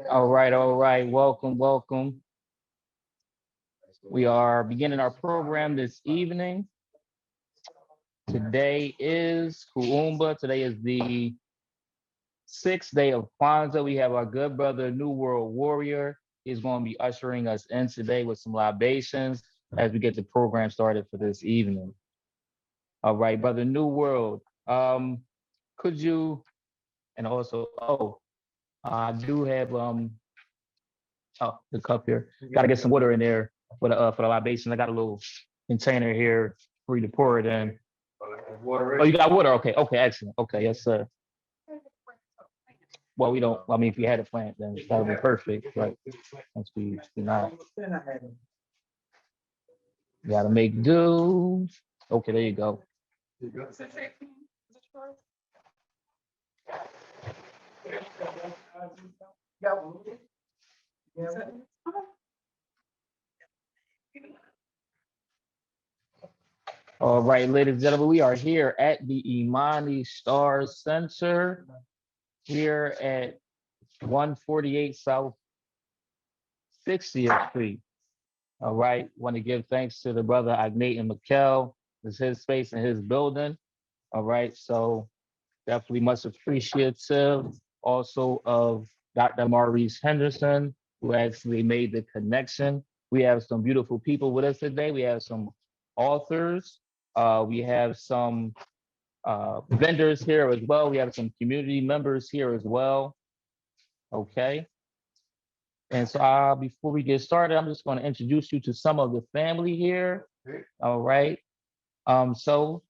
All right, all right. Welcome, welcome. We are beginning our program this evening. Today is Kuumba. Today is the sixth day of Kwanzaa. We have our good brother, New World Warrior. He's going to be ushering us in today with some libations as we get the program started for this evening. All right, brother New World. Could you, and also, I do have the cup here. Got to get some water in there for the libation. I got a little container here for you to pour it in. Oh, you got water? Okay, okay, excellent. Okay, yes, sir. Well, we don't. I mean, if you had a plant, then that would be perfect. Right? Once we not, you gotta make do. Okay, there you go. All right, ladies and gentlemen, we are here at the Imani Star Center here at 148 South 60th Street. All right, want to give thanks to the brother Agnate and Mikkel. This is his space and his building. All right, so definitely much appreciative also of Dr. Maurice Henderson, who actually made the connection. We have some beautiful people with us today. We have some authors. We have some vendors here as well. We have some community members here as well. Okay. And so before we get started, I'm just going to introduce you to some of the family here. All right. So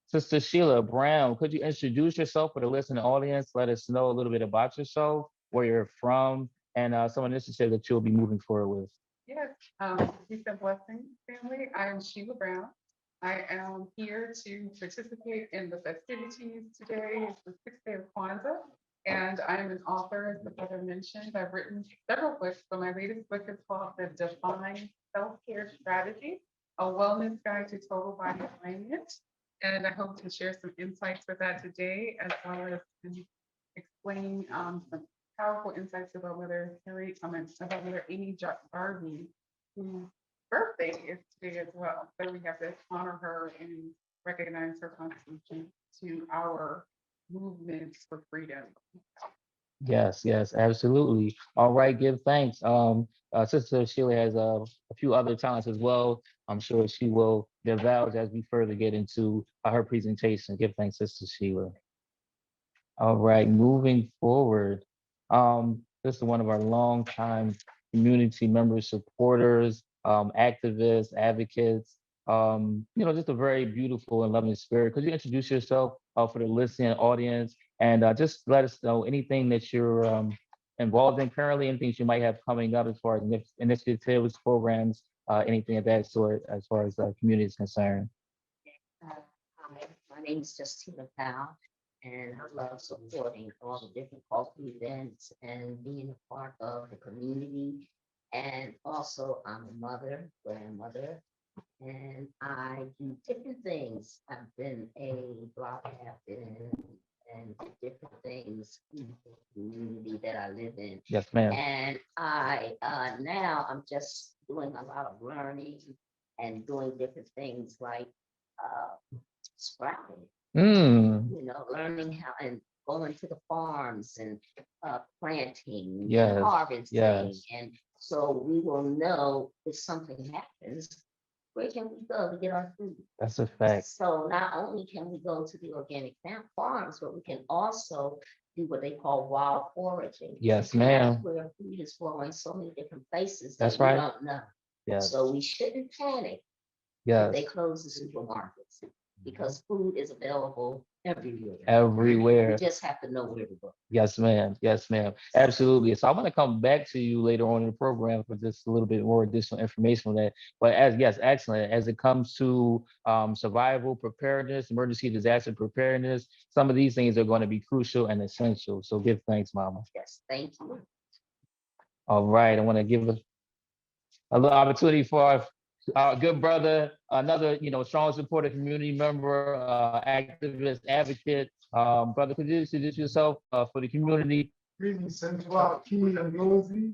Sister Sheila Brown, could you introduce yourself for the listening audience? Let us know a little bit about yourself, where you're from, and some initiatives that you'll be moving forward with. Yes, peace and blessings, family. I am Sheila Brown. I am here to participate in the festivities today. It's the sixth day of Kwanzaa, and I am an author, as the brother mentioned. I've written several books, but my latest book is called The Divine SelfQare Strategy, a wellness guide to total body alignment. And I hope to share some insights with that today, as well as explain some powerful insights about Mother Amy Jacques Garvey, whose birthday is today as well. So we have to honor her and recognize her contribution to our movements for freedom. Yes, yes, absolutely. All right, give thanks. Sister Sheila has a few other talents as well. I'm sure she will divulge as we further get into her presentation. Give thanks, Sister Sheila. All right, moving forward. This is one of our longtime community members, supporters, activists, advocates. Just a very beautiful and loving spirit. Could you introduce yourself for the listening audience and just let us know anything that you're involved in currently, anything you might have coming up as far as initiatives, programs, anything of that sort, as far as the community is concerned. Hi, my name is Justina Powell, and I love supporting all the different cultural events and being a part of the community. And also, I'm a mother, grandmother, and I do different things. I've been a block captain and different things in the community that I live in. Yes, ma'am. And I now I'm just doing a lot of learning and doing different things like sprouting. Learning how and going to the farms and planting and harvesting. And so we will know if something happens, where can we go to get our food? That's a fact. So not only can we go to the organic farms, but we can also do what they call wild foraging. Yes, ma'am. That's where food is flowing so many different places That's that we right. don't know. Yes. So we shouldn't panic Yes. if they close the supermarkets, because food is available everywhere. Everywhere. We just have to know where to go. Yes, ma'am. Yes, ma'am. Absolutely. So I'm going to come back to you later on in the program for just a little bit more additional information on that. But excellent. As it comes to survival preparedness, emergency disaster preparedness, some of these things are going to be crucial and essential. So give thanks, Mama. Yes, thank you. All right. I want to give a little opportunity for our good brother, another, strong supporter, community member, activist, advocate. Brother, could you introduce yourself for the community Greetings, Central Key and Rosie.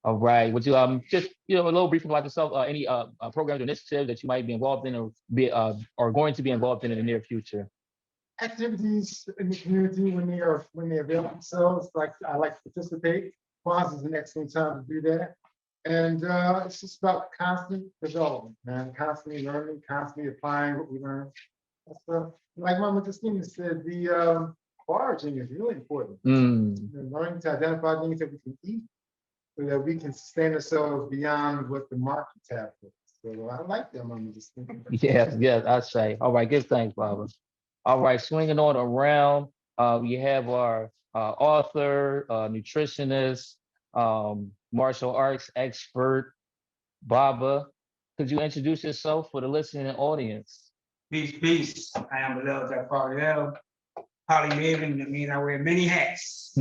All right. Would you just a little brief about yourself? Any programs or initiatives that you might be involved in or going to be involved in the near future? Activities in the community when they avail themselves, like I like to participate. Kwanzaa is an excellent time to do that. And it's just about constant development, man. Constantly learning, constantly applying what we learn. Like Mama Justina said, the foraging is really important. Learning to identify things that we can eat so that we can sustain ourselves beyond what the markets have for us. So I like that, Mama Justina. Yes, I say. All right, good thanks, Baba. All right, swinging on around, we have our author, nutritionist, martial arts expert, Baba. Could you introduce yourself for the listening audience? Peace, peace. I am Billel, Jafari, polymaven. That means I wear many hats.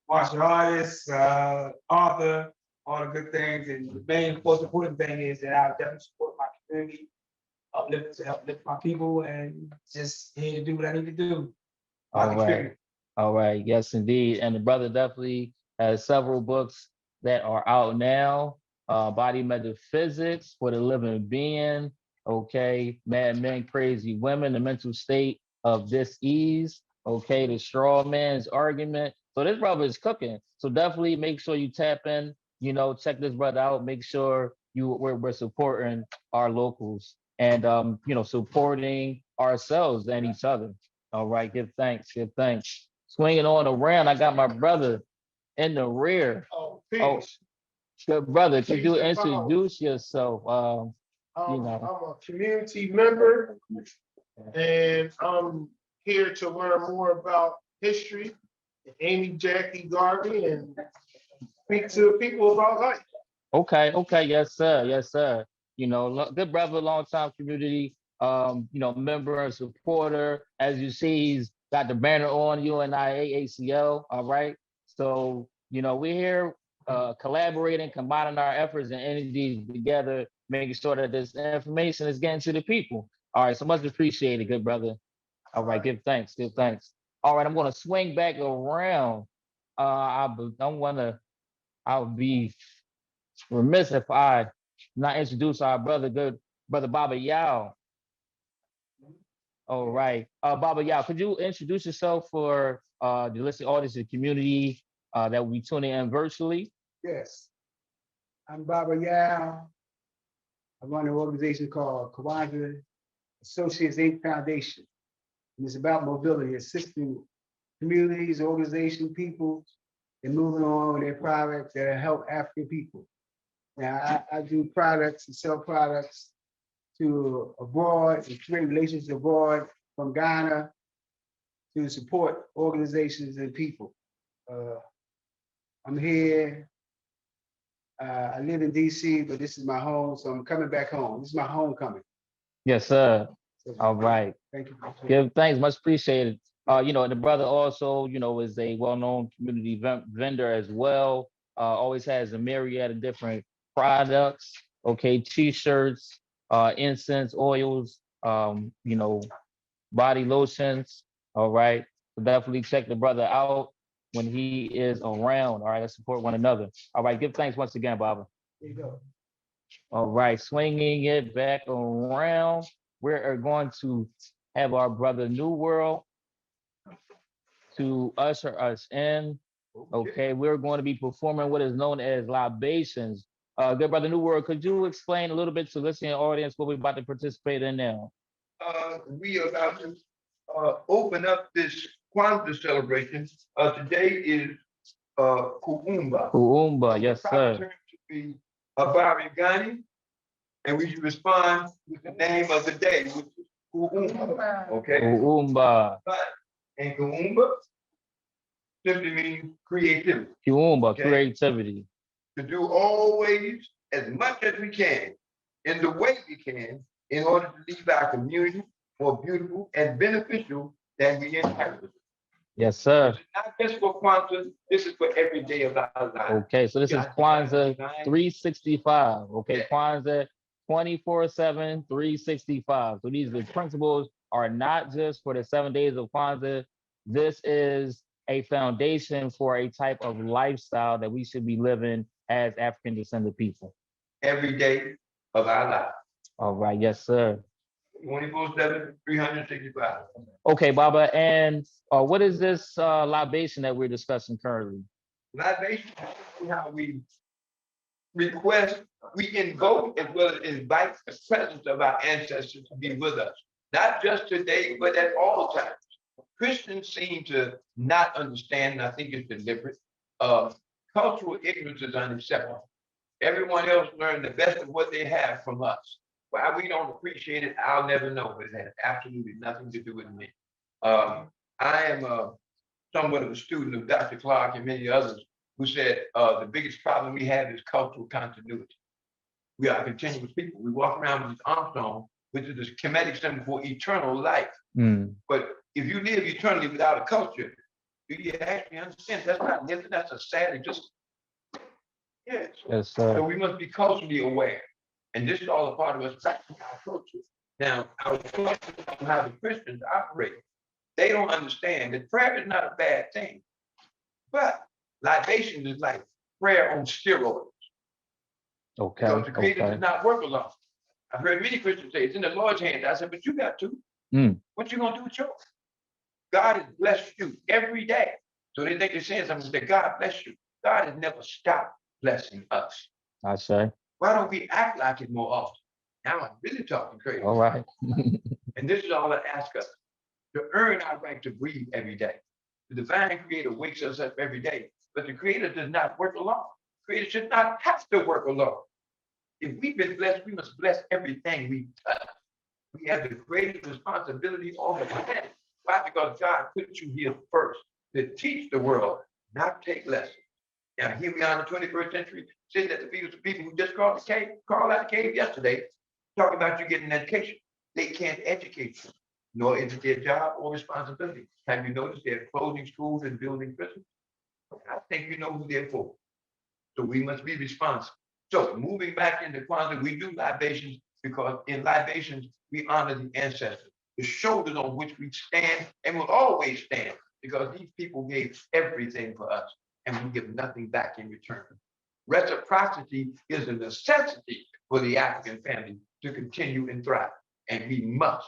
Martial artist, author, all the good things. And the main, most important thing is that I definitely support my community, uplift my people, and just here to do what I need to do. All right. All right. Yes, indeed. And the brother definitely has several books that are out now. Body Metaphysics for the Living Being. Okay. Mad Men, Crazy Women, The Mental State of Dis-Ease. Okay. The Straw Man's Argument. So this brother is cooking. So definitely make sure you tap in, check this brother out. Make sure we're supporting our locals and, supporting ourselves and each other. All right, give thanks, give thanks. Swinging on around, I got my brother in the rear. Oh, Good brother, could you introduce yourself? I'm a community member and I'm here to learn more about history, Amy Jacques Garvey, and speak to people about life. Okay, yes, sir, yes, sir. Good brother, long time community, member and supporter. As you see, he's got the banner on UNIAACL, all right? So, we're here collaborating, combining our efforts and energies together, making sure that this information is getting to the people. All right, so much appreciated, good brother. All right, give thanks, give thanks. All right, I'm gonna swing back around. I'll be remiss if I not introduce our good brother Baba Yao. All right, Baba Yao, could you introduce yourself for the listening audience and community that will be tuning in virtually? Yes. I'm Baba Yao. I run an organization called Kwanzaa Associates Inc. Foundation. And it's about mobility, assisting communities, organizations, people, and moving on with their products that help African people. Now, I do products and sell products to abroad and create relationships abroad from Ghana to support organizations and people. I'm here. I live in DC, but this is my home, so I'm coming back home. This is my homecoming. Yes, sir. All right. Thank you. Give thanks, much appreciated. The brother also, is a well-known community vendor as well. Always has a myriad of different products. Okay, t-shirts, incense, oils, body lotions. All right. So definitely check the brother out when he is around. All right, let's support one another. All right, give thanks once again, Baba. There you go. All right, swinging it back around. We're going to have our brother New World to usher us in. Okay, we're going to be performing what is known as libations. Good brother New World, could you explain a little bit to the listening audience what we're about to participate in now? We are about to open up this Kwanzaa celebration. Today is Kuumba. Kuumba, yes, sir. To be Garvey, and we respond with the name of the day, which is Kuumba. Okay. Kuumba. And Kuumba simply means creativity. Kuumba, creativity. To do always as much as we can, in the way we can, in order to leave our community more beautiful and beneficial than we inherited. Yes, sir. Not just for Kwanzaa, this is for every day of our lives. Okay, so this is Kwanzaa 365. Okay, yeah. Kwanzaa 24/7, 365. So these principles are not just for the 7 days of Kwanzaa, this is a foundation for a type of lifestyle that we should be living as African descended people. Every day of our life, All right, yes, sir. 24/7, 365. Okay, Baba, and what is this libation that we're discussing currently? Libation is how we request, we invoke as well as invite the presence of our ancestors to be with us, not just today, but at all times. Christians seem to not understand, and I think it's deliberate, cultural ignorance is unacceptable. Everyone else learned the best of what they have from us. Why we don't appreciate it, I'll never know, but it has absolutely nothing to do with me. I am somewhat of a student of Dr. Clark and many others who said the biggest problem we have is cultural continuity. We are continuous people. We walk around with this Armstrong, which is this Kemetic symbol for eternal life. But if you live eternally without a culture, do you actually understand? That's not living, that's a sad existence. Yes. Yes, So sir. we must be culturally aware. And this is all a part of us practicing our culture. Now, I was talking about how the Christians operate. They don't understand that prayer is not a bad thing, but libation is like prayer on steroids. Okay. Because the Creator Okay. does not work alone. I've heard many Christians say it's in the Lord's hands. I said, but you got to. What you gonna do with yours? God has blessed you every day. So they think they're saying something that God bless you. God has never stopped blessing us. I say. Why don't we act like it more often? Now I'm really talking crazy. All right. And this is all I ask us, to earn our right to breathe every day. The divine creator wakes us up every day, but the creator does not work alone. The creator should not have to work alone. If we've been blessed, we must bless everything we touch. We have the greatest responsibility on the planet. Why? Because God put you here first to teach the world, not take lessons. Now here we are in the 21st century, sitting at the feet of people who just crawled out the cave yesterday, talking about you getting an education. They can't educate you, nor is it their job or responsibility. Have you noticed they're closing schools and building prisons? I think you know who they're for. So we must be responsible. So moving back into Kwanzaa, we do libations because in libations, we honor the ancestors, the shoulders on which we stand and will always stand, because these people gave everything for us and we give nothing back in return. Reciprocity is a necessity for the African family to continue and thrive. And we must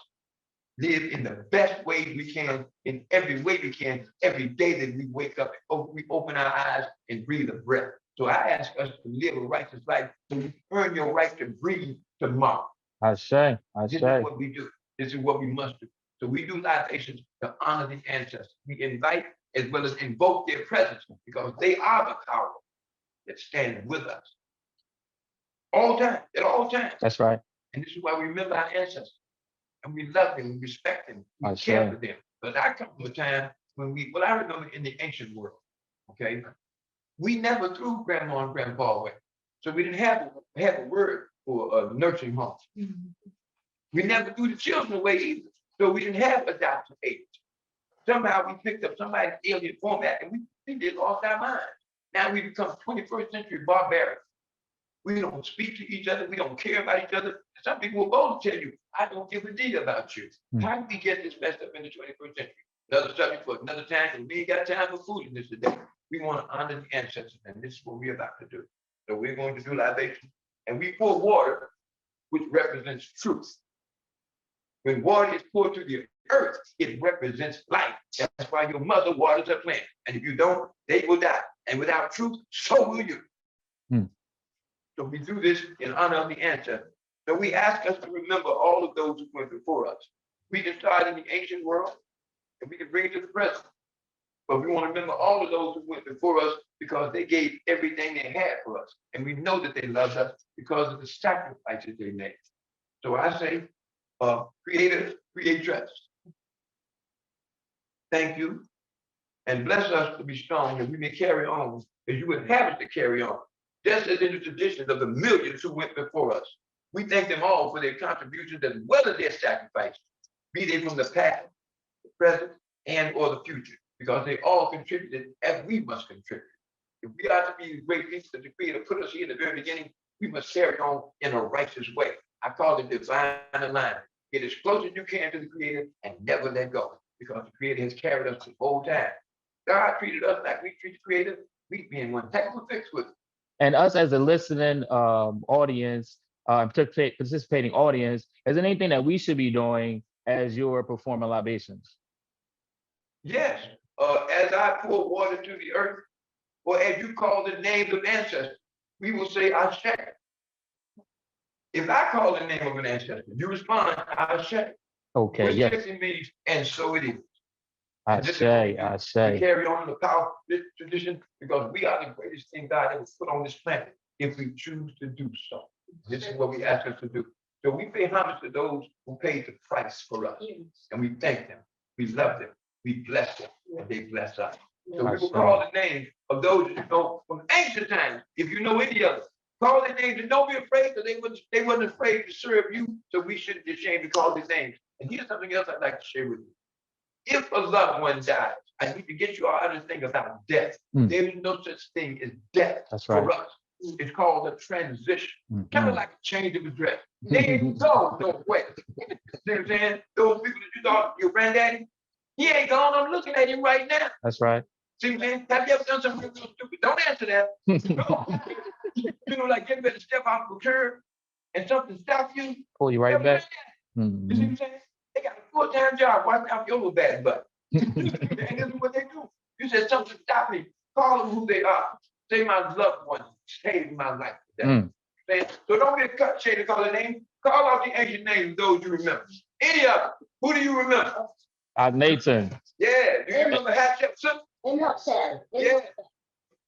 live in the best way we can, in every way we can, every day that we wake up, we open our eyes and breathe a breath. So I ask us to live a righteous life, to earn your right to breathe tomorrow. I say. This is what we do. This is what we must do. So we do libations to honor the ancestors. We invite as well as invoke their presence, because they are the power that stands with us. All time, at all times. That's right. And this is why we remember our ancestors. And we love them, we respect them, we I care see. for them. But I come from a time when I remember in the ancient world, okay, we never threw grandma and grandpa away. So we didn't have a word for a nursing home. We never threw the children away either. So we didn't have adoption agency. Somehow we picked up somebody's alien format and we did lost our minds. Now we become 21st century barbarians. We don't speak to each other. We don't care about each other. Some people will both tell you, I don't give a deal about you. How did we get this messed up in the 21st century? Another subject for another time, because we ain't got time for foolishness today. We want to honor the ancestors, and this is what we're about to do. So we're going to do libation, and we pour water, which represents truth. When water is poured to the earth, it represents life. That's why your mother waters her plant. And if you don't, they will die. And without truth, so will you. So we do this in honor of the ancestors. So we ask us to remember all of those who went before us. We can start in the ancient world and we can bring it to the present. But we want to remember all of those who went before us because they gave everything they had for us. And we know that they loved us because of the sacrifices they made. So I say, creator, creatress, thank you. And bless us to be strong that we may carry on as you would have us to carry on. Just as in the traditions of the millions who went before us. We thank them all for their contributions as well as their sacrifices, be they from the past, the present, and or the future, because they all contributed as we must contribute. If we are to be the great people that the Creator put us here in the very beginning, we must carry on in a righteous way. I call it divine alignment. Get as close as you can to the Creator and never let go. because the Creator has carried us the whole time. God treated us like we treat the Creator. We be in one heck of a fix with it. And us as a listening audience, participating audience, is there anything that we should be doing as you're performing libations? Yes, as I pour water to the earth, or as you call the names of ancestors, we will say Ashe. If I call the name of an ancestor, you respond Ashe. Okay, Which yes. simply means, and so it is. And this Ashe, is what we do. We Ashe. carry on the powerful tradition because we are the greatest thing God ever put on this planet if we choose to do so. This is what we ask us to do. So we pay homage to those who paid the price for us. And we thank them. We love them. We bless them. And they bless us. So we will call the names of those that you know from ancient times. If you know any of them, call their names and don't be afraid because they wasn't afraid to serve you. So we shouldn't be ashamed to call their names. And here's something else I'd like to share with you. If a loved one dies, I need to get you all out of this thing about death. There is no such thing as death for us. It's called a transition, kind of like a change of address. They ain't gone nowhere. You know what I'm saying? Those people that you thought your granddaddy, he ain't gone. I'm looking at him right now. That's right. See what I'm saying? Have you ever done something real stupid? Don't answer that. No. You know, like getting ready to step off the curb and something stop you. Pull you right back. You see what I'm saying? They got a full-time job watching out your little bad butt. And this is what they do. You said something stop me. Call them who they are. Say my loved one saved my life today. So don't get cut shade to call their name. Call out the ancient names of those you remember. Any of them. Who do you remember? Nathan. Yeah. Do you remember Hatshepsut? Yeah.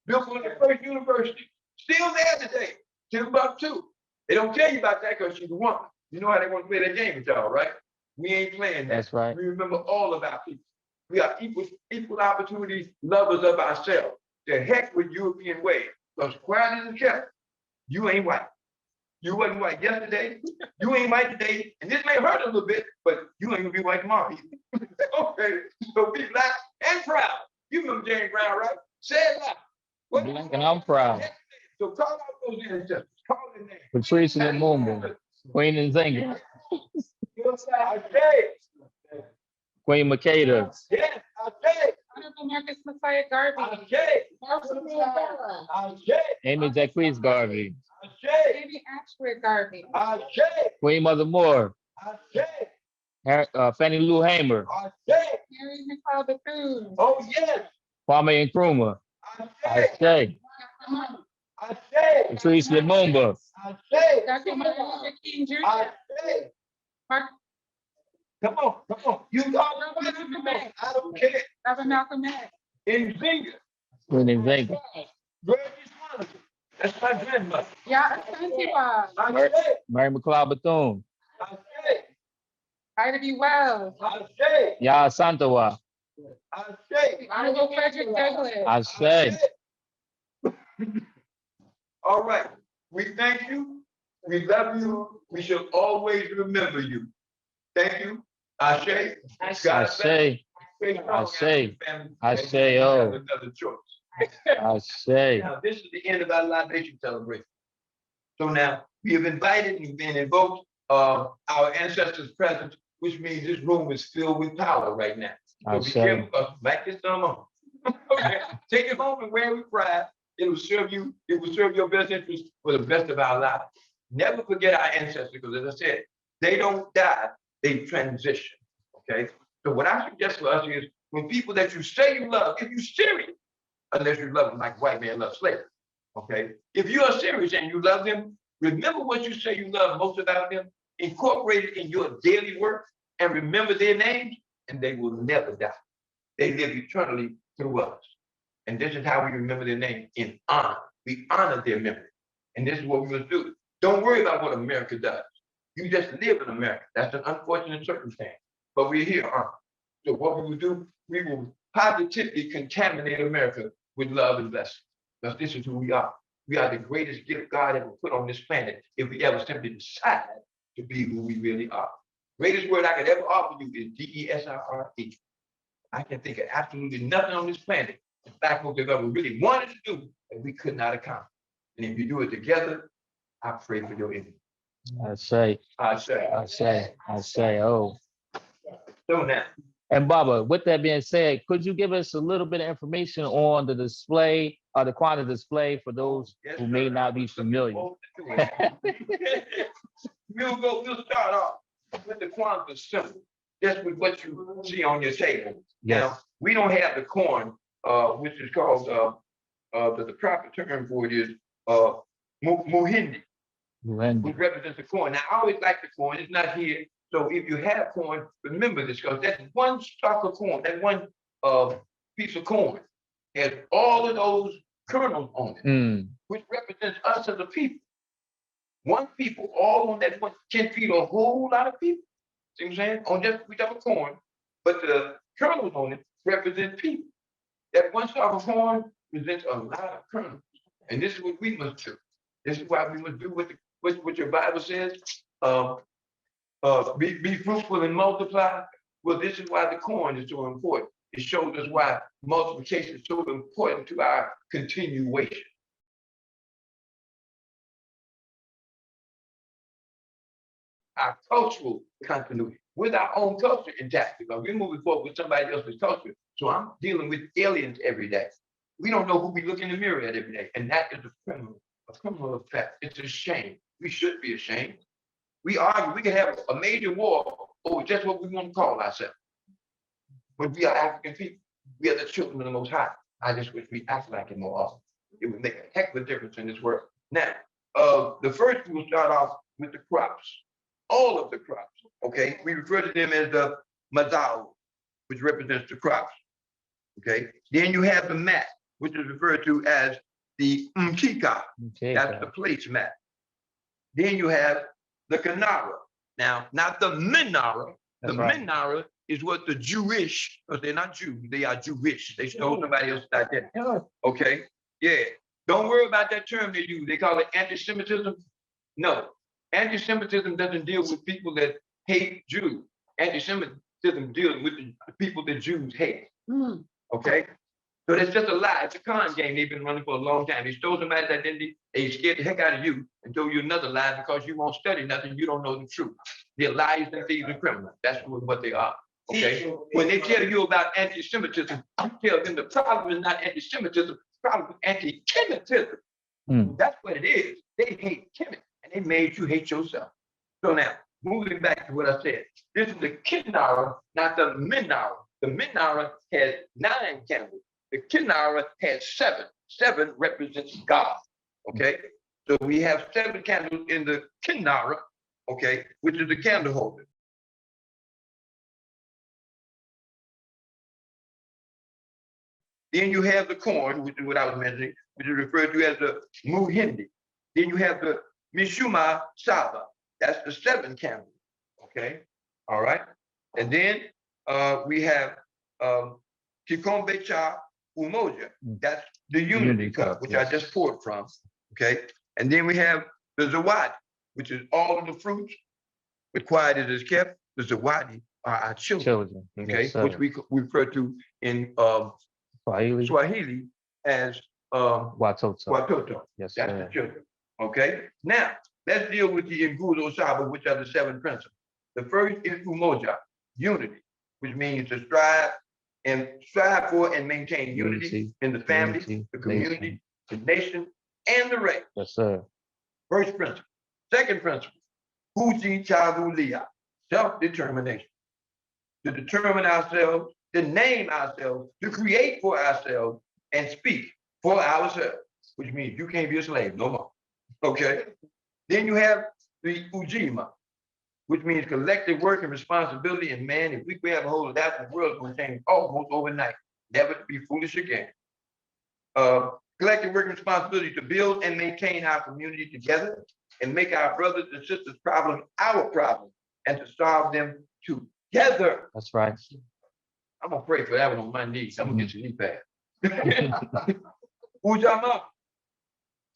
Built on the first university. Still there today. Timbuktu. They don't tell you about that because she's a woman. You know how they want to play that game with y'all, right? We ain't playing that. That's right. We remember all of our people. We are equal opportunity lovers of ourselves. The heck with European way. Because quiet as a kept, you ain't white. You wasn't white yesterday. You ain't white today. And this may hurt a little bit, but you ain't gonna be white tomorrow either. Okay. So be black and proud. You remember James Brown, right? Say it loud. Black and I'm proud. So call out those ancestors. Call their name. Patricia Lumumba. Queen Nzinga. Queen Makeda. Yeah, okay. Honorable Marcus Messiah Garvey. Okay. Amy Jacques Garvey. Amy Ashford Garvey. Queen Mother Moore. Fannie Lou Hamer. Mary McLeod Bethune. Oh, yes. Kwame Nkrumah. Ashe. Patrice Lumumba. Dr. Martin Luther King Jr. Mark, Come on. You talk about it. I don't care. Dr. Malcolm X. Nzinga. Queen Nzinga. That's my grandmother. Yeah, Santiago. Mary McLeod Bethune. Ida B. Wells. Ya Santawa. Honorable Frederick Douglass. Ashe. All right. We thank you. We love you. We shall always remember you. Thank you. Ashe. Ashe. Ashe. Ashe. Oh. Another choice. Ashe. Now, this is the end of our libation celebration. So now we have invited and been invoked our ancestors' presence, which means this room is filled with power right now. So be careful, because like this some on. Okay. Take it home and wear it with pride. It will serve you, it will serve your best interest for the best of our lives. Never forget our ancestors, because as I said, they don't die, they transition. Okay. So what I suggest for us is when people that you say you love, if you're serious, unless you love them like white man loves slavery. Okay. If you are serious and you love them, remember what you say you love most about them, incorporate it in your daily work, and remember their names, and they will never die. They live eternally through us. And this is how we remember their name, in honor. We honor their memory. And this is what we must do. Don't worry about what America does. You just live in America. That's an unfortunate circumstance. But we're here, So what we will do, we will positively contaminate America with love and blessing. Because this is who we are. We are the greatest gift God ever put on this planet if we ever simply decide to be who we really are. Greatest word I could ever offer you is DESIRE. I can think of absolutely nothing on this planet that Black folks have ever really wanted to do that we could not accomplish. And if you do it together, I pray for your enemy. Ashe. I say. Ashe. Ashe. Oh. So now, And Baba, with that being said, could you give us a little bit of information on the display, the Kwanzaa display for those Yes, who may sir. not be familiar? We'll start off with the Kwanzaa symbol, just with what you see on your table. Yes. Now, we don't have the corn, which is called, the proper term for it is, Muhindi, which represents the corn. Now, I always like the corn, it's not here. So if you have corn, remember this, because that one stalk of corn, that one, piece of corn has all of those kernels on it, Mm, which represents us as a people. One people, all on that one, 10 feet, a whole lot of people. See what I'm saying? On just, we talk corn, but the kernels on it represent people. That one stalk of corn presents a lot of kernels. And this is what we must do. This is why we must do what your Bible says. Be fruitful and multiply. Well, this is why the corn is so important. It shows us why multiplication is so important to our continuation. Our cultural continuity with our own culture intact, because we're moving forward with somebody else's culture. So I'm dealing with aliens every day. We don't know who we look in the mirror at every day, and that is a criminal effect. It's a shame. We should be ashamed. We argue. We can have a major war over just what we want to call ourselves. But we are African people. We are the children of the Most High. I just wish we act like it more often. It would make a heck of a difference in this world. Now, the first we will start off with the crops. All of the crops, okay? We refer to them as the mazao, which represents the crops, okay? Then you have the mat, which is referred to as the mchika. That's the place mat. Then you have the kanara. Now, not the minara. The minara is what the Jewish, because they're not Jews, they are Jewish. They stole somebody else's identity. Okay? Yeah. Don't worry about that term they use. They call it anti-Semitism. No. Anti-Semitism doesn't deal with people that hate Jews. Anti-Semitism deals with the people that Jews hate. Okay? So that's just a lie. It's a con game they've been running for a long time. They stole somebody's identity, they scared the heck out of you and told you another lie because you won't study nothing, you don't know the truth. They're liars and thieves and criminals. That's what they are. Okay? When they tell you about anti-Semitism, you tell them the problem is not anti-Semitism, the problem is anti-Kemetism. That's what it is. They hate Kemet. And they made you hate yourself. So now, moving back to what I said, this is the Kinara, not the Minara. The Minara has 9 candles. The Kinara has 7. 7 represents God. Okay, so we have 7 candles in the Kinara. Okay, which is the candle holder. Then you have the corn, which is what I was mentioning, which is referred to as the Muhindi. Then you have the Mishuma Saba. That's the 7 candles. Okay. All right. And then we have Kikombe Cha Umoja. That's the unity cup, which I just poured from. Okay. And then we have the Zawadi, which is all of the fruits. But quiet it is kept. The Zawadi are our children. Okay. Yes, which we refer to in Swahili as Watoto. Yes, that's the children. Okay. Now let's deal with the Nguzo Saba, which are the 7 principles. The first is Umoja, unity, which means to strive for and maintain unity in the family, the community, the nation, and the race. Yes, sir. First principle. Second principle, Huji Chavulia, self-determination. To determine ourselves, to name ourselves, to create for ourselves, and speak for ourselves, which means you can't be a slave no more. Okay? Then you have the Ujima, which means collective work and responsibility. And man, if we grab a hold of that, the world's going to change almost overnight. Never to be foolish again. Collective work and responsibility to build and maintain our community together and make our brothers and sisters' problem our problem and to solve them together. That's right. I'm gonna pray for that one on my knees. I'm gonna get your knee pad. Ujama,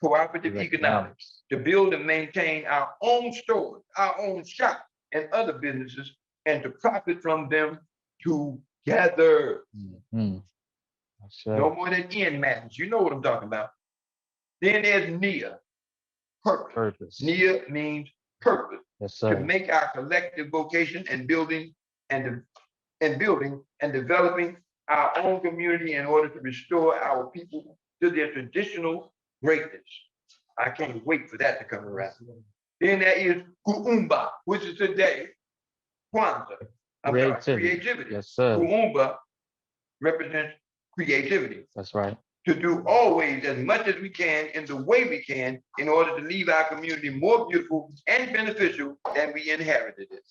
cooperative economics, to build and maintain our own stores, our own shop, and other businesses, and to profit from them together. No more than end madness. You know what I'm talking about. Then there's Nia, purpose. Nia means purpose. Yes, sir. To make our collective vocation and building and and building and developing our own community in order to restore our people to their traditional greatness. I can't wait for that to come around. Then there is Kuumba, which is today Kwanzaa. Creativity. Yes, sir. Kuumba represents creativity. That's right. To do always as much as we can in the way we can in order to leave our community more beautiful and beneficial than we inherited it.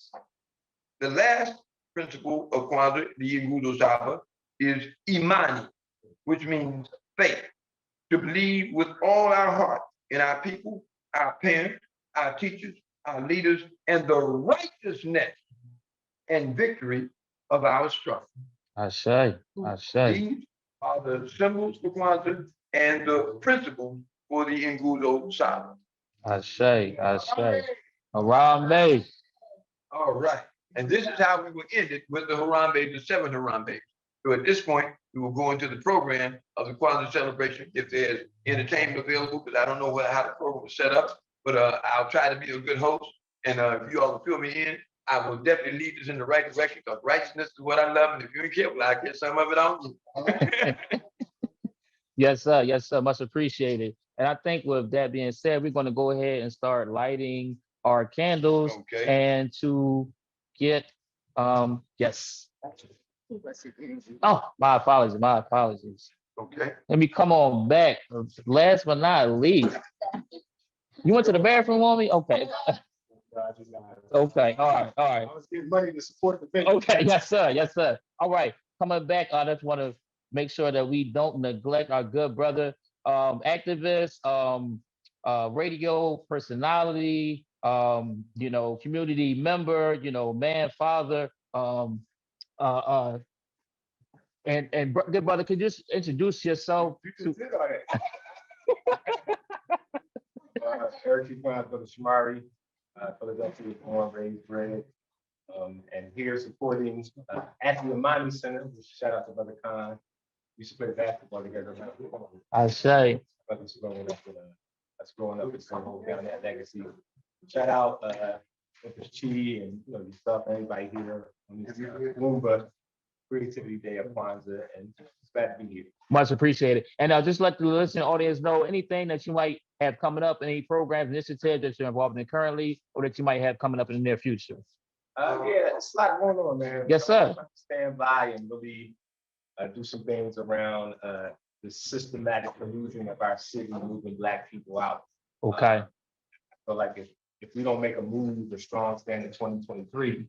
The last principle of Kwanzaa, the Nguzo Saba, is Imani, which means faith. To believe with all our heart in our people, our parents, our teachers, our leaders, and the righteousness and victory of our struggle. Ashe. These are the symbols for Kwanzaa and the principles for the Nguzo Saba. Ashe. Harambe. All right. And this is how we will end it with the Harambe, the 7 Harambe. So at this point, we will go into the program of the Kwanzaa celebration if there's entertainment available, because I don't know how the program was set up, but I'll try to be a good host. And if you all will fill me in, I will definitely lead this in the right direction, because righteousness is what I love. And if you ain't careful, I'll get some of it on you. Yes, sir. Yes, sir. Much appreciated. And I think with that being said, we're going to go ahead and start lighting our candles. Okay. And to get, yes. Oh, my apologies. Okay. Let me come on back. Last but not least. You went to the bathroom on me? Okay. Okay. All right. I was getting money to support the venture. Okay. Yes, sir. All right. Coming back, I just want to make sure that we don't neglect our good brother, activist, radio personality, community member, man, father, and good brother, could you just introduce yourself? You just did all that. Eric Brother Shamari, Philadelphia, born, raised, bred, and here supporting at the Imani Center. Shout out to Brother Khan. We used to play basketball together. I say. Brothers growing up with us growing up, it's going to hold down that legacy. Shout out Mr. Chi and yourself, everybody here on this Lumumba Creativity Day of Kwanzaa, and it's glad to be here. Much appreciated. And I'll just let the listening audience know anything that you might have coming up, any programs, initiatives that you're involved in currently, or that you might have coming up in the near future. Yeah, it's a lot going on, man. Yes, sir. Stand by and really do some things around the systematic collusion of our city, moving Black people out. Okay. So like if we don't make a move, a strong stand in 2023,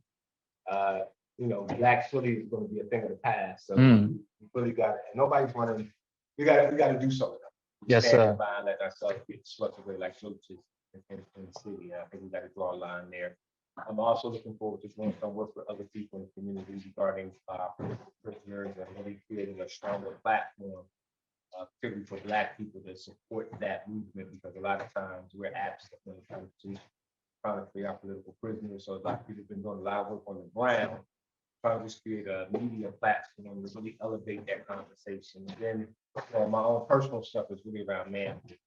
Black Philly is going to be a thing of the past. So we really got it. And nobody's running. We got to do something. Yes, sir. By and let ourselves get swept away like roaches in the city. I think we got to draw a line there. I'm also looking forward to doing some work with other people in the community regarding prisoners and really creating a stronger platform, particularly for Black people to support that movement, because a lot of times we're absent when it comes to trying to free our political prisoners. So Black people have been doing a lot of work on the ground, trying to just create a media platform to really elevate that conversation. And then my own personal stuff is really around manhood,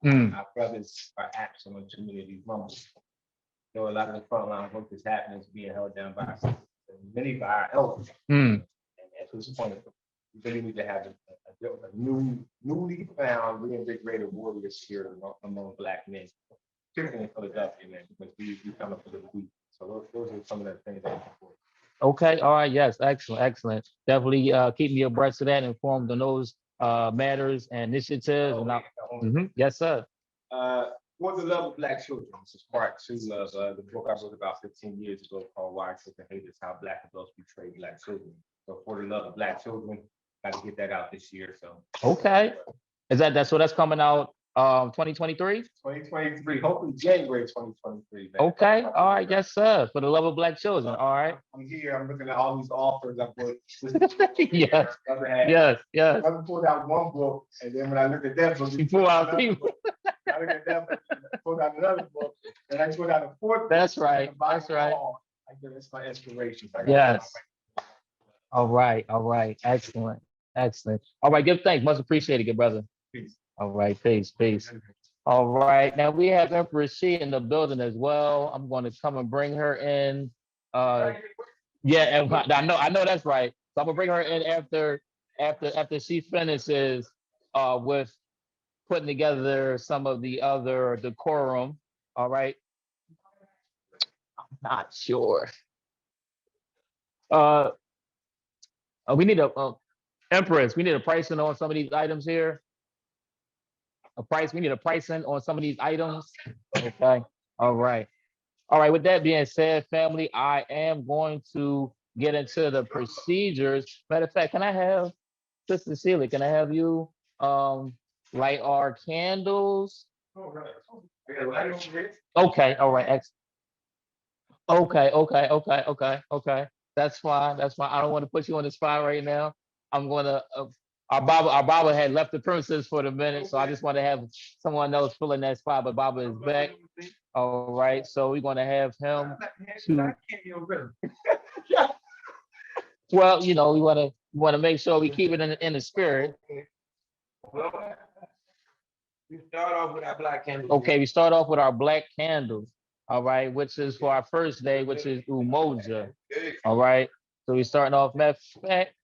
man. Our brothers are absent on community rumbles. A lot of the frontline work that's happening is being held down by our sisters, and many by our elders. And at this point, we really need to have a newly found, reinvigorated warrior spirit among Black men, particularly in Philadelphia, man, because we come up with a week. So those are some of the things that are important. Okay. All right. Yes. Excellent. Definitely keep me abreast of that, informed on those matters and initiatives. Yes, sir. For the Love of Black Children. This is part 2 of the book I wrote about 15 years ago called Why Children Hate Us, How Black Adults Betray Black Children. So for the Love of Black Children, got to get that out this year. So okay. That's coming out 2023? 2023, hopefully January 2023. Man. Okay. All right. Yes, sir. For the Love of Black Children. All right. I'm here. I'm looking at all these offers. I put Yes. I pulled out one book, and then when I looked at that book, you pull out people. I looked at that book, pulled out another book, and I pulled out a 4th book. That's right. That's right. I give this my inspiration. Yes. All right. Excellent. All right. Give thanks. Much appreciated, good brother. Peace. All right. Peace. All right. Now we have Empress She in the building as well. I'm going to come and bring her in. Yeah, and I know that's right. So I'm gonna bring her in after she finishes with putting together some of the other decorum. All right. Not sure. Uh, we need a Empress. We need a pricing on some of these items here. A price. We need a pricing on some of these items. Okay. All right. All right. With that being said, family, I am going to get into the procedures. Matter of fact, can I have Sister Sheila? Can I have you light our candles? Okay. All right. Okay. That's fine. That's fine. I don't want to put you on the spot right now. I'm gonna. Our Baba had left the premises for the minute, so I just want to have someone else fill in that spot. But Baba is back. All right. So we're gonna have him to. Well, you know, we want to make sure we keep it in the spirit. We start off with our black candles. Okay, we start off with our black candles. All right, which is for our first day, which is Umoja. All right. So we're starting off. Matter of fact,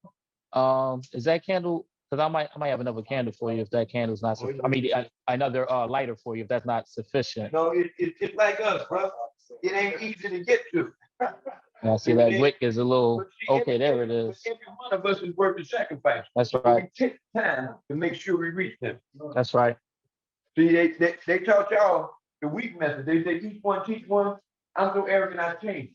is that candle? Because I might have another candle for you if that candle's not. I mean, another lighter for you if that's not sufficient. No, it's like us, bro. It ain't easy to get to. Now, see that wick is a little. Okay, there it is. Every one of us is worth the sacrifice. That's So right. we take time to make sure we reach them. That's right. See, they taught y'all the weak method. They say each one teach one. I'm so arrogant I change.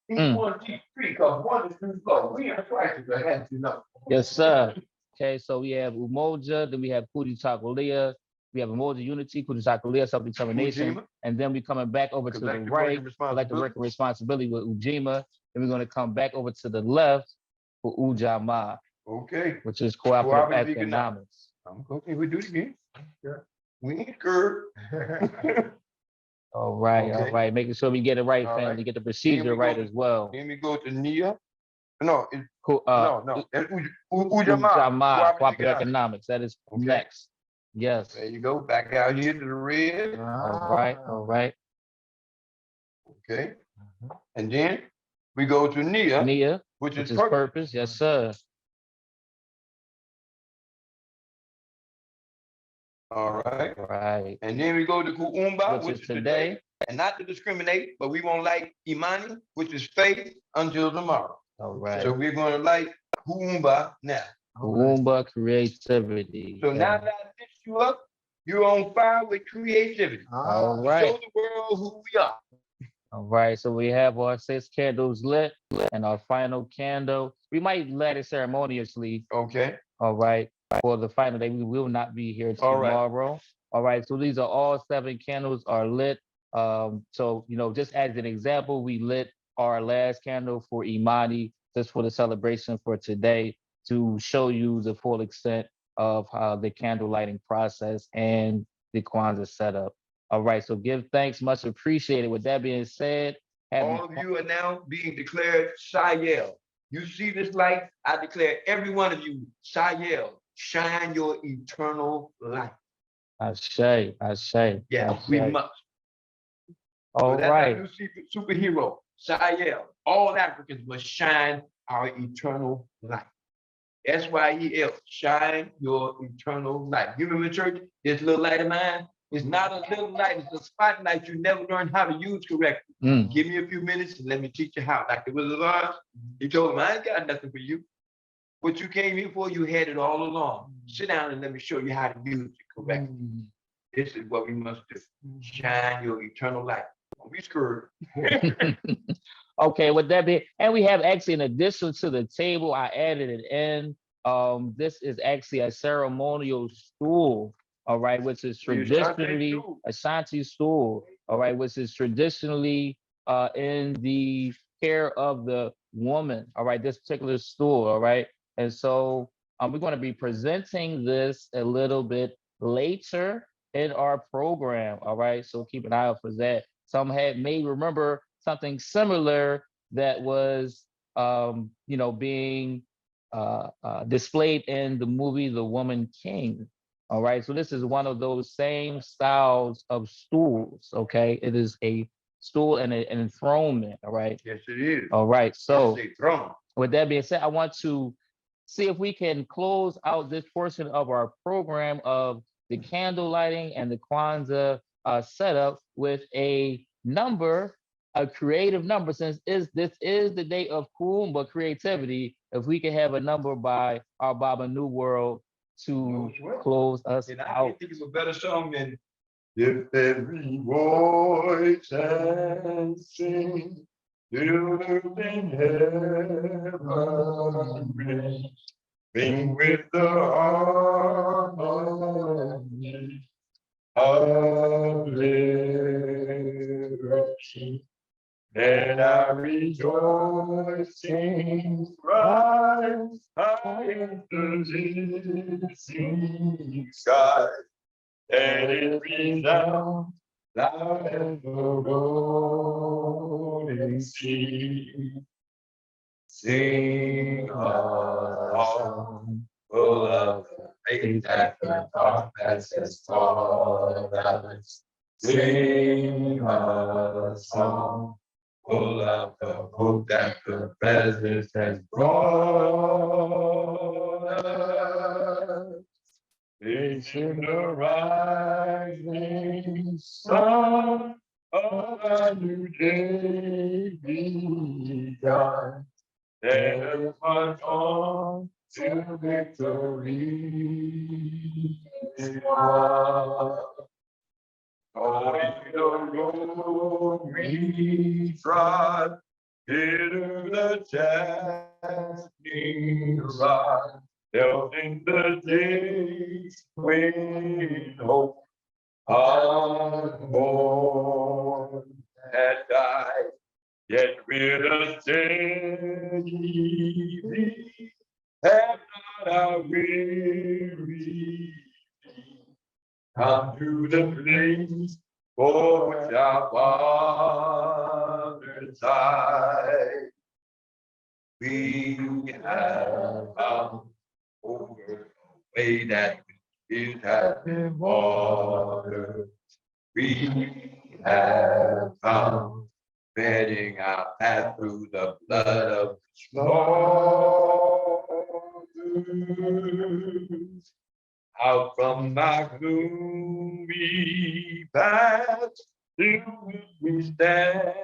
Each one teach three, because one is too slow. We are twice as ahead, you know. Yes, sir. Okay, so we have Umoja, then we have Kuti Chakulia, we have Umoja Unity, Kuti Chakulia, self-determination, Ujima. and then we coming back over to the Collective right, working collective work and responsibility with Ujima, then we're gonna come back over to the left for Ujamaa, Okay. which is cooperative Cooperative economics. Okay, we do it again. We ain't scared. All right, all Okay. right, making sure we get it right, All family, right. get the procedure we right go- as well. Then we go to Nia. No, No, that's Ujamaa, Ujamaa. cooperative economics, that is Okay. next. Yes, There you go, back out here to the red. all right, all right. Okay. And then we go to Nia, Nia, which which is is purple. purpose, yes, sir. All right. Right. And then we go to Kuumba, Which is today. And not to discriminate, but we won't like Imani, which is faith, until tomorrow. All right. So we're going to like Kuumba now. Kuumba creativity. So now that I lift you up, you're on fire with creativity. All Show right. the world who we are. All right. So we have our 6 candles lit and our final candle. We might light it ceremoniously. Okay. All right. For the final day, we will not be here All right. tomorrow. All right. So these are all 7 candles are lit. So, you know, just as an example, we lit our last candle for Imani, just for the celebration for today, to show you the full extent of the candle lighting process and the Kwanzaa setup. All right, so give thanks, much appreciated. With that being said, All of you are now being declared Shayel. You see this light? I declare every one of you Shayel. Shine your eternal light. Ashe. Yeah, we must. All So that's right. our new superhero, Shayel. All Africans must shine our eternal light. SYEL, shine your eternal light. You remember church, this little light of mine? It's not a little light, it's a spotlight you never learned how to use correctly. Give me a few minutes and let me teach you how. Like the Wizard of Oz, he told him, I ain't got nothing for you. What you came here for, you had it all along. Sit down and let me show you how to use it correctly. This is what we must do. Shine your eternal light. Don't be scared. Okay, with that being, and we have actually, in addition to the table, I added it in. This is actually a ceremonial stool, all right, which is traditionally Ashanti stool, all right, which is traditionally in the care of the woman, all right, this particular stool, all right. And so we're going to be presenting this a little bit later in our program, all right. So keep an eye out for that. Some may remember something similar that was, you know, being displayed in the movie The Woman King. All right, so this is one of those same styles of stools. Okay, it is a stool and an enthronement. All right. Yes, it is. All right. So Say throne. with that being said, I want to see if we can close out this portion of our program of the candle lighting and the Kwanzaa setup with a number, a creative number, since this is the day of Kuumba creativity. If we can have a number by our Baba New World to close us And I out. can't think of a better song than if every voice and sing, children in heaven ring with the harmony of liberty. Then our rejoicing rise high in the listening sky, and it resounds loud as the rolling sea. Sing a song full of faith that the dark past has taught us. Sing a song full of the hope that the present has brought us. It's in the rising sun of a new day begun. Let us march on to victory. Oh, the road we trod, hither the chastening rod, held in the days when hope unborn had died, yet with a steady beat, have not our weary feet come to the place for which our fathers died. We have found over a way that it has been watered. We have found bedding our path through the blood of slaughters. Out from our gloomy past, we stand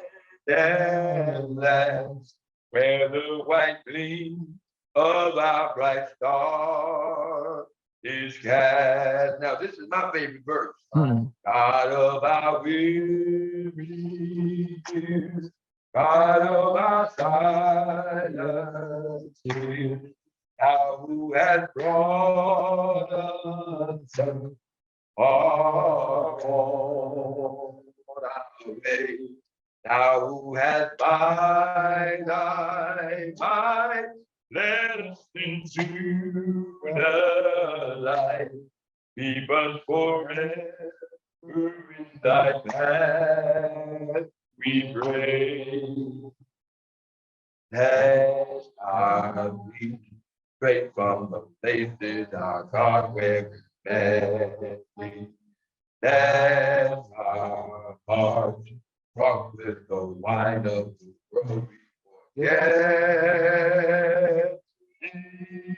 at last, where the white gleam of our bright star is cast. Now, this is my favorite verse. God of our weary years, God of our silent tears, thou who has brought us far on our way, thou who hast by thy might led us into the light, be but forever in thy path we pray. As our we straight from the places our God where we met thee. As our hearts drunk with the wine of the world we forget thee.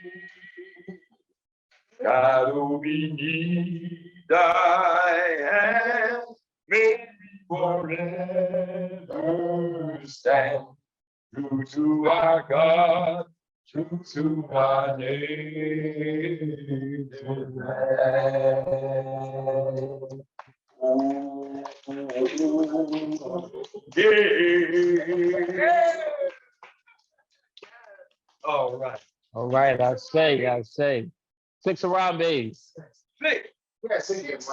God, who beneath thy hand, may we forever stand. True to our God, true to our native land. Yeah. All right. All right, I say. 6 Harambe's. Six.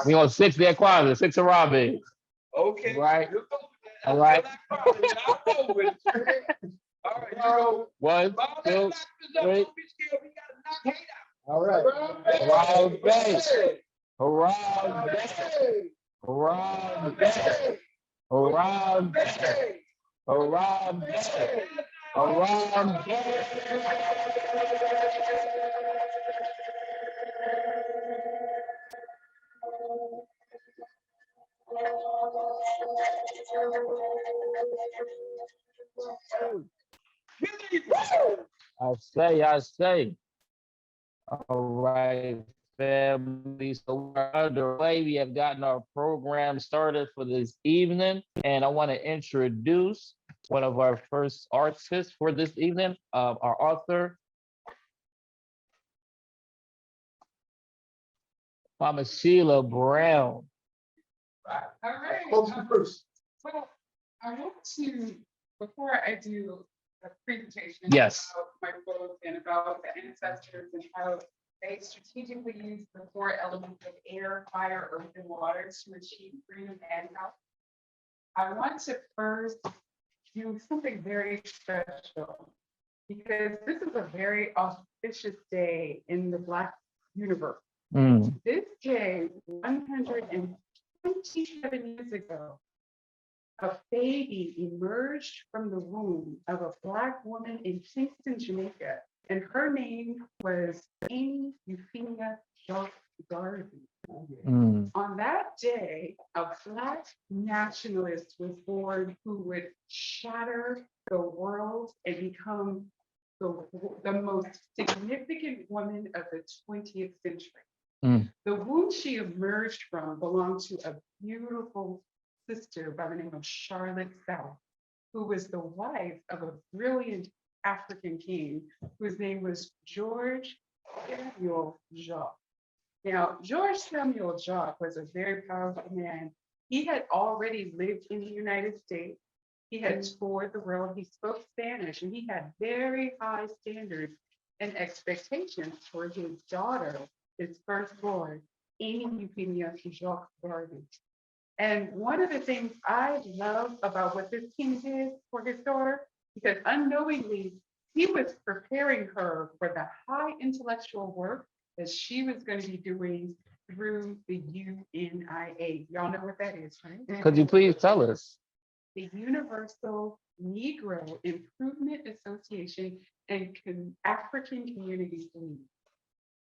We on 6 there, Kwanzaa, 6 Harambe's. Okay. Right. You go with that. All right. I'll go with it. All right, you go. 1, All 2, that knockers up, 3. don't be scared. We gotta knock it out. All right. Harambe. Harambe. Harambe. Harambe. Harambe. Harambe. I say. All right, family. So we're underway. We have gotten our program started for this evening, and I want to introduce one of our first artists for this evening, our author, Mama Sheila Brown. All right. Motion first. Well, I want to, before I do a presentation Yes. about my book and about the ancestors and how they strategically use the 4 elements of air, fire, earth, and water to achieve freedom and health, I want to first do something very special because this is a very auspicious day in the Black universe. Mm. This day, 127 years ago, a baby emerged from the womb of a Black woman in Kingston, Jamaica, and her name was Amy Jacques Garvey. Mm. On that day, a Black nationalist was born who would shatter the world and become the most significant woman of the 20th century. Mm. The womb she emerged from belonged to a beautiful sister by the name of Charlotte South, who was the wife of a brilliant African king whose name was George Samuel Jacques. Now, George Samuel Jacques was a very powerful man. He had already lived in the United States. He had toured the world. He spoke Spanish, and he had very high standards and expectations for his daughter, his firstborn, Amy Jacques Garvey. And one of the things I love about what this king did for his daughter, because unknowingly, he was preparing her for the high intellectual work that she was going to be doing through the UNIA. Y'all know what that is, right? Could you please tell us? The Universal Negro Improvement Association and African Communities League.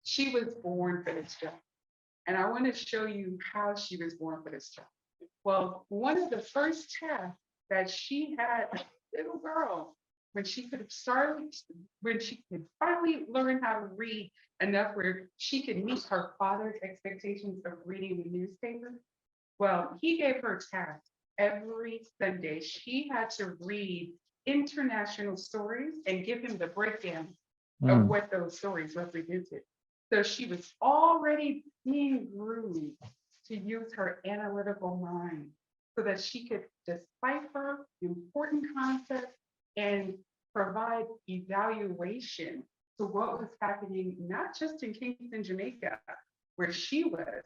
She was born for this job. And I want to show you how she was born for this job. Well, one of the first tasks that she had as a little girl, when she could finally learn how to read enough where she could meet her father's expectations of reading the newspaper. Well, he gave her tasks every Sunday. She had to read international stories and give him the breakdown of what those stories represented. So she was already being groomed to use her analytical mind so that she could decipher important concepts and provide evaluation to what was happening, not just in Kingston, Jamaica, where she was,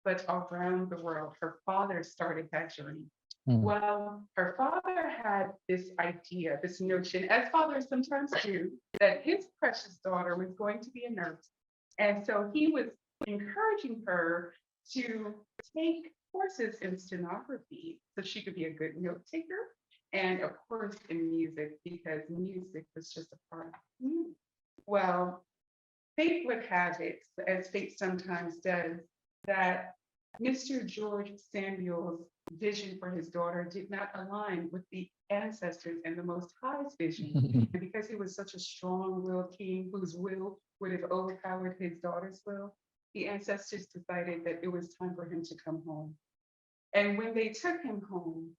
but around the world. Her father started that journey. Well, her father had this idea, this notion, as fathers sometimes do, that his precious daughter was going to be a nurse. And so he was encouraging her to take courses in stenography so she could be a good note taker, and of course in music, because music was just a part of me. Well, fate would have it, as fate sometimes does, that Mr. George Samuel's vision for his daughter did not align with the ancestors and the Most High's vision. And because he was such a strong-willed king whose will would have overpowered his daughter's will, the ancestors decided that it was time for him to come home. And when they took him home,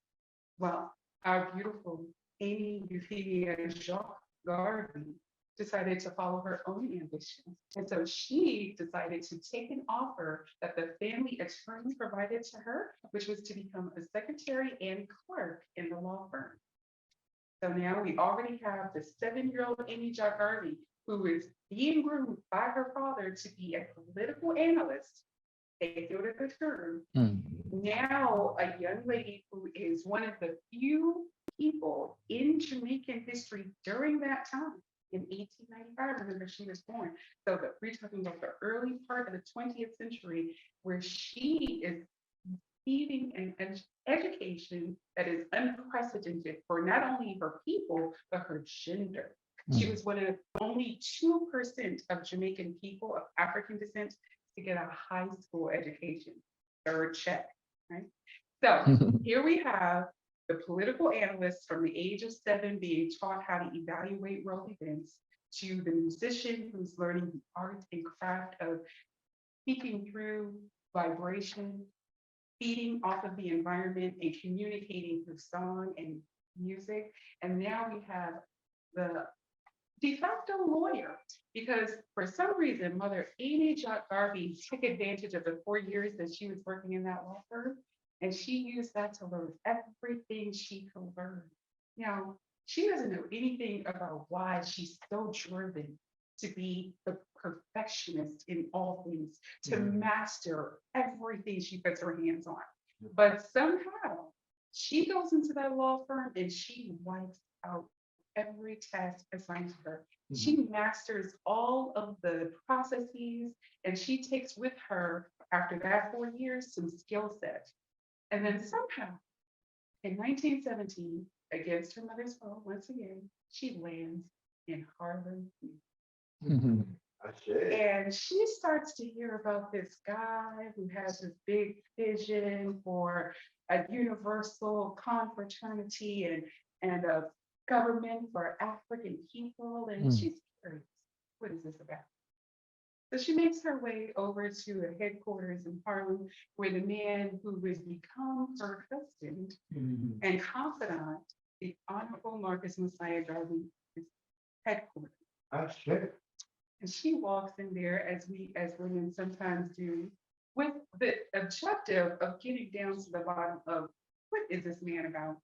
well, our beautiful Amy Jacques Garvey decided to follow her own ambition. And so she decided to take an offer that the family attorney provided to her, which was to become a secretary and clerk in the law firm. So now we already have the 7-year-old Amy Jacques Garvey, who is being groomed by her father to be a political analyst. They do it a good term. Now a young lady who is one of the few people in Jamaican history during that time. In 1895, remember she was born. So we're talking about the early part of the 20th century, where she is receiving an education that is unprecedented for not only her people, but her gender. She was one of only 2% of Jamaican people of African descent to get a high school education. Third check, right? So here we have the political analyst from the age of 7 being taught how to evaluate world events, to the musician who's learning the art and craft of speaking through vibration, feeding off of the environment and communicating through song and music. And now we have the de facto lawyer, because for some reason, Mother Amy Jacques Garvey took advantage of the 4 years that she was working in that law firm, and she used that to learn everything she could learn. Now, she doesn't know anything about why she's so driven to be the perfectionist in all things, to master everything she puts her hands on. But somehow she goes into that law firm and she wipes out every task assigned to her. She masters all of the processes, and she takes with her, after that 4 years, some skill set. And then somehow in 1917, against her mother's will, once again, she lands in Harlem. And she starts to hear about this guy who has this big vision for a universal confraternity and a government for African people. And she's curious, what is this about? So she makes her way over to a headquarters in Harlem, where the man who has become her husband and confidant, the Honorable Marcus Messiah Garvey, is headquarters. And she walks in there, as women sometimes do, with the objective of getting down to the bottom of what is this man about?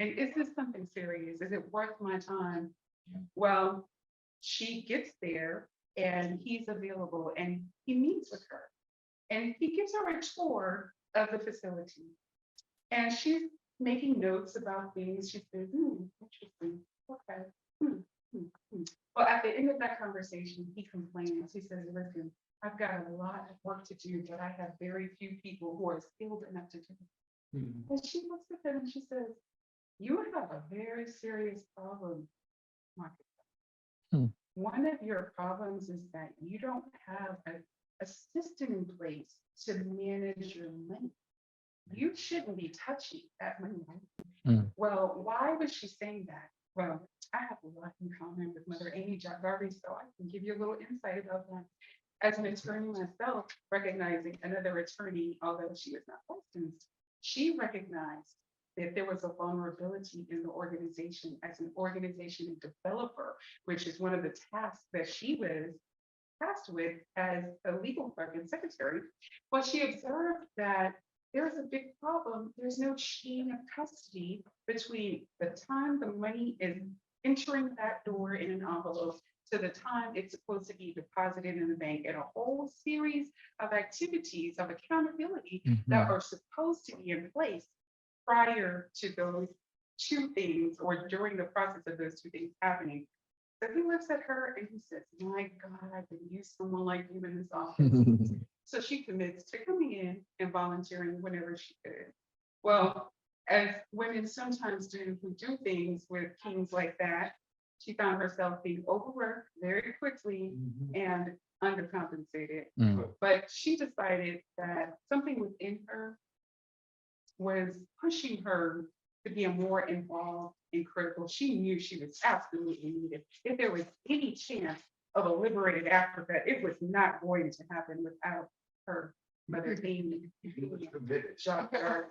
And is this something serious? Is it worth my time? Well, she gets there and he's available and he meets with her and he gives her a tour of the facility. And she's making notes about things. She says, interesting. Okay. Well, at the end of that conversation, he complains. He says, listen, I've got a lot of work to do, but I have very few people who are skilled enough to do it. And she looks at him and she says, you have a very serious problem, Marcus. One of your problems is that you don't have a system in place to manage your money. You shouldn't be touching that money. Well, why was she saying that? Well, I have a lot in common with Mother Amy Jacques Garvey, so I can give you a little insight about that. As an attorney myself, recognizing another attorney, although she was not licensed, she recognized that there was a vulnerability in the organization as an organization developer, which is one of the tasks that she was tasked with as a legal clerk and secretary. Well, she observed that there's a big problem. There's no chain of custody between the time the money is entering that door in an envelope to the time it's supposed to be deposited in the bank, and a whole series of activities of accountability that are supposed to be in place prior to those two things or during the process of those two things happening. So he looks at her and he says, my God, I could use someone like you in this office. So she commits to coming in and volunteering whenever she could. Well, as women sometimes do who do things with kings like that, she found herself being overworked very quickly and undercompensated. But she decided that something within her was pushing her to be a more involved and critical. She knew she was absolutely needed. If there was any chance of a liberated Africa, it was not going to happen without her, Mother Amy Jacques Garvey.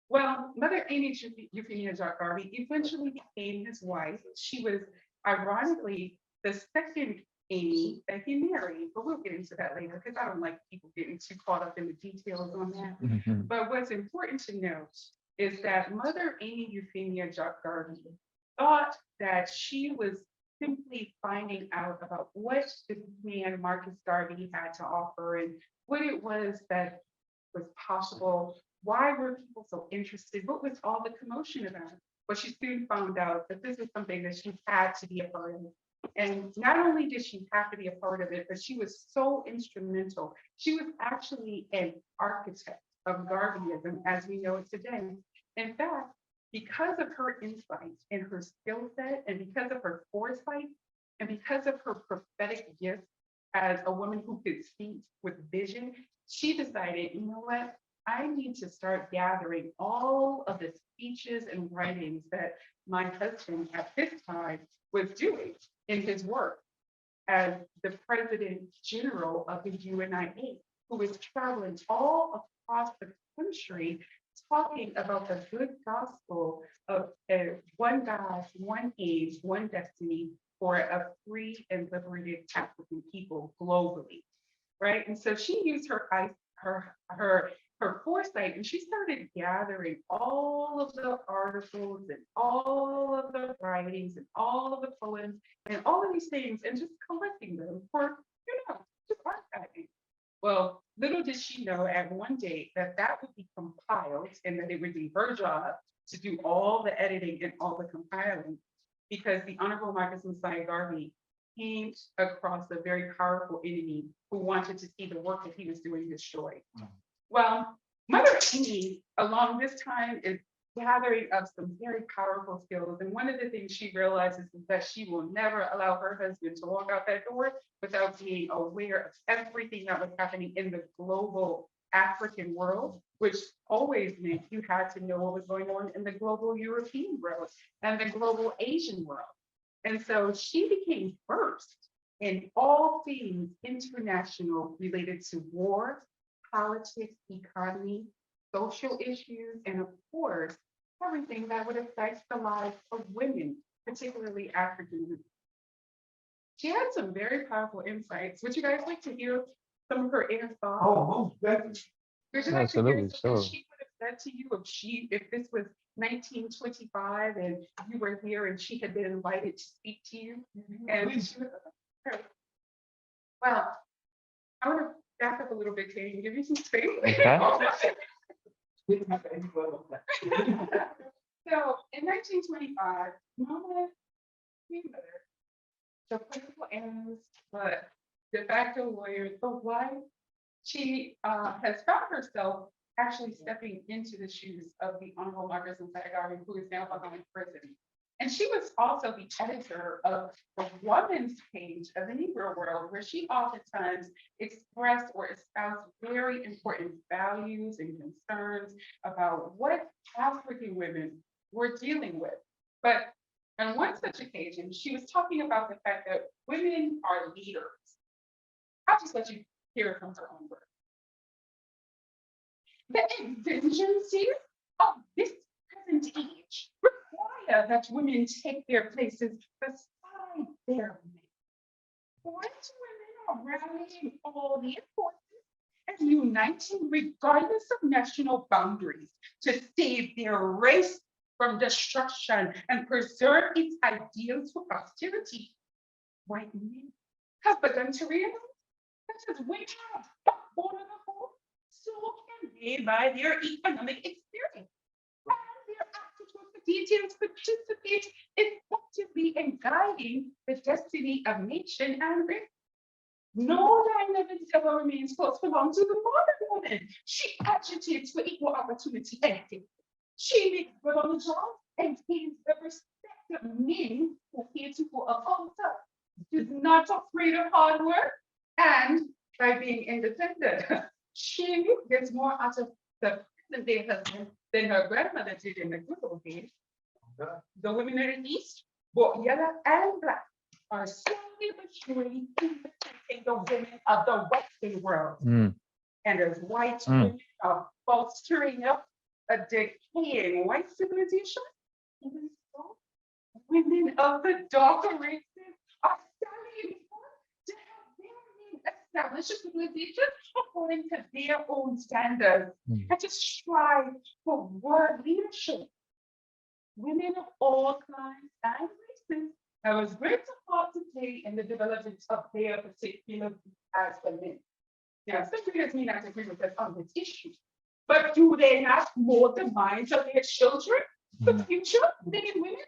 Well, Mother Amy Jacques Garvey eventually became his wife. She was ironically the second Amy that he married, but we'll get into that later because I don't like people getting too caught up in the details on that. But what's important to note is that Mother Amy Euphemia Jacques Garvey thought that she was simply finding out about what this man Marcus Garvey had to offer and what it was that was possible. Why were people so interested? What was all the commotion about? But she soon found out that this was something that she had to be a part of. And not only did she have to be a part of it, but she was so instrumental. She was actually an architect of Garveyism as we know it today. In fact, because of her insight and her skill set, and because of her foresight, and because of her prophetic gift as a woman who could speak with vision, she decided, you know what? I need to start gathering all of the speeches and writings that my husband at this time was doing. in his work as the President General of the UNIA, who is traveling all across the country talking about the good gospel of one God, one age, one destiny for a free and liberated African people globally, right? And so she used her foresight, and she started gathering all of the articles and all of the writings and all of the poems and all of these things and just collecting them for, just archiving. Well, little did she know at one date that that would be compiled and that it would be her job to do all the editing and all the compiling, because the Honorable Amy Jacques Garvey came across a very powerful enemy who wanted to see the work that he was doing destroyed. Well, Mother Amy, along this time, is gathering up some very powerful skills. And one of the things she realizes is that she will never allow her husband to walk out that door without being aware of everything that was happening in the global African world, which always meant you had to know what was going on in the global European world and the global Asian world. And so she became first in all things international related to war, politics, economy, social issues, and of course, everything that would affect the lives of women, particularly African women. She had some very powerful insights. Would you guys like to hear some of her inner thoughts? Oh, that's Would you like to hear Absolutely, something sure. she would have said to you if this was 1925 and you were here and she had been invited to speak to you? And she was, okay. Well, I want to back up a little bit, Kate, and give you some space. Okay. So in 1925, Mama, the political analyst, but de facto lawyer, the wife, she has found herself actually stepping into the shoes of the Honorable Margaret Jacques Garvey, who is now behind prison. And she was also the editor of the woman's page of the Negro World, where she oftentimes expressed or espoused very important values and concerns about what African women were dealing with. But on one such occasion, she was talking about the fact that women are leaders. I'll just let you hear it from her own words. The exigencies of this present age require that women take their places beside their men. White women are rallying all their forces and uniting regardless of national boundaries to save their race from destruction and preserve its ideals for posterity. White men have begun to realize that as women are backbone of the home, so can they by their economic experience and their aptitude for details participate effectively in guiding the destiny of nation and race. No line of endeavor remains close belong to the modern woman. She agitates for equal opportunity and equity. She makes good on the job and gains the respect of men who heretofore oppose her. She's not afraid of hard work, and by being independent, she gets more out of the present day husband than her grandmother did in the good old days. The women in the East, both yellow and black, are slowly but surely imitating the women of the Western world. Mm. And as white women are bolstering up a decaying white civilization, even so, women of the darker races are standing to help their men establish a civilization according to their own standards and to strive for world leadership. Women of all kinds and races have as great a part to play in the development of their particular as the men. Now, some readers may not agree with us on this issue, but do they not mold the minds of their children, the future men and women?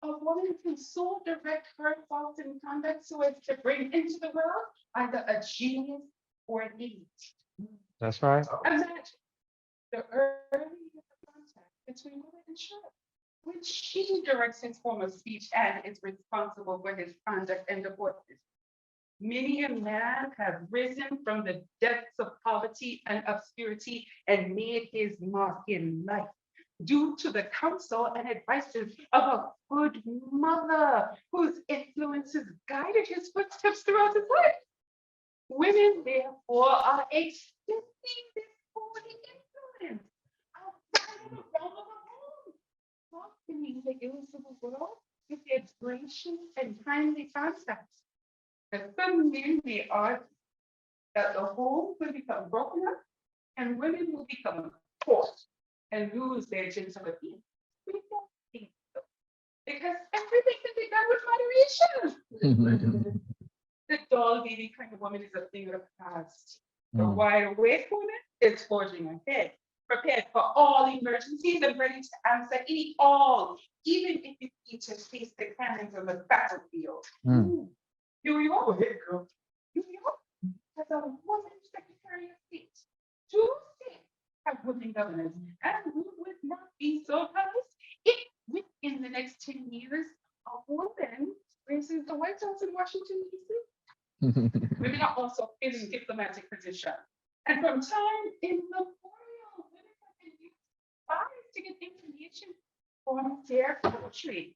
A woman can so direct her thoughts and conduct so as to bring into the world either a genius or an idiot. That's right. Imagine the early contact between woman and child, which she directs his form of speech and is responsible for his conduct and deportment. Many a man have risen from the depths of poverty and obscurity and made his mark in life due to the counsel and advices of a good mother whose influences guided his footsteps throughout his life. Women, therefore, are extending this holy influence outside of the realm of the home, softening the ills of the world with their gracious and kindly concepts. And some men may argue that the home will become broken up and women will become forced and lose their gentility. We don't think so, because everything can be done with moderation. The doll baby kind of woman is a thing of the past. The wide awake woman is forging ahead, prepared for all emergencies and ready to answer any call, even if you need to face the cannons on the battlefield. New York, New York has a woman Secretary of State. 2 states have women governors, and we would not be surprised if within the next 10 years, a woman raises the White House in Washington, D.C. Women are also in diplomatic position. And from time immemorial, women have been used spies to get information from their country.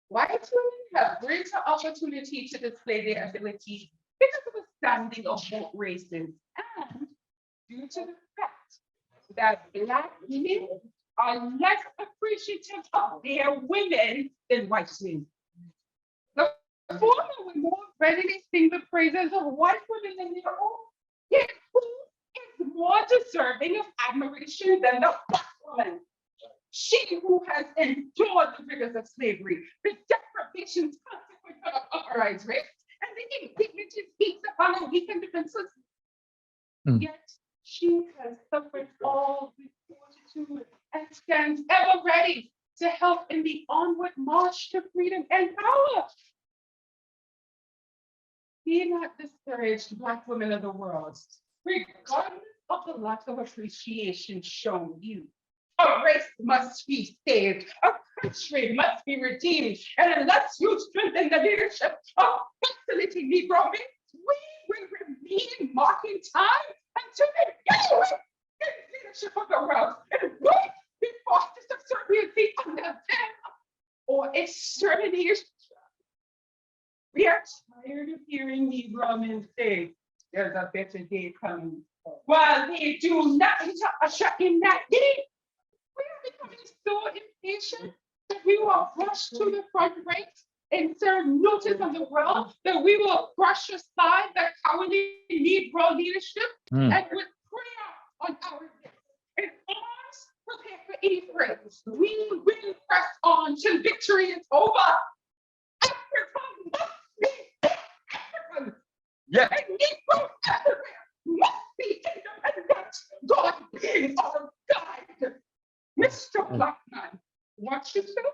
White women have greater opportunity to display their ability because of the standing of both races and due to the fact that Black women are less appreciative of their women than white women. The former would more readily sing the praises of white women than their own. Yet who is more deserving of admiration than the Black woman? She who has endured the rigors of slavery, the deprivations consequent of unauthorized rape, and the indignities heaped upon a weak and defenseless. Yet she has suffered all with fortitude and stands ever ready to help in the onward march to freedom and power. Be not discouraged, Black women of the world, regardless of the lack of appreciation shown you. A race must be saved, a country must be redeemed, and unless you strengthen the leadership of facility Negro men, we will remain marking time until they get away in leadership of the world and wait before subserviency under them or extermination. We are tired of hearing Negro men say there's a better day coming, while they do nothing to usher in that day. We are becoming so impatient that we will rush to the front ranks and serve notice of the world that we will brush aside the cowardly Negro leadership and with prayer on our lips and arms prepared for any threat, we will press on till victory is over. Africa must be African. Yes. And Negro everywhere must be independent. God being our guide. Mr. Blackman, watch yourself.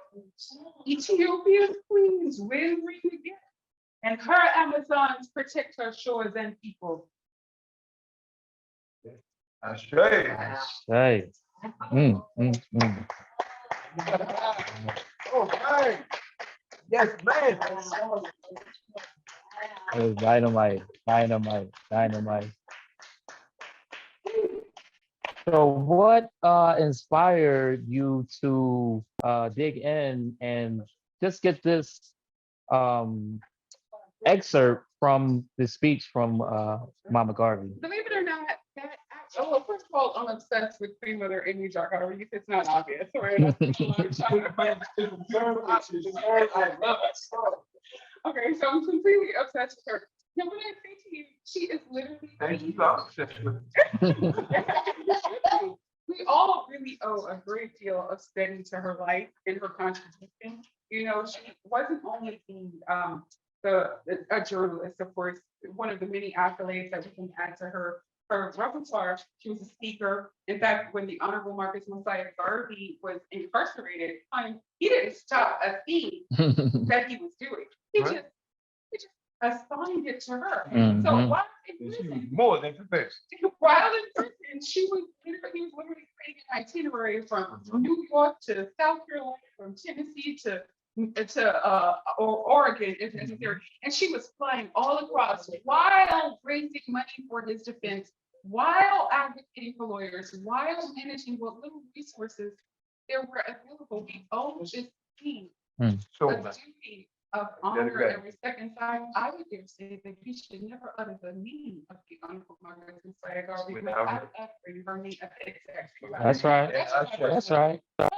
Ethiopia's queens will ring again, and her Amazons protect her shores and people. I say. Right. Oh, right. Yes, man. It was dynamite. So what inspired you to dig in and just get this excerpt from the speech from Mama Garvey? Believe it or not, well, first of all, I'm obsessed with Queen Mother Amy Jacques Garvey. If it's not obvious, right? Okay, so I'm completely obsessed with her. Now, when I say to you, she is literally. Thank you. I'm obsessed with it. We all really owe a great deal of study to her life and her contribution. You know, she wasn't only a journalist, of course, one of the many accolades that we can add to her repertoire. She was a speaker. In fact, when the Honorable Marcus Mosiah Garvey was incarcerated, he didn't stop a thing that he was doing. He just assigned it to her. So while in prison, More than prepared. while in prison, he was literally creating an itinerary from New York to South Carolina, from Tennessee to Oregon, if necessary. And she was flying all across while raising money for his defense while advocating for lawyers, while managing what little resources there were available, we owe this team So a duty of honor and respect. In fact, I would dare say that we should never utter the name of the Honorable Margaret Messiah Garvey without uttering her name at the exact right. That's right. That's right. But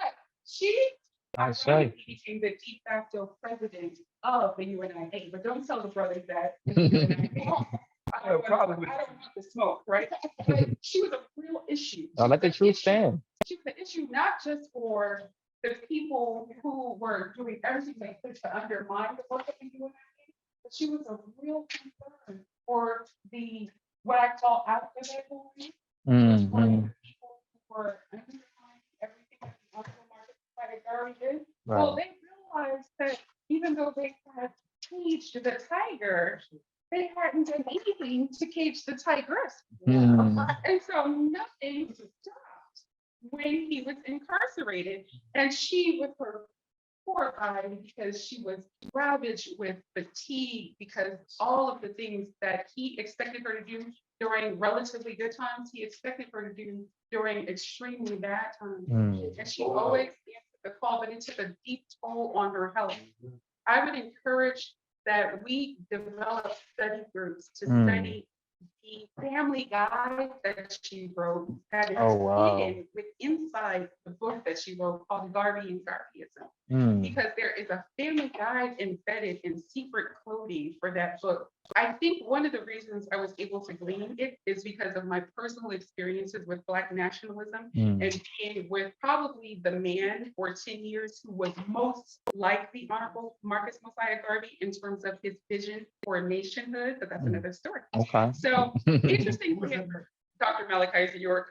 she That's right. became the de facto president of the UNIA. But don't tell the brothers that. I don't want the smoke, right? But she was a real issue. I'll let the truth stand. She was an issue not just for the people who were doing everything they could to undermine the work of the UNIA, but she was a real concern for the what I call out-of-the-way, people who were undermining everything that the Honorable Margaret Messiah Garvey did. Well, they realized that even though they had caged the tiger, they hadn't done anything to cage the tigress. And so nothing stopped when he was incarcerated. And she, with her poor body, because she was ravaged with fatigue, because all of the things that he expected her to do during relatively good times, he expected her to do during extremely bad times. And she always answered the call, but it took a deep toll on her health. I would encourage that we develop study groups to study the family guide that she wrote that is hidden with inside the book that she wrote called Garvey and Garveyism. Because there is a family guide embedded in secret coding for that book. I think one of the reasons I was able to glean it is because of my personal experiences with Black nationalism and being with probably the man for 10 years who was most like the Honorable Marcus Mosiah Garvey in terms of his vision for nationhood, but that's another story. Okay. So interesting for him, Dr. Malachi York,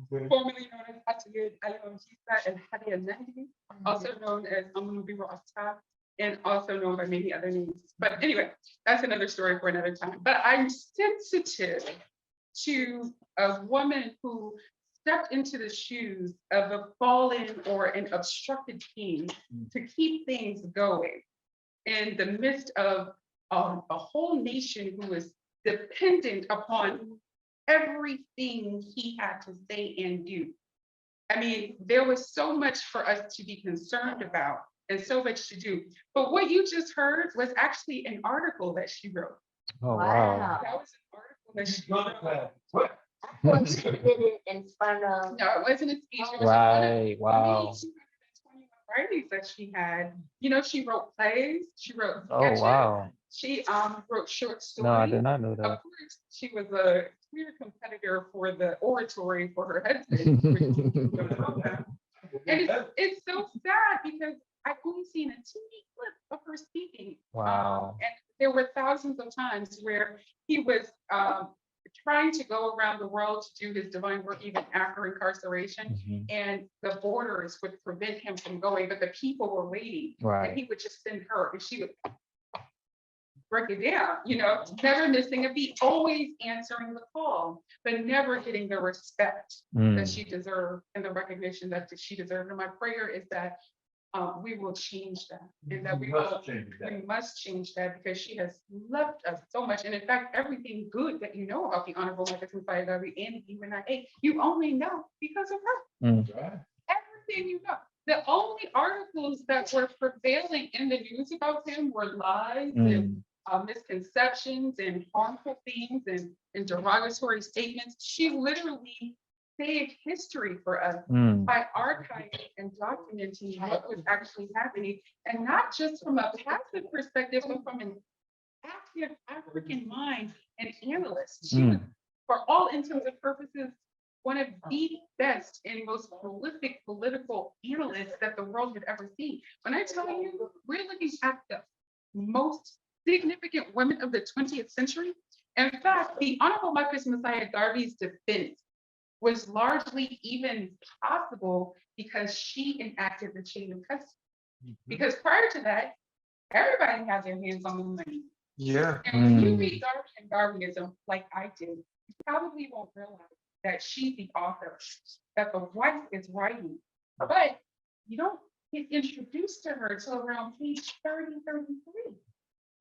formerly known as Atiyah Ayomjisa and Hadia Nandi, also known as Amunubiro Asta, and also known by many other names. But anyway, that's another story for another time. But I'm sensitive to a woman who stepped into the shoes of a fallen or an obstructed king to keep things going in the midst of a whole nation who was dependent upon everything he had to say and do. I mean, there was so much for us to be concerned about and so much to do. But what you just heard was actually an article that she wrote. Oh, wow. That was an article that she wrote. What? I thought you did it in front of. No, it wasn't a speech. It was Right, wow. 221 writings that she had. You know, she wrote plays, she wrote Oh, sketches, wow. she wrote short stories. No, I did not know that. Of course, she was a clear competitor for the oratory for her husband. And it's so sad because I've only seen a teeny clip of her speaking. Wow. And there were thousands of times where he was trying to go around the world to do his divine work even after incarceration, and the borders would prevent him from going, but the people were waiting. Right. And he would just send her, and she would break it down, you know, never missing a beat, always answering the call, but never getting the respect that she deserved and the recognition that she deserved. And my prayer is that we will change that, and that we must change that because she has left us so much. And in fact, everything good that you know about the Honorable Marcus Mosiah Garvey and the UNIA, you only know because of her. Everything you know. The only articles that were prevailing in the news about him were lies and misconceptions and harmful things and derogatory statements. She literally saved history for us by archiving and documenting what was actually happening, and not just from a passive perspective, but from an active African mind and analyst. She was, for all intents and purposes, one of the best and most prolific political analysts that the world had ever seen. When I tell you, we're looking at the most significant women of the 20th century. In fact, the Honorable Marcus Mosiah Garvey's defense was largely even possible because she enacted the chain of custody. Because prior to that, everybody had their hands on the money. Yeah. And when you read Garvey and Garveyism, like I did, you probably won't realize that she's the author, that the wife is writing. But you don't get introduced to her until around page 30, 33.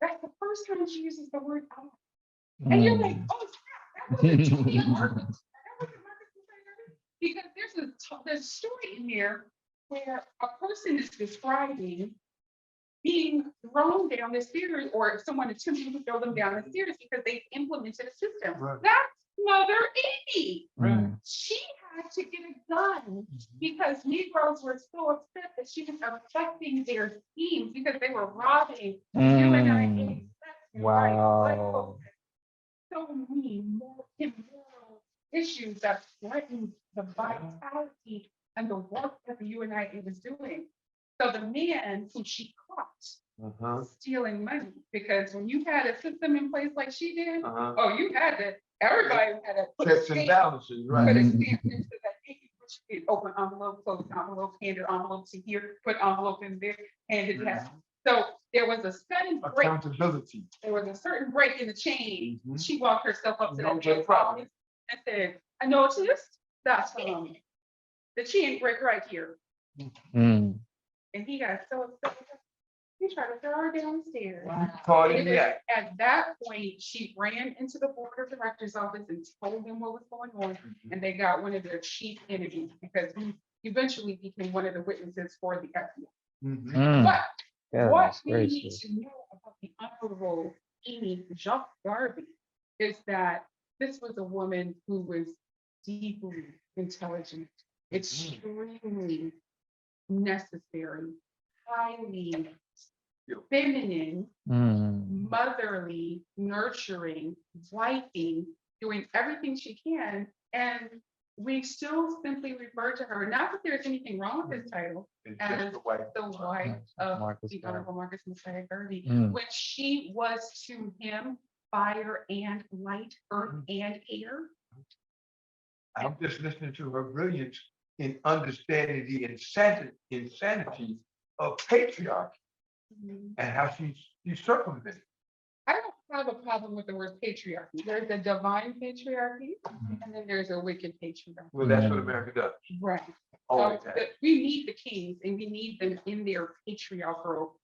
That's the first time she uses the word I. And you're like, oh, snap, wasn't Julia Marcus. That wasn't Marcus Garvey. Because there's a story in there where a person is describing being thrown down the stairs, or someone attempting to throw them down the stairs because they implemented a system. Right. That's Mother Amy. Mm. She had to get a gun because Negroes were so upset that she was affecting their schemes because they were robbing UNIA. Wow. So many more immoral issues that threatened the vitality and the work that the UNIA was doing. So the man who she caught stealing money, because when you had a system in place like she did, oh, you had to, everybody had to put a Checks and stamp, balances, put right? a stamp into that paper, which you did, open envelope, close envelope, handed envelope to here, put envelope in there, handed that. So there was a sudden break. Accountability. There was a certain break in the chain. Mhm. She walked herself up to No that good chain problem. and said, I noticed that's the chain break right here. Mm. And he got so upset. He tried to throw her downstairs. Caught It in was the act. at that point, she ran into the board of directors office and told them what was going on. And they got one of their chief enemies because he eventually became one of the witnesses for the FBI. Mhm. Mm. But what Goodness we need gracious. to know about the Honorable Amy Jacques Garvey is that this was a woman who was deeply intelligent, extremely necessary, highly feminine, Mm. motherly, nurturing, wifing, doing everything she can. And we still simply refer to her, not that there's anything wrong with this title, It's as just the way. the wife of Marcus the Garvey. Honorable Marcus Messiah Garvey, Mm. when she was to him fire and light, earth and air. I'm just listening to her brilliance in understanding the insanity of patriarchy and how she circumvented. I don't have a problem with the word patriarchy. There's a divine patriarchy and then there's a wicked patriarchy. Well, that's what America does. Right. Always So, has. we need the kings and we need them in their patriarchal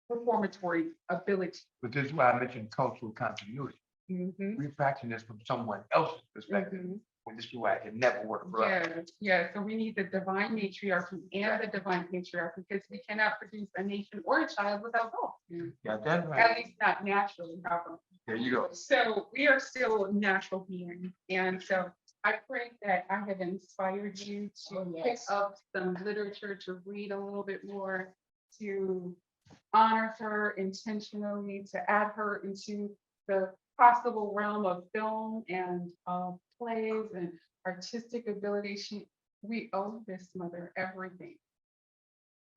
performatory ability. But this is why I mentioned cultural continuity. Mhm, We practice this from someone else's perspective, mhm. when this is why it can never work for us. Yeah, so we need the divine matriarchy and the divine patriarchy because we cannot produce a nation or a child without both. Got that At right? least not naturally. However. There you go. So we are still natural beings. And so I pray that I have inspired you to pick up some literature, to read a little bit more, to honor her intentionally, to add her into the possible realm of film and plays and artistic ability. We owe this mother everything.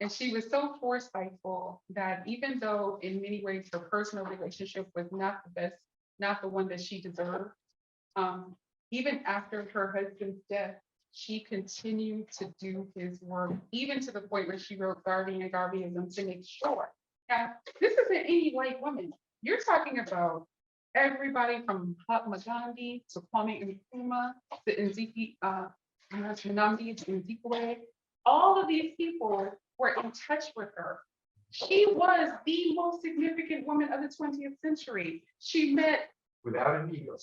And she was so forceful that even though in many ways her personal relationship was not the best, not the one that she deserved, even after her husband's death, she continued to do his work, even to the point where she wrote Garvey and Garveyism to make sure. Now, this isn't any white woman. You're talking about everybody from Mahatma Gandhi to Kwame Nkrumah to Nziki, Nnamdi Azikiwe. All of these people were in touch with her. She was the most significant woman of the 20th century. She met Without an ego.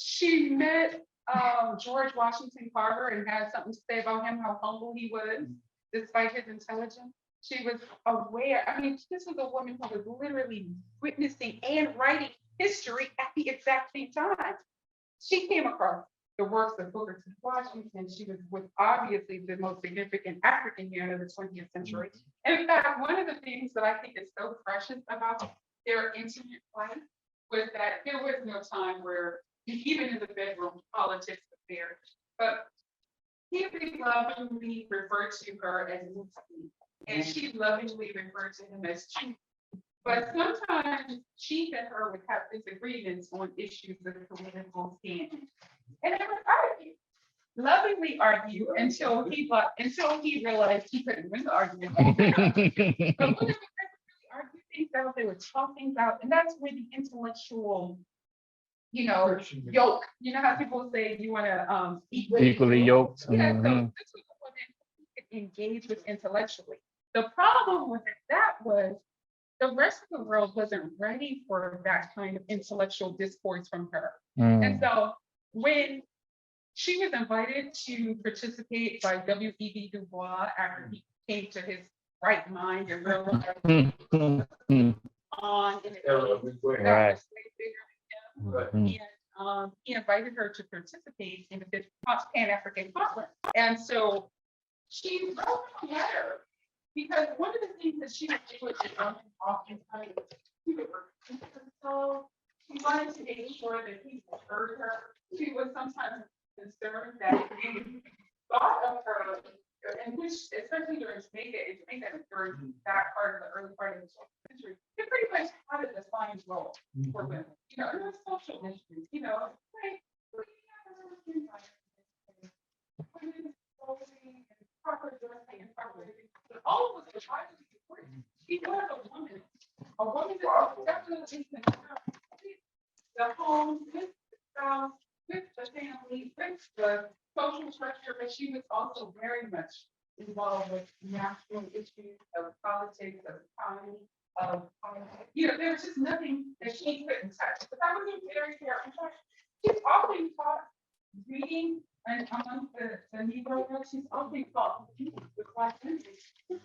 George Washington Carver and had something to say about him, how humble he was, despite his intelligence. She was aware. I mean, this was a woman who was literally witnessing and writing history at the exact same time. She came across the works of Booker T. Washington. She was with obviously the most significant African man of the 20th century. And in fact, one of the things that I think is so precious about their intimate life was that there was no time where, even in the bedroom, politics was there. But he lovingly referred to her as Lucy, and she lovingly referred to him as Chief. But sometimes Chief and her would have disagreements on issues of political standing. And they would argue, lovingly argue until he realized he couldn't win the argument. But when they would really argue things out, they would talk things out, and that's where the intellectual, yoke. You know how people say you want to Equally yoked. Yeah, so Mhm. this was a woman who could engage with intellectually. The problem with that was the rest of the world wasn't ready for that kind of intellectual discourse from her. And Mm. so when she was invited to participate by W.E.B. Du Bois after he came to his right mind and realized on in the Right. and he invited her to participate in the fifth Pan-African Conference. And so she wrote a letter because one of the things that she would do is oftentimes she would repeat herself. She wanted to make sure that people heard her. She was sometimes concerned that we thought of her, and which, especially during Jamaica during that part of the early part of the 20th century, it pretty much had a defined role for women. You know, it was social issues, you know, like, proper dressing and proper, but all of us were trying to be important. She was a woman that was definitely concerned with the home, with the spouse, with the family, with the social structure, but she was also very much involved with national issues of politics, of economy, of you know, there was just nothing that she couldn't touch. But that was a very fair. In fact, she's often taught reading and among the Negro girls, she's often taught with black women.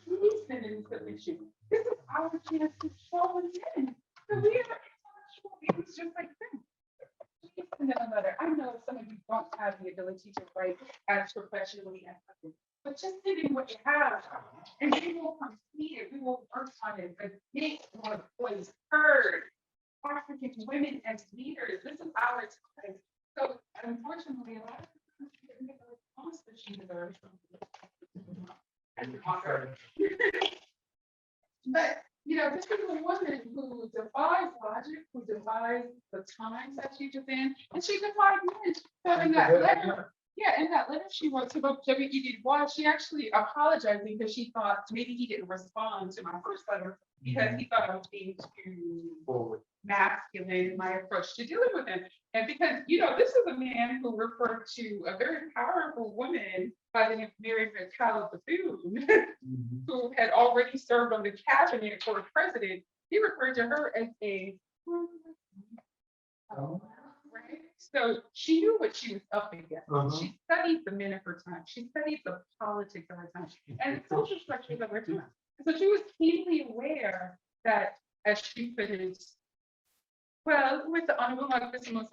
Please fit into the issue. This is our chance to show them. So we are intellectual beings just like them. Another. I know some of you don't have the ability to write as professionally as I do, but just sitting what you have, and we will complete it. We will work on it, but make our voice heard. African women as leaders. This is our time. So unfortunately, a lot of times we didn't get the response that she deserves. But you know, this is a woman who defies logic, who defies the times that she was in, and she defied men. So in that letter, in that letter she wrote to W.E.B. Du Bois, she actually apologized because she thought maybe he didn't respond to my first letter because he thought I was being too masculine in my approach to dealing with him. And because, you know, this is a man who referred to a very powerful woman by the name of Mary McCallum Bethune, who had already served on the cabinet for a president. He referred to her as a right. So she knew what she was up against. She studied the men of her time. She studied the politics of her time and the social structures of her time. So she was keenly aware that, as she put it, well, with the Honorable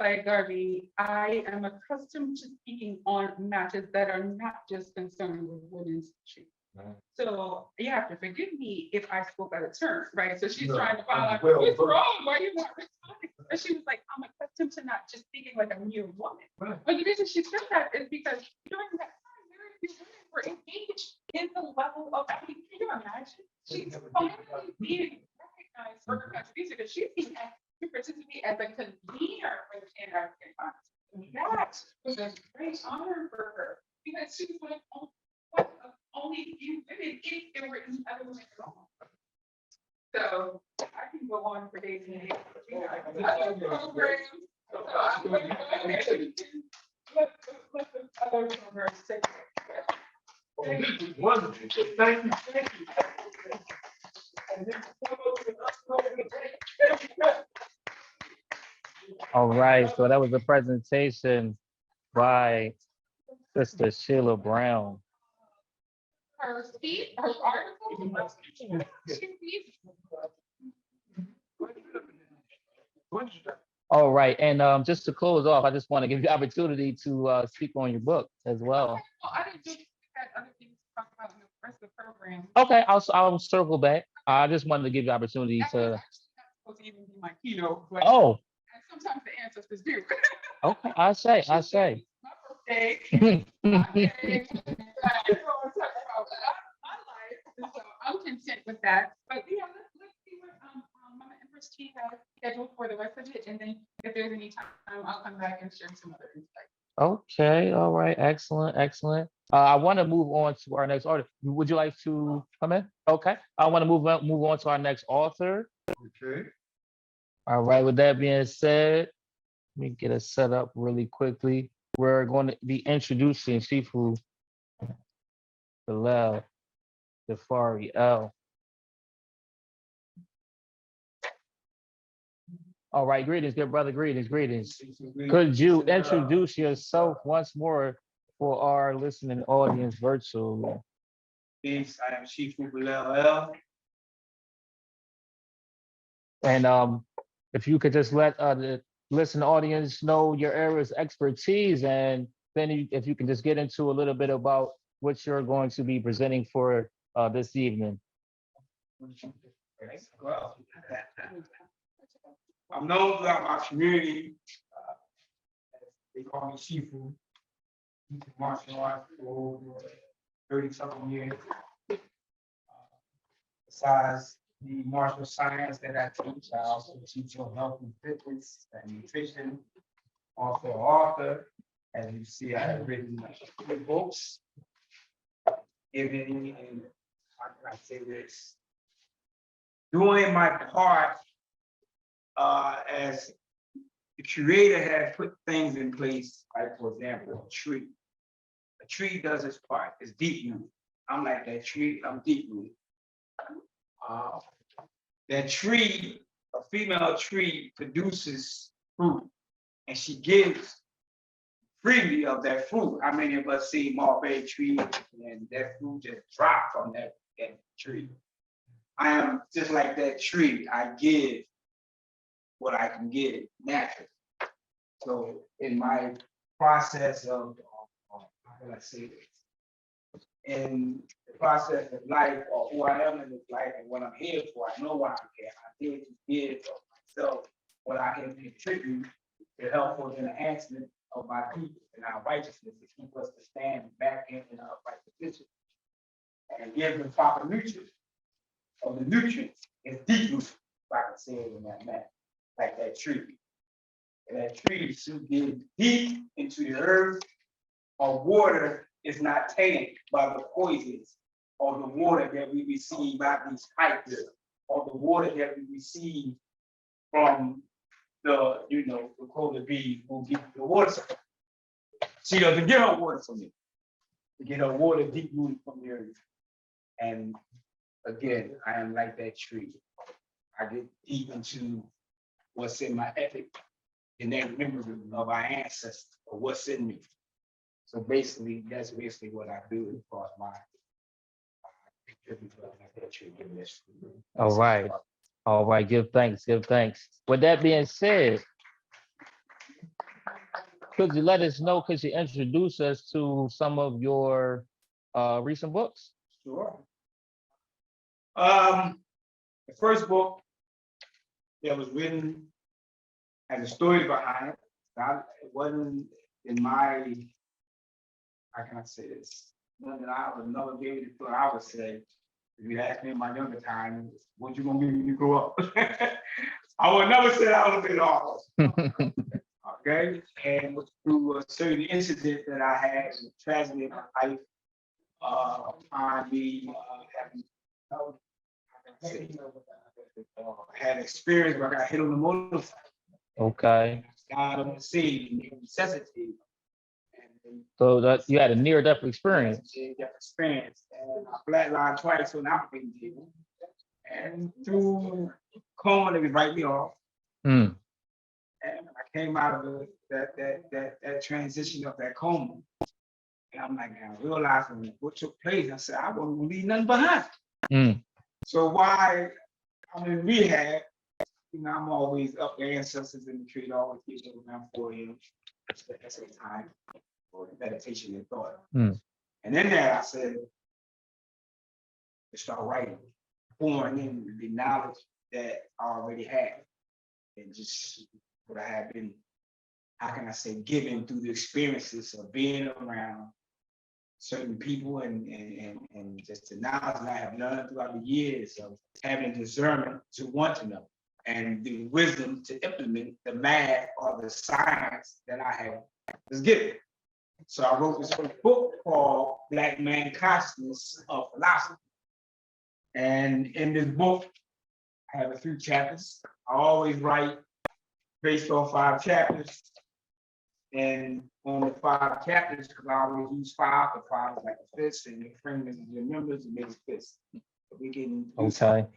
Amy Garvey, I am accustomed to speaking on matters that are not just concerned with women's issues. So you have to forgive me if I spoke out of turn, right? So she's trying to find out what's wrong, why are you not responding? And she was like, I'm accustomed to not just speaking like a mere woman. But the reason she said that is because during that time, very few women were engaged in the level of, I mean, can you imagine? She's finally being recognized for her contribution because she's being asked to participate as a convener for the Pan-African Conference. That was a great honor for her because she was one of only few women, if there were any other women at all. So I can go on for days and days. You know, I love programs. So I'm going to let the other programs take it. Wonderful. Thank you. All right, so that was a presentation by Sister Sheila Brown. Her speech, her article. All right, and just to close off, I just want to give you the opportunity to speak on your book as well. Well, I didn't just had other things to talk about in the rest of the program. Okay, I'll circle back. I just wanted to give you the opportunity That was to. actually not supposed to even be my keynote, but Oh, and sometimes the ancestors do. okay. I say. My birthday. I'm content with that. But yeah, let's see what Mama Empress T has scheduled for the rest of it, and then if there's any time, I'll come back and share some other insight. Okay. All right. Excellent. Excellent. I want to move on to our next author. Would you like to come in? Okay. I want to move on to our next author. Okay. All right. With that being said, let me get it set up really quickly. We're going to be introducing Shifu, Billel, Jafari L. All right, greetings, good brother, greetings. Could you introduce yourself once more for our listening audience virtually? Peace, I am Shifu Billel. And if you could just let the listening audience know your area's expertise, and then if you can just get into a little bit about what you're going to be presenting for this evening. Well, I'm known throughout my community. They call me Shifu. Martial arts for over 30-something years. Besides the martial science that I teach, I also teach on health and fitness and nutrition. Also author. As you see, I have written 3 books. Giving, and how can I say this? Doing my part as the creator has put things in place, like for example, a tree. A tree does its part, it's deep rooted. I'm like that tree, I'm deep rooted. That tree, a female tree produces fruit and she gives freely of that fruit. How many of us see mulberry trees and that fruit just drop from that tree? I am just like that tree. I give what I can get naturally. So in my process of, how can I say this? In the process of life, or who I am in this life and what I'm here for, I know why I'm here. I'm here to give of myself what I can contribute to help for the enhancement of my people and our righteousness to keep us to stand back in our right position and give them proper nutrients. Of the nutrients is deep rooted, if I can say it in that manner, like that tree. And that tree should get deep into the earth, or water is not tainted by the poisons or the water that we receive by these pipes, or the water that we receive from the, the Cola bee who gives the water supply. She doesn't get her water from me. To get her water deep rooted from the earth. And again, I am like that tree. I get deep into what's in my ethic and that memory of our ancestors, or what's in me. So basically, that's basically what I do as far as my All right, give thanks. With that being said, could you let us know, could you introduce us to some of your recent books? Sure. The first book that was written has a story behind it. It wasn't in my, how can I say this? Nothing that I would never be able to do. I would say, if you asked me in my younger time, what you gonna be when you grow up? I would never say I would have been awful. Okay, and through a certain incident that I had, a tragedy in my life, on me having, had experience where I got hit on the motorcycle. Okay. Died on the scene, necessity. So that you had a near-death experience. Experience, and I flatlined twice on operating table, and through coma they would write me off. Mm. And I came out of that transition of that coma, and I'm like, now realizing what took place, I said I wasn't leave nothing behind. Mm. So why I'm in rehab, I'm always up there, ancestors in the tree, always keep it around for you. That's a time for meditation and thought. Mm. And in that I said, to start writing, pouring in the knowledge that I already had, and just what I have been, how can I say, given through the experiences of being around certain people and just the knowledge that I have learned throughout the years of having discernment to want to know, and the wisdom to implement the math or the science that I have was given. So I wrote this first book called Black Man Consciousness of Philosophy. And in this book, I have a few chapters. I always write based on 5 chapters. And on the 5 chapters, because I always use 5, the 5 is like a fist, and your fingers and your members and make a fist. So we can Okay.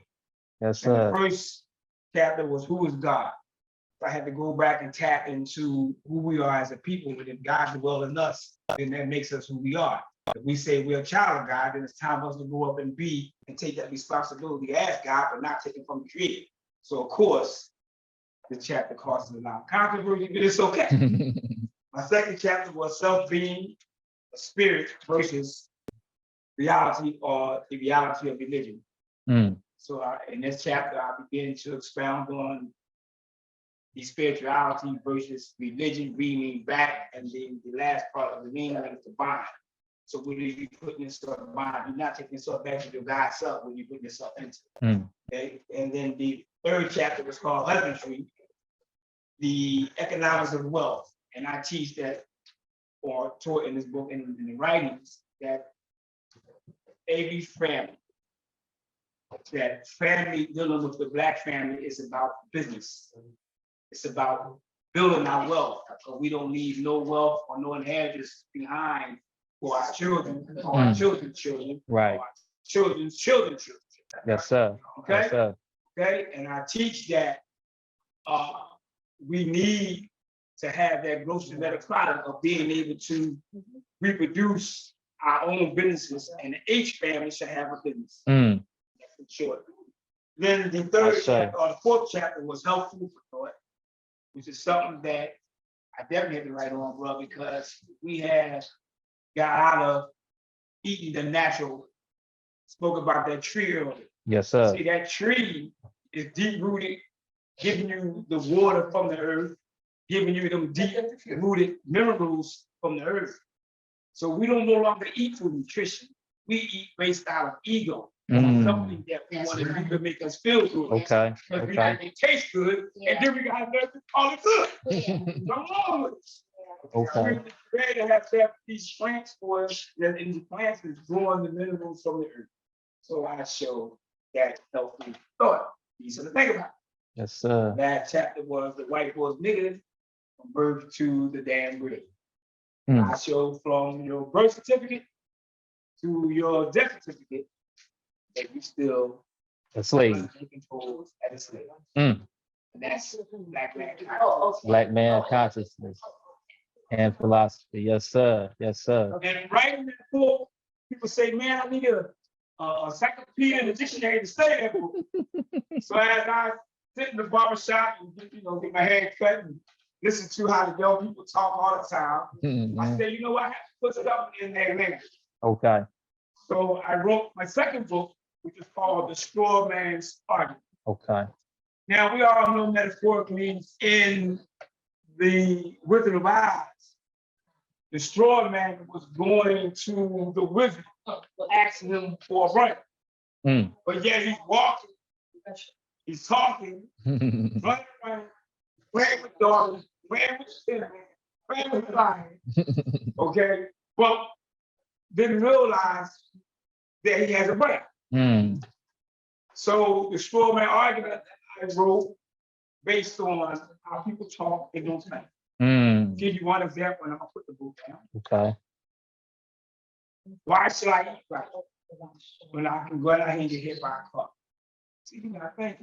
Yes, and the sir. first chapter was Who is God? if I had to go back and tap into who we are as a people, and if God's will in us, then that makes us who we are. If we say we're a child of God, then it's time for us to go up and be and take that responsibility as God, but not take it from the Creator. So of course, the chapter causes a lot of controversy, but it's okay. My second chapter was self-being, a spirit versus reality or the reality of religion. So in this chapter, I begin to expound on the spirituality versus religion, bringing back, and then the last part of the meaning is the bind. So when you put yourself bind, you're not taking yourself back to your God self when you put yourself into it. Okay? And then the third chapter was called husbandry, the economics of wealth. And I teach that, or taught in this book and in the writings, that every family, that family dealing with the Black family is about business. It's about building our wealth, because we don't leave no wealth or no inheritance behind for our children, or our children's children, Right. or our children's children's children. Yes, sir. Okay. Yes, sir. Okay, and I teach that we need to have that gross genetic product of being able to reproduce our own businesses, and each family should have a business. Mm. That's in short. Then the third Yes, sir. chapter, or the fourth chapter, was health food for thought, which is something that I definitely had to write on, bro, because we have got out of eating the natural. Spoke about that tree earlier. Yes, sir. See, that tree is deep rooted, giving you the water from the earth, giving you them deep rooted minerals from the earth. So we don't no longer eat for nutrition. We eat based out of ego. Something that we want to do to make us feel good. Okay. Because we Okay. like it taste good, and then we got to call it good. Come on. Okay. We're ready to have these plants for us, that in the plants is growing the minerals from the earth. So I show that healthy thought. These are the thing about. Yes, sir. That chapter was the white boy's negative from birth to the damn grave. I show from your birth certificate to your death certificate that you still A slave. controls as a slave. Mm. And that's Black man. Black man consciousness and philosophy. Yes, sir. Yes, sir. And writing that book, people say, man, I need a encyclopedia and a dictionary to study that book. So as I sit in the barbershop and get my hair cut and listen to how the young people talk all the time, I say, you know what, I have to put stuff in their language. Okay. So I wrote my second book, which is called The Straw Man's Argument. Okay. Now, we all know metaphorically in the Wizard of Oz, the straw man was going to the wizard, asking him for a break. But yet he's walking, he's talking, running around, playing with dogs, playing with children, playing with fire. Okay, but didn't realize that he has a break. So the straw man argument I wrote based on how people talk, they don't think. Give you one example, and I'm gonna put the book down. Okay. Why should I eat right when I can go out here and get hit by a car? See, you gotta think.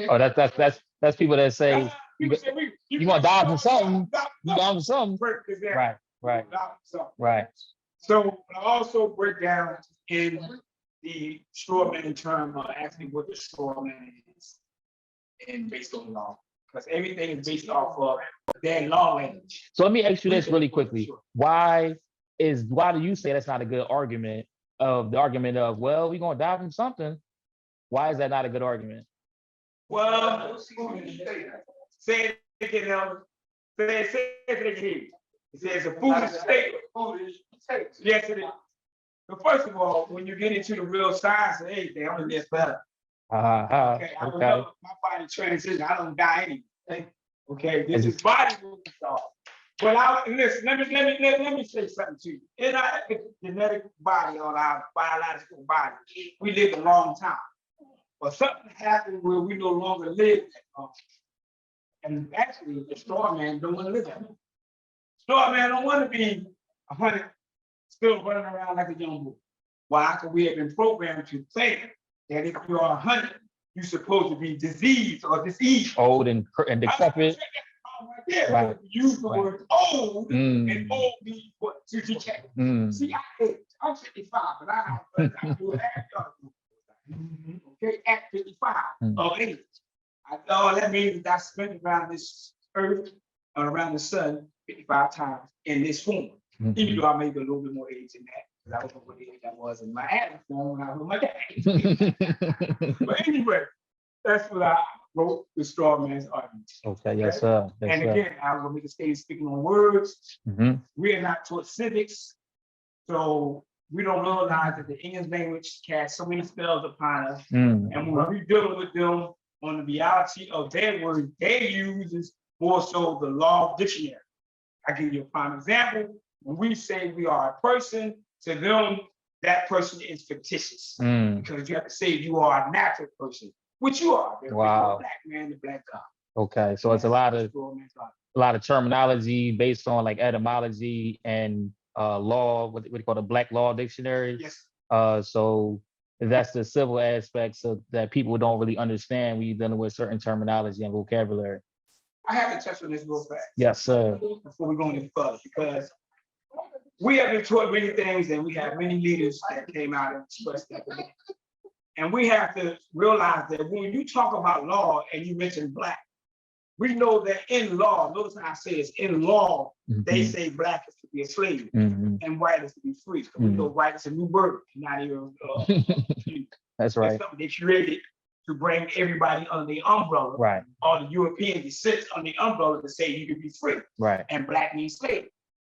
Oh, that's people that say People say you gonna die from something. You die from something. Perfect example. Right. Right. So, Right. so I also break down in the straw man term actually what the straw man is, and based on law, because everything is based off of their law language. So let me ask you this really quickly. Why do you say that's not a good argument of the argument of, well, we're gonna die from something? Why is that not a good argument? Well, say it again, say it again. It says a foolish statement. Yes, it is. But first of all, when you get into the real science of anything, I'm gonna get better. Okay, I don't know my body transition. I don't die anything. Okay, this is body movement stuff. But listen, let me say something to you. In our genetic body, or our biological body, we live a long time. But something happened where we no longer live that long. And actually, the straw man don't want to live that long. Straw man don't want to be 100, still running around like a young boy. Why? Because we have been programmed to think that if you are 100, you're supposed to be diseased or diseased. Old and decrepit. Yeah, Right. use the Right. word old, and Mm, old means what? To decay. mm, See, I'm 55, but I do it at okay, at 55 Mm. of age. All that means is I spent around this earth or around the sun 55 times in this form. Even mhm. though I may be a little bit more age than that, because I don't know what age I was in my attic form when I was my dad. But anyway, that's what I wrote the straw man's argument. Okay, yes, sir. Yes, And sir. again, I will make a statement speaking on words. Mhm. We are not taught civics, so we don't realize that the English language casts so many spells upon us. Mm, And when we're dealing with them on the reality of their words, they use is more so the law dictionary. I give you a prime example. When we say we are a person, to them, that person is fictitious. mm. Because you have to say you are a natural person, which you are. There's Wow. a black man, the black God. Okay, so it's a lot of terminology based on like etymology and law, what do you call the Black Law Dictionary. Yes. So that's the civil aspects of that people don't really understand when you're dealing with certain terminology and vocabulary. I have to touch on this real fast. Yes, sir. Before we go any further, because we have been taught many things and we have many leaders that came out and expressed that. And we have to realize that when you talk about law and you mention black, we know that in law, notice how I say it's in law, they Mhm, say black is to be a slave mhm. and white is to be free. So we know white is a new word, not even That's it's right. something they created to bring everybody under the umbrella. Right, All the European descent under the umbrella to say you can be free. right. And black means slave.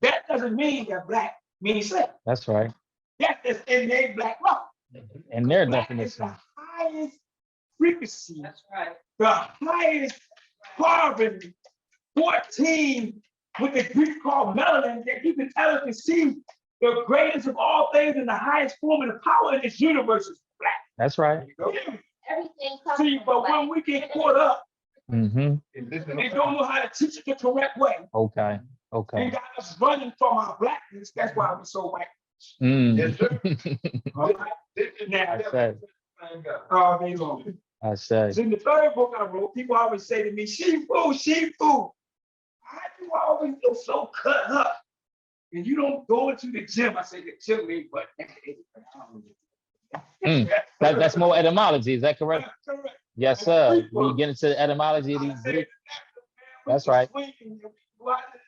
That doesn't mean that black means slave. That's right. That is in their black law. And their Black is definition. the highest frequency. That's right. The highest carbon 14 with the Greek called melanin that you can tell us to see the greatest of all things and the highest form of the power in this universe is black. That's right. Everything comes See, from but black. when we get caught up Mm-hmm. and they don't know how to teach it the correct way Okay. Okay. and got us running from our blackness, that's why we're so white. Mm. All right? Now, I said. all day long. I said. So in the third book I wrote, people always say to me, Shifu, Shifu, how do you always feel so cut up? And you don't go into the gym. I say the gym ain't but That's more etymology. Is that correct? correct. Yes, sir. We get into the etymology of these Greek. That's right. Go out in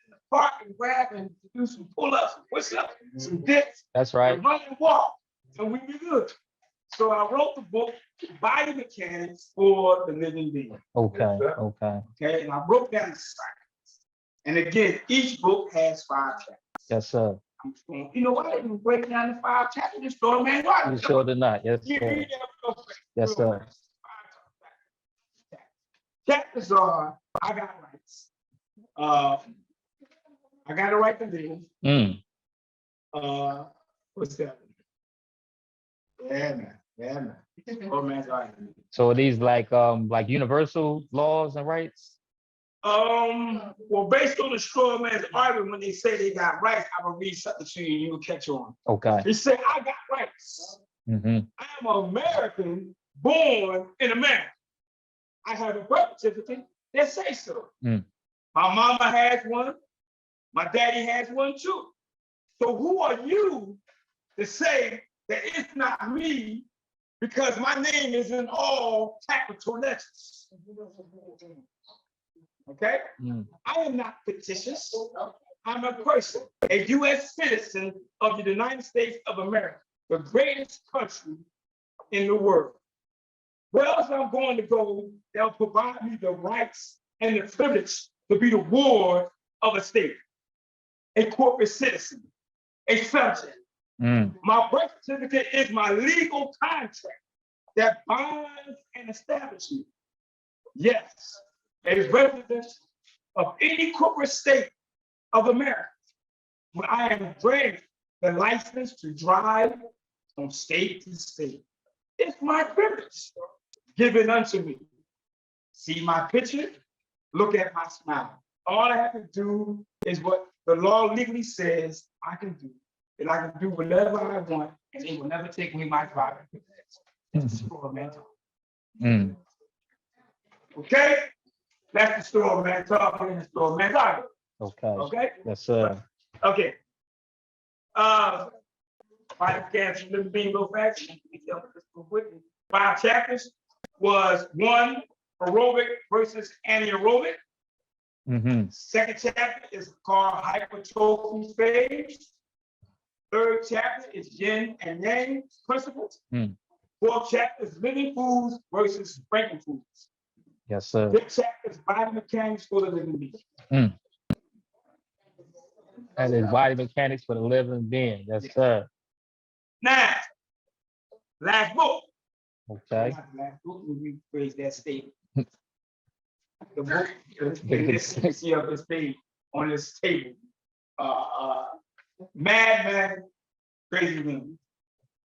the park and grab and do some pull-ups, push-ups, some dips, That's right. and run and walk, and we be good. So I wrote the book, Biomechanics for the Living Being. Okay. Okay. Okay, and I broke down the science. And again, each book has 5 chapters. Yes, sir. I'm just going, you know what? I didn't break down the 5 chapters. Just throw them in right. You sure did not. Yes, You sir. read them real quick. Yes, sir. Chapters are, I got rights. I got a right to live. Mm. What's that? Yeah, man. Yeah, man. Oh, man, sorry. So are these like universal laws and rights? Well, based on the straw man's argument, when they say they got rights, I'm gonna read something to you, you will catch on. Okay. He said, I got rights. Mm-hmm. I am an American born in America. I have a birth certificate that says so. Mm. My mama has one. My daddy has one too. So who are you to say that it's not me because my name is in all capital letters? Okay? Mm. I am not fictitious. I'm a person, a U.S. citizen of the United States of America, the greatest country in the world. Where else I'm going to go, they'll provide me the rights and the privilege to be the ward of a state, a corporate citizen, a subject. Mm. My birth certificate is my legal contract that binds and establishes me. Yes, as resident of any corporate state of America, where I am granted the license to drive from state to state. It's my privilege given unto me. See my picture, look at my smile. All I have to do is what the law legally says I can do. And I can do whatever I want, and they will never take away my driving privilege. It's a straw man. Mm. Okay? That's the story, man. Talking in the story, man. Sorry. Okay. Okay? Yes, sir. Okay. Five chapters, let me be real fast. 5 chapters was 1, aerobic versus anaerobic. Mm-hmm. Second chapter is called hypertrophy phase. Third chapter is yin and yang principles. Mm. Fourth chapter is living foods versus breaking foods. Yes, sir. Fifth chapter is biomechanics for the living being. Mm. That is body mechanics for the living being. Yes, sir. Now, last book. Okay. Not the last book, we rephrase that statement. The book, in this see of this page on this table. Madman, Crazy Women.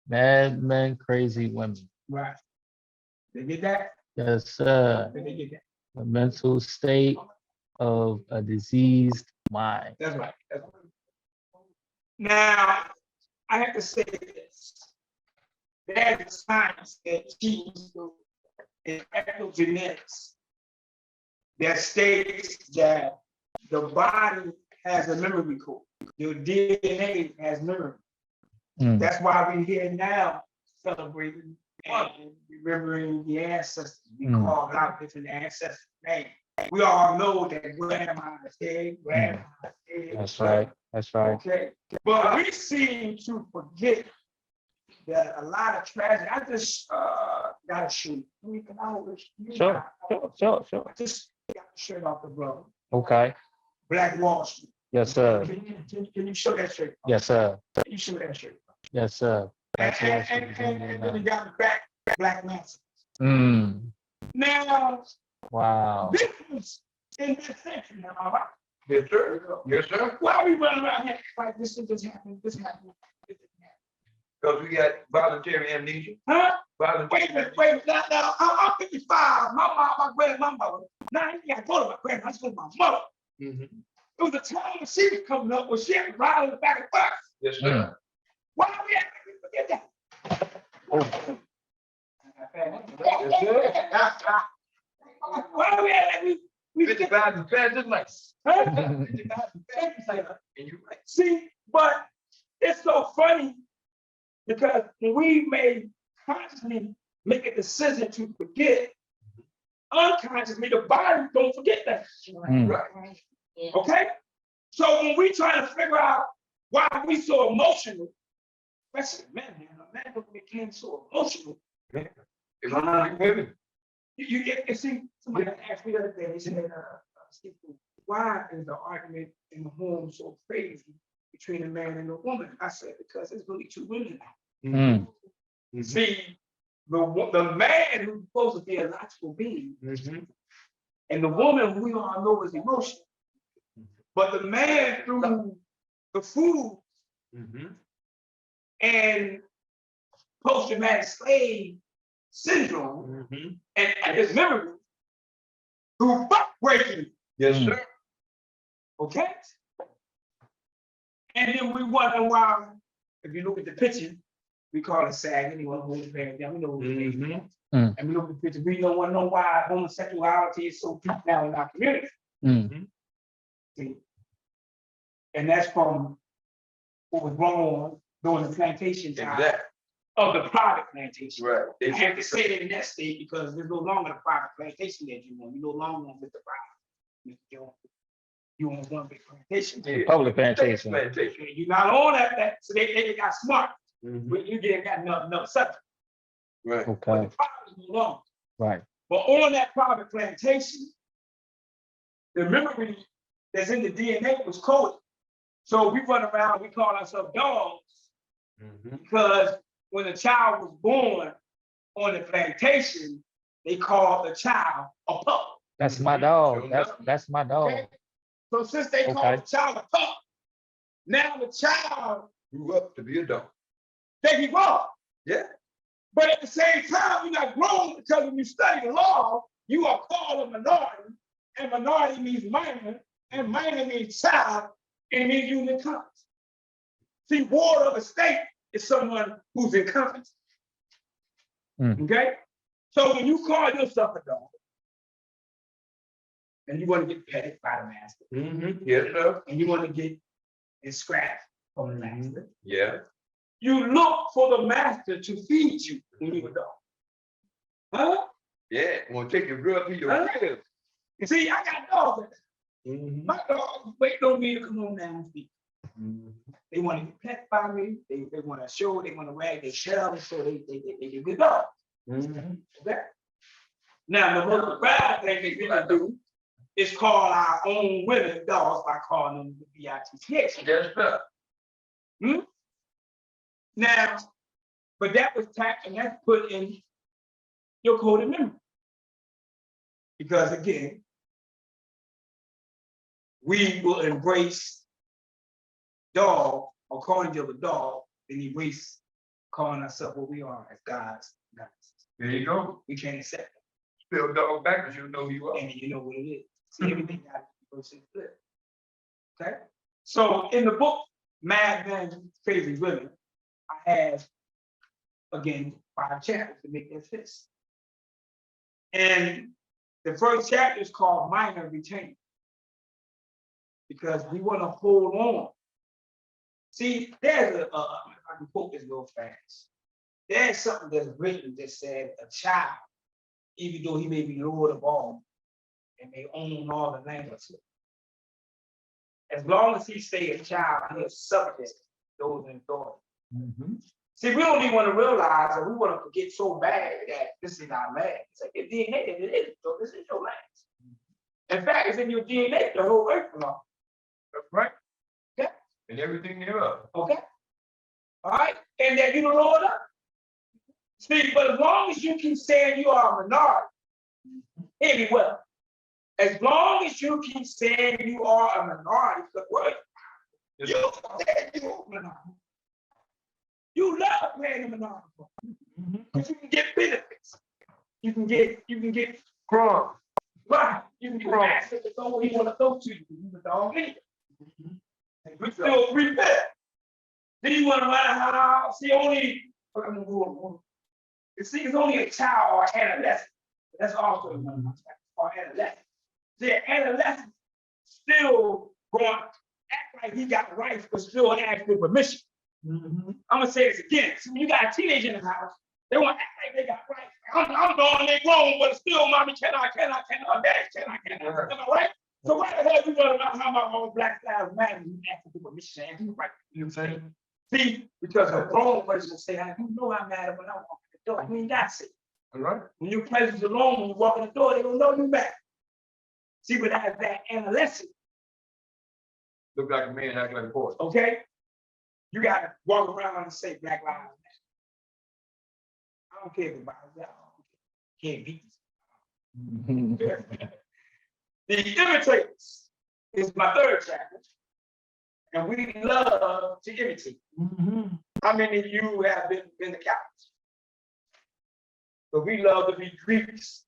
Mad Men, Crazy Women. Right. They get that? Yes, sir. Did they get that? The mental state of a diseased mind. That's right. That's right. Now, I have to say this. There's a science that teaches in epigenetics that states that the body has a memory code. Your DNA has memory. Mm. That's why we're here now celebrating and remembering the ancestors. We call out different ancestors' names. We all know that grandma is dead, grandma is dead. That's right. That's right. Okay. But we seem to forget that a lot of tragedy. I just got a shirt. Sure. I just got the shirt off the brother. Okay. Black Wall Street. Yes, sir. Can you show that shirt? Yes, sir. Can you show that shirt? Yes, sir. And then we got the back Black Mass. Mm. Now, Wow. this was in this century, am I right? Yes, sir. Yes, sir. Why we running around here like this just happened, this happened, this happened? Because we got voluntary amnesia. Huh? Voluntary Wait a minute. Now, I'm 55. My mom, my grandmother. Now, I gotta go to my grandma. I just go to my mother. Mhm. It was a time when she was coming up when she had to ride on the back of the bus. Yes, sir. Why do we have to forget that? Oh. Yes, sir. Why do we have that? We forget 55 and fast as mice. Huh? 55 and fast. And you're right. See, but it's so funny because when we may consciously make a decision to forget, unconsciously the body don't forget that. Mm. Right. Yeah. Okay? So when we try to figure out why we so emotional, especially men, became so emotional. It's like women. You get, see, somebody asked me the other day, they said, Shifu, why is the argument in the home so crazy between a man and a woman? I said, because it's really two women now. Mm. See, the man who's supposed to be a logical being, and the woman who we all know is emotional. But the man through the food and post-traumatic slave syndrome and his memory through buck breaking. Yes, sir. Okay? And then we wonder why, if you look at the picture, we call it SAG, anyone who holds parents down, we know what it is. And we look at the picture, we don't want to know why homosexuality is so deep now in our community. See? And that's from what was going on during the plantation time Exactly. of the private plantation. Right. I have to say that in that state because there's no longer the private plantation that you want. You're no longer with the private. You on one big plantation. Yeah. Public plantation. Plantation. You're not on that, so they got smart. Mhm. But you got another subject. Right. But Okay. the private is no longer. Right. But on that private plantation, the memory that's in the DNA was coded. So we run around, we call ourselves dogs because when a child was born on the plantation, they called the child a pup. That's my dog. That's my dog. Okay? So since they called the child a pup, now the child, Grew up to be a dog. they evolved. Yeah. But at the same time, you're not grown because when you study the law, you are called a minority, and minority means minor, and minor means child, and it means you're incompetent. See, ward of a state is someone who's incompetent. Okay? So when you call yourself a dog, and you want to get petted by the master, Yes, sir. and you want to get and scratched from the master, Yeah. you look for the master to feed you when you're a dog. Huh? Yeah. Want to take your grub to your Huh? crib. You see, I got dogs. My dogs wait on me to come on down and feed. They want to get pet by me. They want to show. They want to wag their tail, so they good dogs. Okay. Now the most bad thing they gonna do is call our own women dogs by calling them the BITCH. Yes, sir. Now, but that was tapped and that's put in your coded memory. Because again, we will embrace dog or calling you a dog, and embrace calling ourselves what we are as gods. There you go. We can't accept it. Still dog back because you know who you are. And you know what it is. See, everything got to be person flip. Okay. So in the book, Mad Men, Crazy Women, I have again 5 chapters to make that fit. And the first chapter is called Minor Retain. Because we want to hold on. See, there's I can quote this real fast. There's something that's written that said a child, even though he may be Lord of all and may own all the language, as long as he stays a child, he is subject to those in authority. See, we don't even want to realize, or we want to forget so bad that this is our land. It's like your DNA, it is, so this is your land. In fact, it's in your DNA, the whole earth belongs. That's right. Okay. And everything thereof. Okay. All right. And that you the Lord of. See, but as long as you can say you are a minority, hear me well. As long as you keep saying you are a minority, the word, you said you are a minority. You love playing a minority. Because you can get benefits. You can get Crumbs. right. You can get access to someone he want to go to you. You the dog anyway. We still prepare. Then you want to learn how, see, only, see, it's only a child or adolescent. That's also or adolescent. See, adolescent still going to act like he got rights, but still ask for permission. I'm gonna say this again. See, when you got a teenager in the house, they want to act like they got rights. I'm going, they grown, but still, mommy, cannot, daddy, cannot. Am I right? So why the hell you want to know how my own Black Lives Matter? You asking for permission and you right? You know what I'm saying? See, because a grown person say, I do know I'm mad when I walk in the door. I mean, that's it. All right. When your presence alone, when you walk in the door, they don't know you back. See, but as that adolescent, Look like a man, act like a boy. okay? You gotta walk around and say Black Lives Matter. I don't care about that. Can't beat this. The imitators is my 3rd chapter. And we love to imitate. How many of you have been to college? But we love to be Greeks.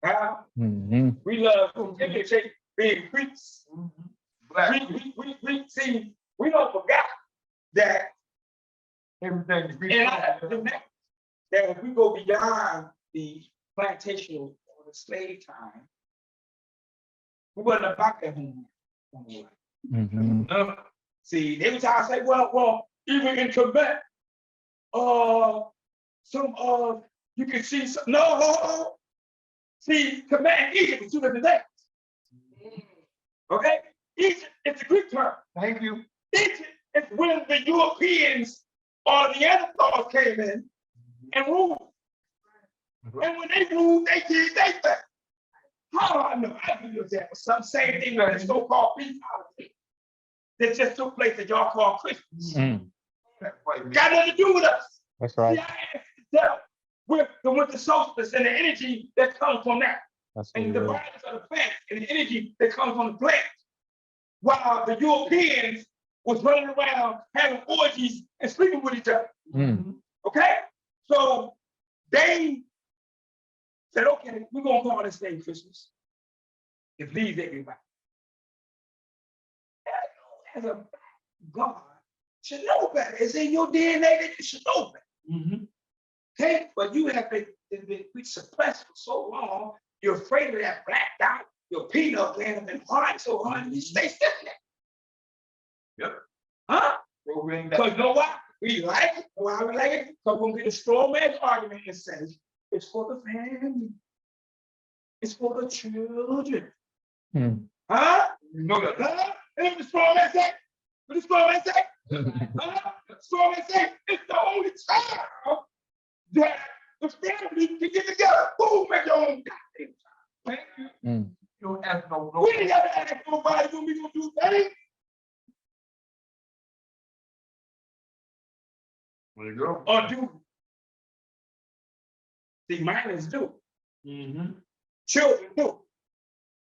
Huh? We love to imitate being Greeks. We see, we don't forget that Everything is Greek. that if we go beyond the plantation or the slave time, we wasn't about that home. See, every time I say, well, even in Quebec, you can see some, no, see, Quebec, Egypt is 2 different things. Okay? Egypt is a Greek term. Thank you. Egypt is when the Europeans or the Neanderthals came in and ruled. And when they ruled, they did their thing. How do I know? I can use that. Some same thing with the so-called peace policy that just took place that y'all call Christmas. Got nothing to do with us. That's right. See, I asked the devil with the solstice and the energy that comes from that. That's And the what violence of the plant and the energy that comes from the plant. While the Europeans was running around having orgies and sleeping with each other. Okay? So they said, okay, we're gonna call this thing Christmas. It please everybody. As a God should know better. It's in your DNA that you should know better. hate, but you have been suppressed for so long. You're afraid of that black dot. Your peanut gland have been hard so hard, you stay stiff there. Yep. Huh? Program Because that. you know why? We like it. Why we like it? Because when we get a straw man argument and says, it's for the family. It's for the children. Hmm. Huh? You know that. Huh? And what the straw man say? What the straw man say? Huh? The straw man say, it's the only child that the family can get together. Who make your own goddamn child? Thank you. Hmm. You don't have no. We ain't ever ask nobody when we gonna do things. There you go. Or do. See, minors do. Mm-hmm. Children do.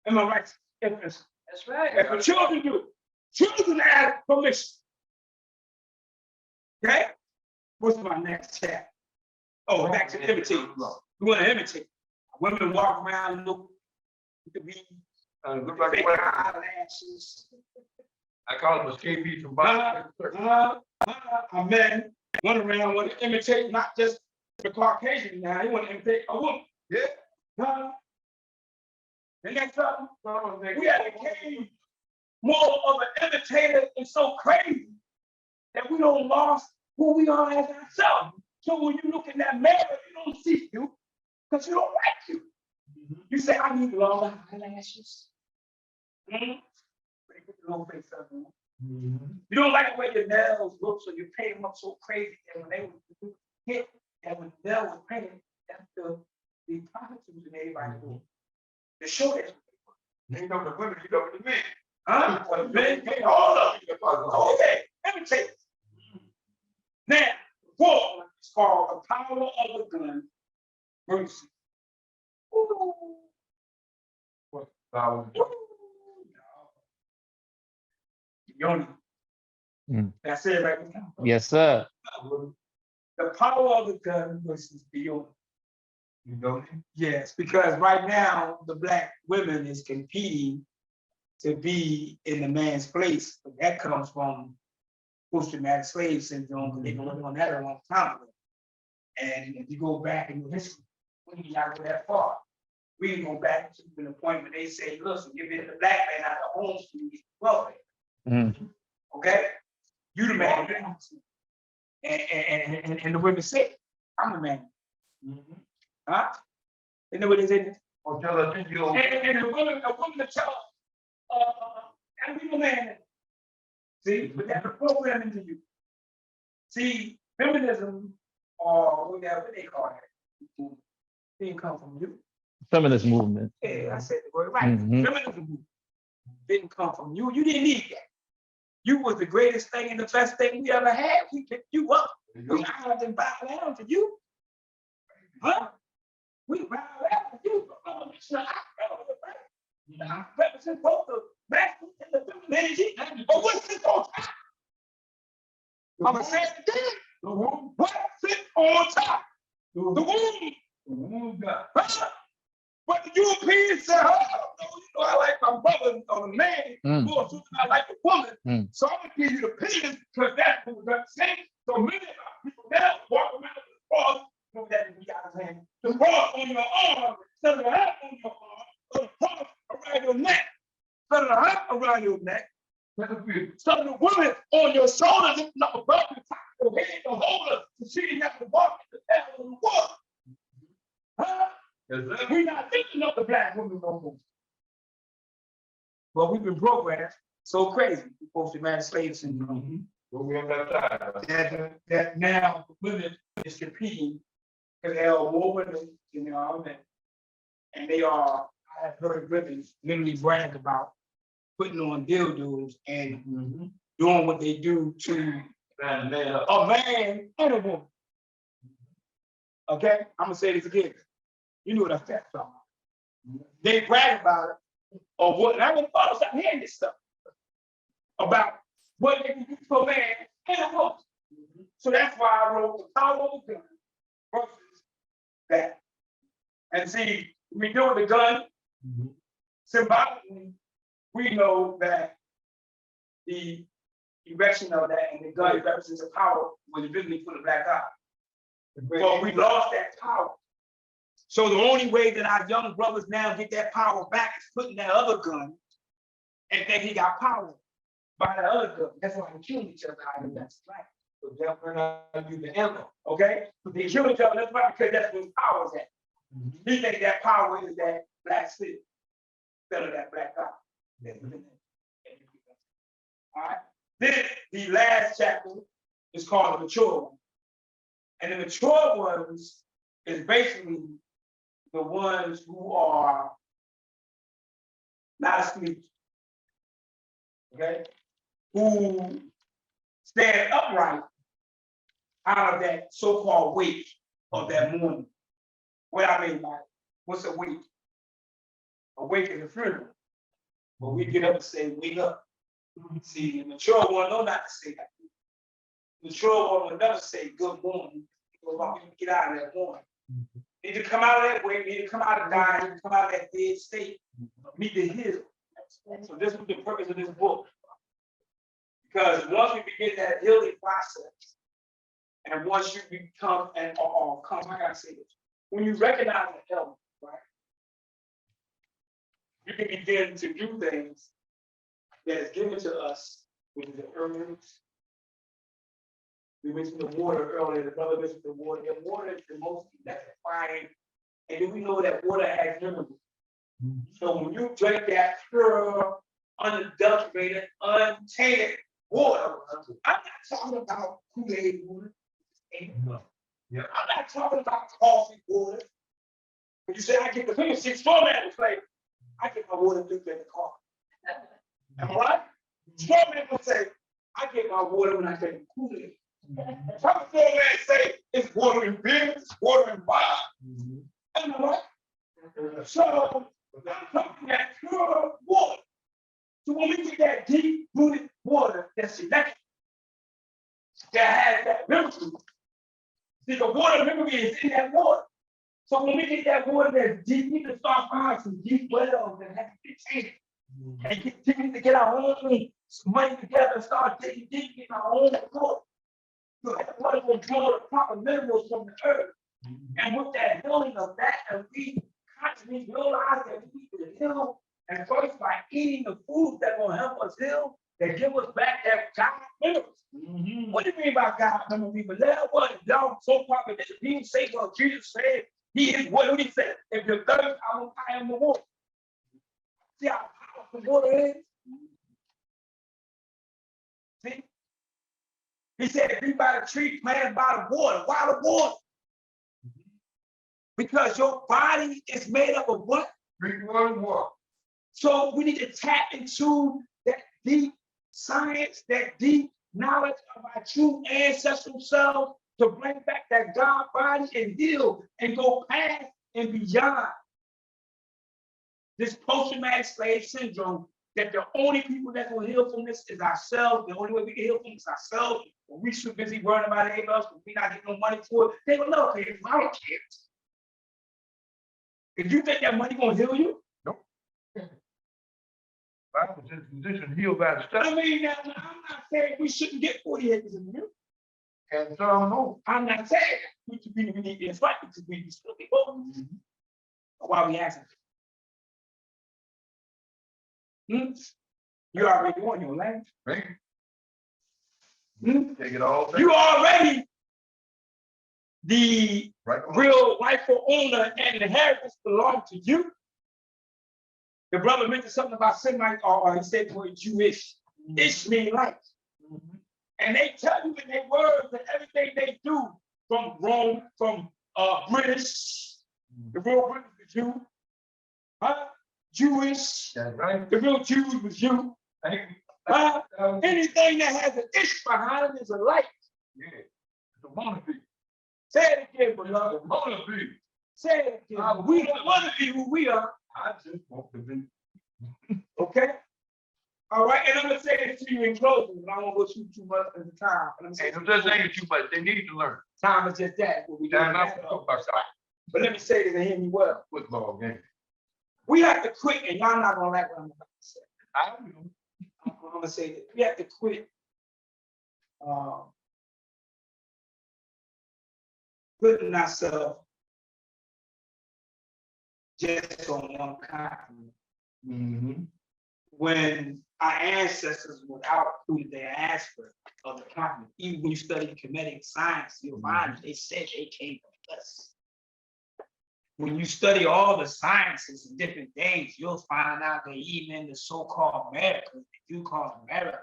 Am I right? That's right. If the children do, children ask permission. Okay? What's my next chat? Oh, back to imitate. You want to imitate. Women walk around, look at me, Look like fake what eyelashes. I call him a KB from Boston. A man run around want to imitate not just the Caucasian now, he want to imitate a woman. Yeah. And that's something. We had became more of an imitator and so crazy that we don't lost who we are as ourselves. So when you look in that mirror, you don't see you because you don't like you. You say, I need longer eyelashes. You don't like the way your nails look, so you paint them up so crazy. And when they would hit, and when the nail was painted, that's the prostitutes and everybody do. The show that You know the women, you know the men. huh? Well, the men paint all of it. Okay, imitate. Now, war is called the power of the gun versus. Yoni. Mm. That's it right now. Yes, sir. The power of the gun versus the yoni. You know me? Yes, because right now the black women is competing to be in the man's place, but that comes from post-traumatic slave syndrome, because they've been working on that a long time ago. And if you go back in your history, we ain't gotta go that far. We can go back to the point where they say, listen, give it to the black man out of home to get welfare. Mm. Okay? You the man. And the women say, I'm the man. Huh? You know what they say? Or tell us, you know. And a woman to tell I'm the man. See, but that's a program into you. See, feminism, or whatever they call it, didn't come from you. Feminist movement. Yeah, I said the word right. Mhm. Feminism didn't come from you. You didn't need that. You was the greatest thing and the best thing we ever had. We picked you up. We honored and bowed down to you. Huh? We bowed down to you. I represent both the masculine and the feminine energy. But what's this on top? I'm gonna say it again. The womb. What sits on top? The womb. The womb. Huh? But the Europeans said, oh, no, you know, I like my brother or the man more than I like the woman. So I'm gonna give you the penis because that's what we're saying. So many of our people now walk around with the cross, you know that we got his hand. The cross on your arm, instead of the hat on your arm, or the cross around your neck, instead of the hat around your neck. Some of the women on your shoulders, lifting up above the top of your head to hold her, so she didn't have to walk in the hell of the water. Huh? We're not thinking of the black women no more. Well, we've been programmed so crazy, post-traumatic slave syndrome. That now women is competing because there are more women than there are men. And they are, I have heard women literally brag about putting on dildos and doing what they do to a man and a woman. Okay, I'm gonna say this again. You know what I'm talking about. They brag about it, or what, and I'm gonna follow stop hearing this stuff about what they can do to a man and a woman. So that's why I wrote the power of the gun versus that. And see, we do with the gun, symbolically, we know that the erection of that and the gun represents the power was originally for the black eye. But we lost that power. So the only way that our young brothers now get that power back is putting that other gun and think he got power by the other gun. That's why they kill each other out of that's right. So they're not use the ammo, okay? They kill each other, that's right, because that's where power is at. He think that power is that black city instead of that black guy. All right. Then the last chapter is called the mature one. And the mature ones is basically the ones who are not asleep. Okay? Who stand upright out of that so-called wake of that morning. What I mean by it, what's a wake? A wake is a funeral. But we get up and say, wake up. See, the mature one know not to say that. The mature one will never say good morning. Get out of that morning. Need to come out of that way, need to come out of dying, need to come out of that dead state. Need to heal. So this is the purpose of this book. Because once we begin that healing process, and once you become and come, I gotta say this, when you recognize the health, right, you can begin to do things that is given to us with the herbs. We mentioned the water earlier, the brother mentioned the water. The water is the most electrifying, and then we know that water has minerals. So when you drink that pure, unadulterated, untainted water, I'm not talking about Kool-Aid water. Yeah. I'm not talking about coffee water. When you say I get the finger six strawberry flavor, I get my water through the coffee. Am I right? Strawberry will say, I get my water when I drink Kool-Aid. Some strawberry say it's water in beer, it's water in wine. Am I right? So I'm talking that pure water. So when we get that deep-rooted water that's electric, that has that memory. See, the water memory is in that water. So when we get that water that's deep, we can start finding some deep wells that have to be taken. And continue to get our own money together and start taking deep in our own water. So that water will draw the proper minerals from the earth. And with that healing of that, and we constantly realize that we need to heal, and first by eating the foods that will help us heal, that give us back that God minerals. What do you mean by God minerals? Billel, what y'all so popular that people say, well, Jesus said, he is what he said. If you're thirsty, I am the water. See how powerful water is? See? He said, if you by the tree planted by the water, why the water? Because your body is made up of what? Drink water and water. So we need to tap into that deep science, that deep knowledge of our true ancestral selves to bring back that God body and heal and go past and beyond this post-traumatic slave syndrome, that the only people that will heal from this is ourselves. The only way we can heal from this is ourselves. When we so busy worrying about everybody else, when we not getting no money for it, they will know, okay, I don't care. If you think that money gonna heal you, nope. Bible says physician healed by the stuff. I mean, now, I'm not saying we shouldn't get 40 acres in the year. And so no, I'm not saying we need to fight because we still people. Why we asking? You already won your land. Right. Take it all back. You already the real rightful owner and inheritance belong to you. The brother mentioned something about Semite, or he said the word Jewish. Ish mean life. And they tell you in their words that everything they do from Rome, from British, the real British was you, Jewish, right. The real Jews was you. Anything that has an ish behind it is a light. Yeah, it's a monarchy. Say it again, beloved. Monarchy. Say it again. We don't want to be who we are. I just want to be. Okay? All right, and I'm gonna say this to you in closing, but I won't go too much at the time. I'm just saying too much. They need to learn. Time is just that. What we do. But let me say this and hear me well. Football game. We have to quit, and y'all not gonna like what I'm about to say. I'm gonna say this. We have to quit. putting ourselves just on one continent. Mm-hmm. When our ancestors were out through the diaspora of the continent, even when you study kinetic science, you'll find they said they came from us. When you study all the sciences and different things, you'll find out that even in the so-called America, that you call America,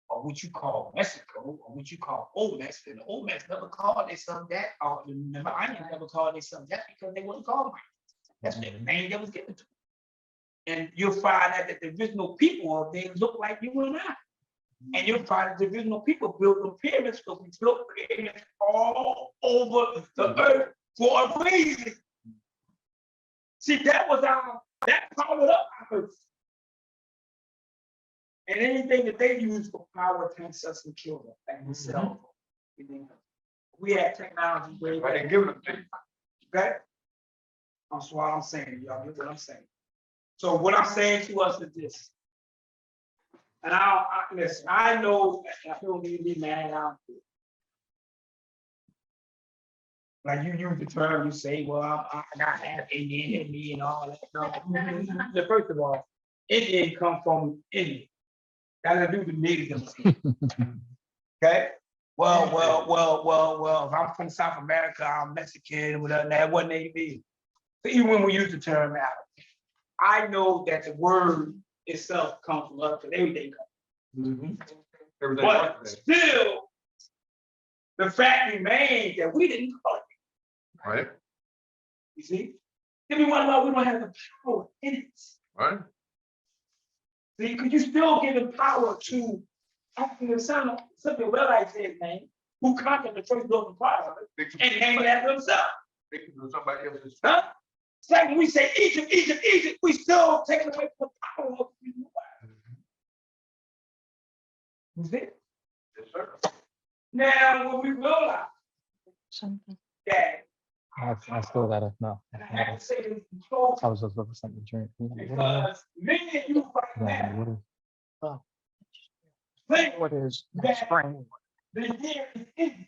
or what you call Mexico, or what you call Olmecs, and the Olmecs never called themselves that, or the Mayans never called themselves that because they weren't called Mayans. That's the name that was given to them. And you'll find out that the original people of them look like you and I. And you'll find that the original people built the pyramids, because we built pyramids all over the earth for a reason. See, that powered up our earth. And anything that they use for power takes us and kills us, like the cell phone. We had technology way back. Right, give it a thing. Okay? That's what I'm saying, y'all get what I'm saying. So what I'm saying to us is this. And listen, I know that people need to be mad out there. Like you use the term, you say, well, I got half Indian in me and all that. No. First of all, Indian come from India. Got to do with the natives. Okay? Well, if I'm from South America, I'm Mexican, whatever, that wasn't Indian. So even when we use the term out, I know that the word itself comes from us, because everything comes. But still, the fact remains that we didn't call it. Right. You see? Then we wonder why we don't have the power in it. Right. See, because you still giving power to something Welder said, man, who conquered the first global power and named it after himself. Somebody else's. Huh? It's like when we say Egypt, we still taking away the power of the world. You see? Yes, sir. Now, when we realize that I still gotta know. I have to say this control, I was just looking for something to drink. because many of you right now think What is that spring? the year is ending.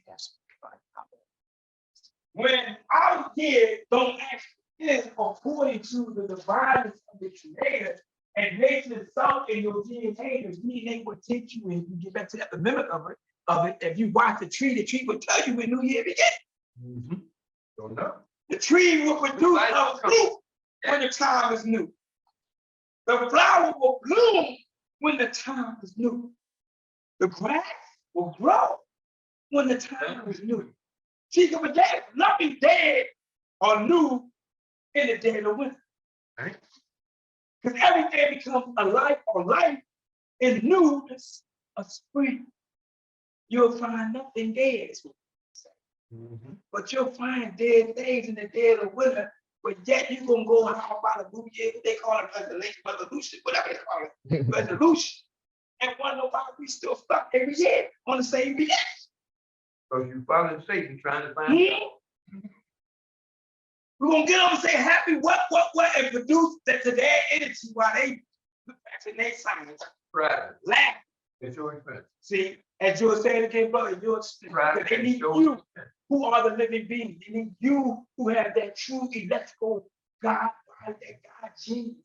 When our year don't actually is according to the divine of the creator, and nature itself in your DNA, the DNA will take you, and you get back to that the mimic of it. If you watch the tree will tell you when New Year begins. Don't know. The tree will produce a fruit when the time is new. The flower will bloom when the time is new. The grass will grow when the time is new. See, but there's nothing dead or new in the dead of winter. Right. Because everything becomes alive or life in newness of spring. You'll find nothing dead. But you'll find dead things in the dead of winter, but yet you're going to go how about a new year, they call it resolution, whatever they call it, resolution, and wonder why we still stuck every year on the same beginning. So you following Satan trying to find out. We're going to get on and say happy, what, and produce that to their energy while they look back in their science. Right. Laugh. It's your expense. See, as you were saying again, brother, Right. they need you who are the living beings. They need you who have that true electrical God, that God gene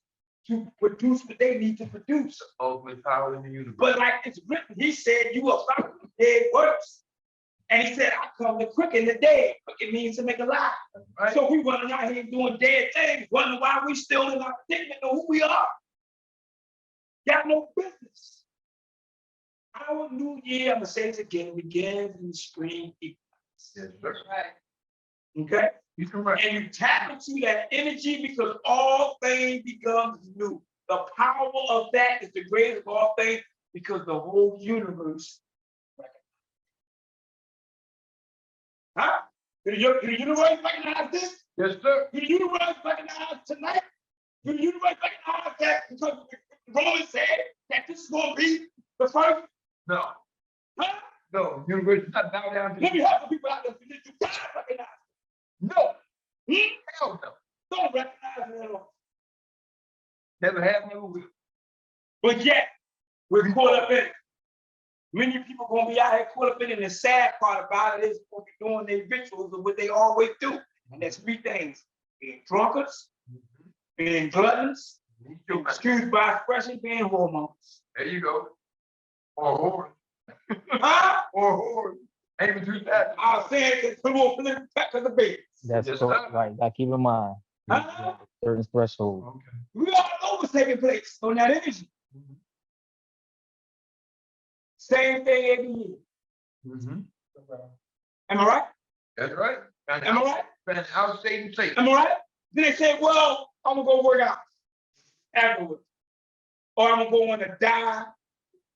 to produce what they need to produce. Ultimate power in the universe. But like it's written, he said, you are found dead works. And he said, I come to quicken the dead. It means to make alive. Right. So we running out here doing dead things, wondering why we still in our predicament of who we are. Got no business. Our new year, I'm gonna say this again, begins in the spring equinox. Yes, sir. Right. Okay? You can write. And you tap into that energy because all things becomes new. The power of that is the greatest of all things because the whole universe. Huh? Do the universe recognize this? Yes, sir. Do the universe recognize tonight? Do the universe recognize that because Romans said that this is going to be the first? No. Huh? No, universe is not bow down to Let me you. help the people out there. Do you guys recognize it? No. Hmm? Hell no. Don't recognize it at all. Never have, never will. But yet, we're caught up in it. Many people gonna be out here caught up in it, and the sad part about it is gonna be doing their rituals of what they always do. And that's three things: being drunkards, being gluttons, excuse by expression, being hormones. There you go. Or Huh? whore. Ain't even do that. I was saying it's a little peck of the baby. That's Yes, so, sir. right. Gotta keep in mind. Huh? Certain threshold. Okay. We all know what's taking place on that energy. Same thing every year. Mhm. Am I right? That's right. Am I right? And out Satan Satan. Am I right? Then they say, well, I'm gonna go work out afterwards. Or I'm gonna go on a dive.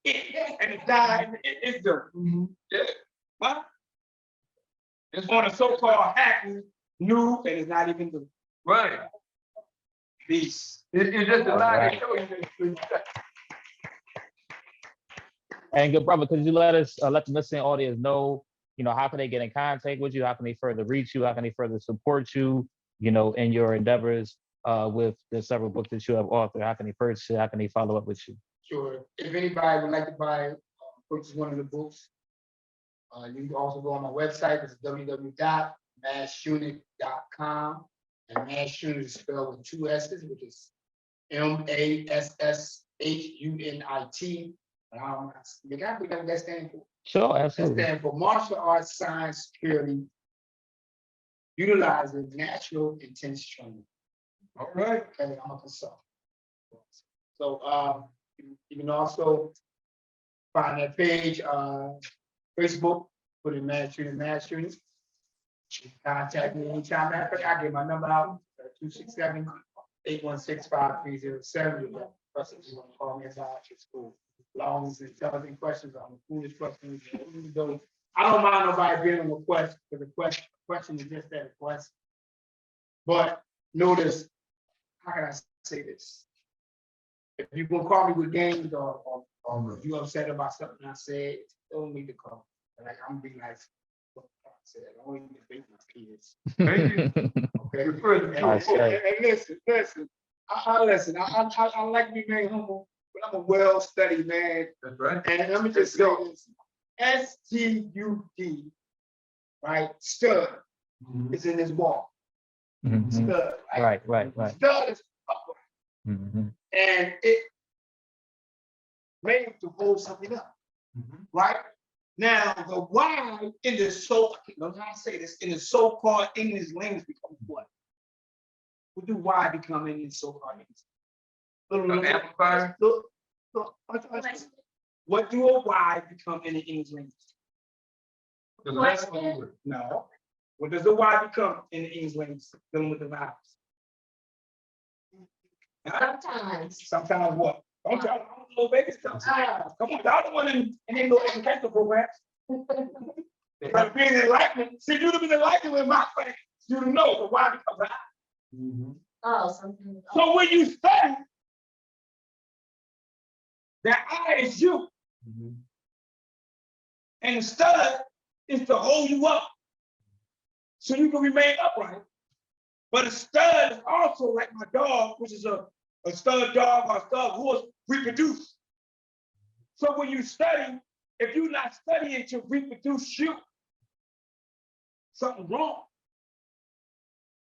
And the dive is dirt. Yeah. Huh? It's On a so-called hacky new, and it's not even the right. beast. It's just a lie to show you. And good brother, could you let us let the listening audience know, how can they get in contact with you? How can they further reach you? How can they further support you, in your endeavors with the several books that you have authored? How can they purchase it? How can they follow up with you? Sure. If anybody would like to purchase one of the books, you can also go on my website. It's www.massunit.com. And Massunit is spelled with two S's, which is MASSHUNIT. You got to know what that stands for. Sure, That absolutely. stands for Martial Arts Science Security, utilizing natural intense training. All right. Okay, I'm a consultant. So you can also find that page, Facebook, put in Mass Unit. Contact me anytime. I give my number out, 267-816-5307. If you want to call me about your school. Long as it's intelligent questions, I'm foolish questions. I don't mind nobody dealing with questions, because the question is just that question. But notice, how can I say this? If you're gonna call me with games or if you upset about something I said, don't need to call. Like I'm being nice. What I said, I don't even debate my kids. Thank you. Okay. I say. And listen. I listen. I like to be very humble, but I'm a well-studied man. That's right. And let me just say this: STUD, right? Stud is in this wall. Mhm. Stud. Right. Stud is upright. Mhm. And it made to hold something up, right? Now the Y in the so-called English language becomes what? What do Y become in the so-called English? Amplifier. Look, what do a Y become in the English language? The last one. No. What does the Y become in the English language dealing with the vowels? Sometimes what? Don't tell them, I'm a little baby stuff. Come on, y'all the one in these little educational programs. But being enlightened, see, you'd have been enlightened with my friend. You know the why becomes an I. So when you study, that I is you. And the stud is to hold you up so you can remain upright. But a stud is also like my dog, which is a stud dog or a stud horse, reproduce. So when you study, if you're not studying to reproduce you, something's wrong.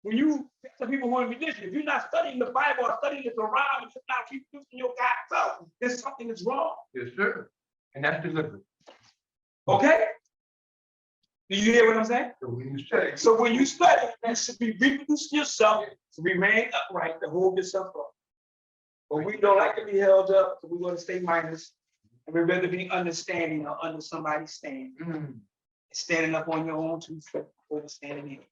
When you, some people want to be religion, if you're not studying the Bible or studying the Quran, if you're not reproducing your God self, there's something that's wrong. Yes, sir. And that's deliberate. Okay? Do you hear what I'm saying? So when you study. So when you study, that should be reproducing yourself to remain upright, to hold yourself up. But we don't like to be held up, so we want to stay minus. And we'd rather be understanding or under somebody's stand. Standing up on your own 2 feet before standing in.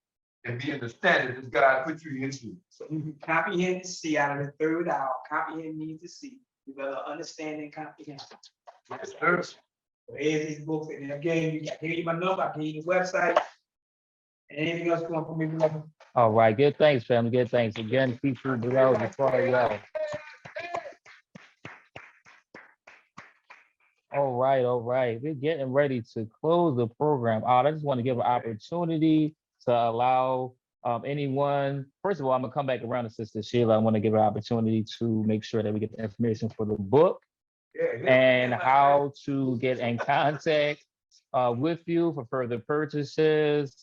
And be understanding that God put you into. So you can comprehend and see out of the third hour. Comprehend means to see. You better understand and comprehend. Yes, sir. So here's these books. And again, I gave you my number, I gave you the website. And anything else you want from me? All right, good thanks, family. Good thanks. Again, Shifu, Billel, Jafari, y'all. All right. We're getting ready to close the program out. I just want to give an opportunity to allow anyone. First of all, I'm gonna come back around to Sister Sheila. I want to give her an opportunity to make sure that we get the information for the book. and how to get in contact with you for further purchases,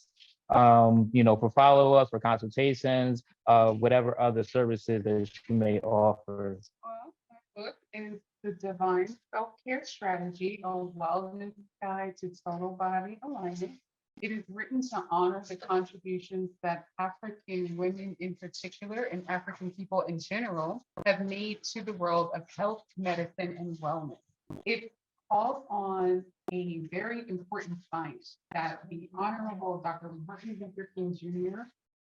for follow-ups, for consultations, whatever other services that you may offer. Well, my book is The Divine Self-Care Strategy, a Wellness Guide to Total Body Alignment. It is written to honor the contributions that African women in particular and African people in general have made to the world of health, medicine, and wellness. It calls on a very important fight that the Honorable Dr. Martin Luther King Jr.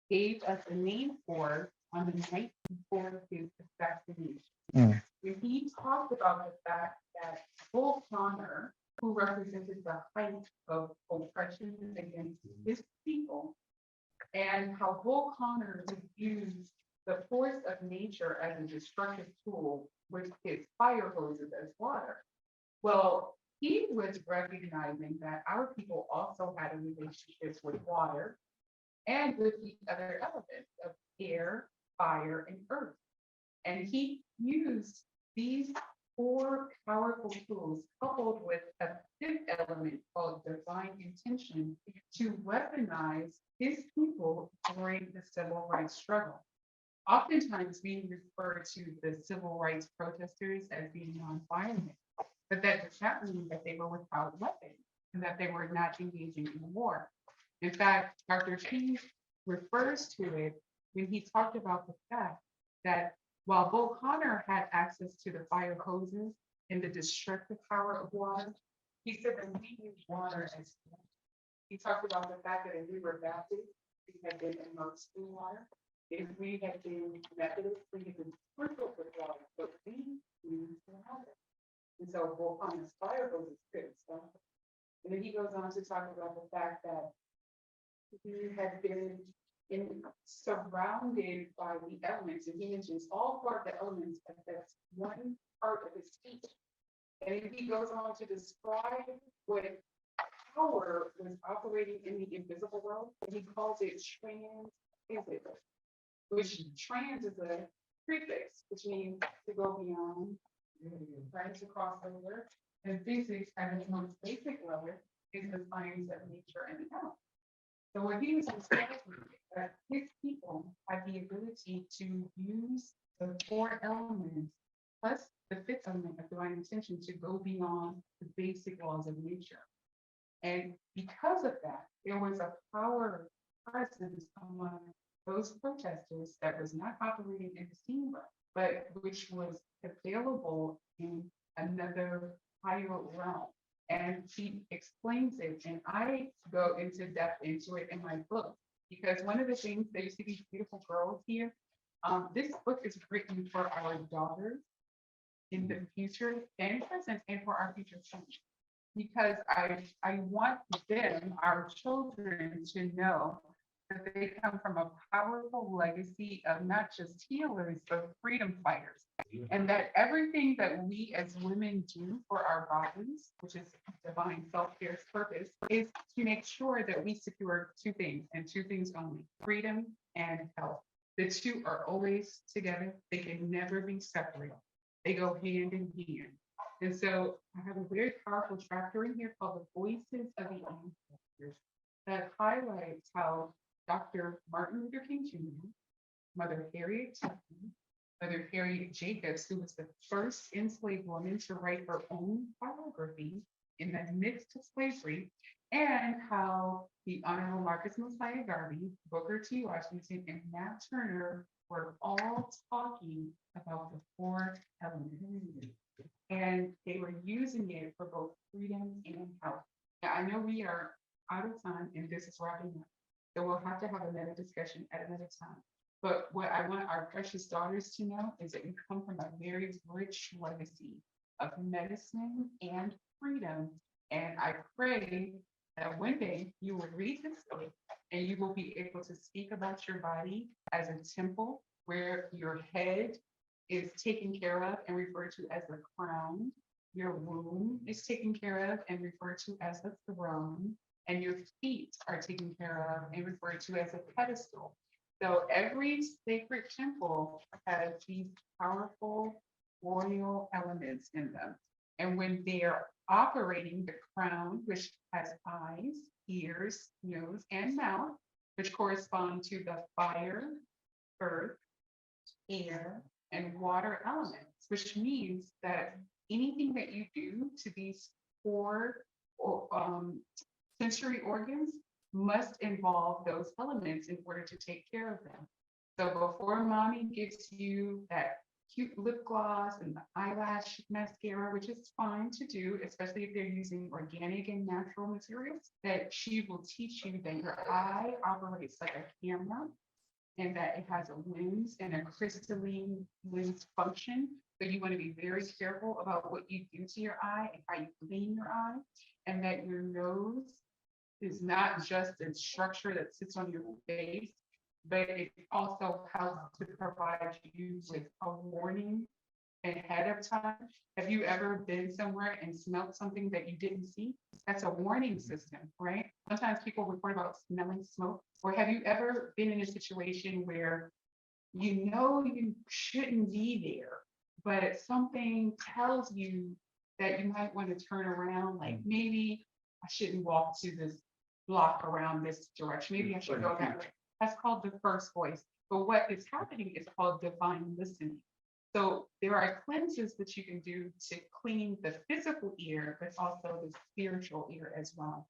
gave us a name for on the night before his assassination. Mm. When he talked about the fact that Bull Connor, who represented the height of oppression against his people, and how Bull Connor would use the force of nature as a destructive tool with his fire hoses as water. Well, he was recognizing that our people also had a relationship with water and with the other elements of air, fire, and earth. And he used these four powerful tools coupled with a fifth element called divine intention to weaponize his people during the civil rights struggle. Oftentimes we refer to the civil rights protesters as being nonviolent, but that does not mean that they were without weapons and that they were not engaging in war. In fact, Dr. King refers to it when he talked about the fact that while Bull Connor had access to the fire hoses and the destructive power of water, he said that we use water as fuel. He talked about the fact that if we were Baptists, we had been immersed in water. If we had been Methodists, we had been sprinkled with water, but we used water. And so Bull Connor's fire hoses couldn't stop. And then he goes on to talk about the fact that we had been surrounded by the elements, and he mentions all four of the elements as that's one part of his speech. And he goes on to describe what power was operating in the invisible world, and he calls it transphysical, which trans is a prefix, which means to go beyond, right, to cross over. And physics at its most basic level is the science of nature and health. So what he was describing that his people had the ability to use the four elements plus the fifth element of divine intention to go beyond the basic laws of nature. And because of that, there was a power presence among those protesters that was not operating in the steam room, but which was available in another higher realm. And he explains it, and I go into depth into it in my book, because one of the things, there used to be beautiful girls here. This book is written for our daughters in the future and present, and for our future sons. Because I want them, our children, to know that they come from a powerful legacy of not just healers, but freedom fighters. And that everything that we as women do for our bodies, which is divine self-care's purpose, is to make sure that we secure two things and two things only: freedom and health. The two are always together. They can never be separated. They go hand in hand. And so I have a very powerful chapter in here called The Voices of the Ancestors that highlights how Dr. Martin Luther King Jr., Mother Harriet Tubman, Mother Harriet Jacobs, who was the first enslaved woman to write her own biography in the midst of slavery, and how the Honorable Marcus Mosiah Garvey, Booker T. Washington, and Nat Turner were all talking about the four elements. And they were using it for both freedom and health. Now, I know we are out of time and this is wrapping up, so we'll have to have another discussion at another time. But what I want our precious daughters to know is that you come from a very rich legacy of medicine and freedom. And I pray that one day you will read this book and you will be able to speak about your body as a temple where your head is taken care of and referred to as the crown. Your womb is taken care of and referred to as the throne. And your feet are taken care of and referred to as a pedestal. So every sacred temple has these powerful royal elements in them. And when they're operating the crown, which has eyes, ears, nose, and mouth, which correspond to the fire, earth, air, and water elements, which means that anything that you do to these four sensory organs must involve those elements in order to take care of them. So before mommy gives you that cute lip gloss and the eyelash mascara, which is fine to do, especially if they're using organic and natural materials, that she will teach you that your eye operates like a camera and that it has a lens and a crystalline lens function. So you want to be very careful about what you do to your eye and how you clean your eye, and that your nose is not just a structure that sits on your face, but it also helps to provide you with a warning ahead of time. Have you ever been somewhere and smelled something that you didn't see? That's a warning system, right? Sometimes people report about smelling smoke. Or have you ever been in a situation where you know you shouldn't be there, but something tells you that you might want to turn around, like maybe I shouldn't walk to this block around this direction. Maybe I should go that way. That's called the first voice. But what is happening is called divine listening. So there are cleanses that you can do to clean the physical ear, but also the spiritual ear as well.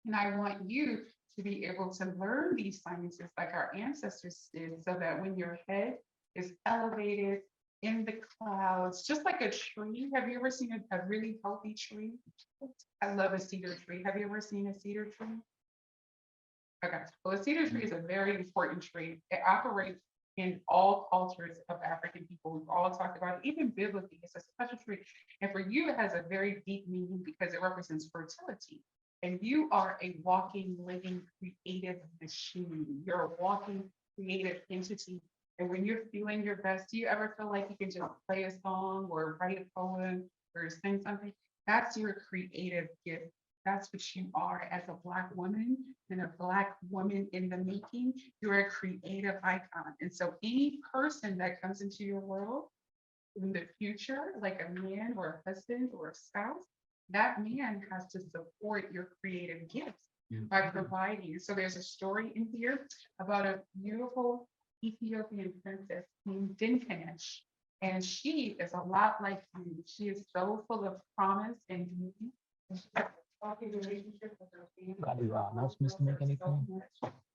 And I want you to be able to learn these sciences like our ancestors did, so that when your head is elevated in the clouds, just like a tree. Have you ever seen a really healthy tree? I love a cedar tree. Have you ever seen a cedar tree? Okay, well, a cedar tree is a very important tree. It operates in all cultures of African people. We've all talked about it, even biblically, it's a special tree. And for you, it has a very deep meaning because it represents fertility. And you are a walking, living, creative machine. You're a walking, creative entity. And when you're feeling your best, do you ever feel like you can just play a song or write a poem or sing something? That's your creative gift. That's what you are as a Black woman and a Black woman in the making. You're a creative icon. And so any person that comes into your world in the future, like a man or a husband or a spouse, that man has to support your creative gifts by providing. So there's a story in here about a beautiful Ethiopian princess named Dinkanesh. And she is a lot like you. She is so full of promise and beauty. And she has a healthy relationship with her family. Announcements to make anything?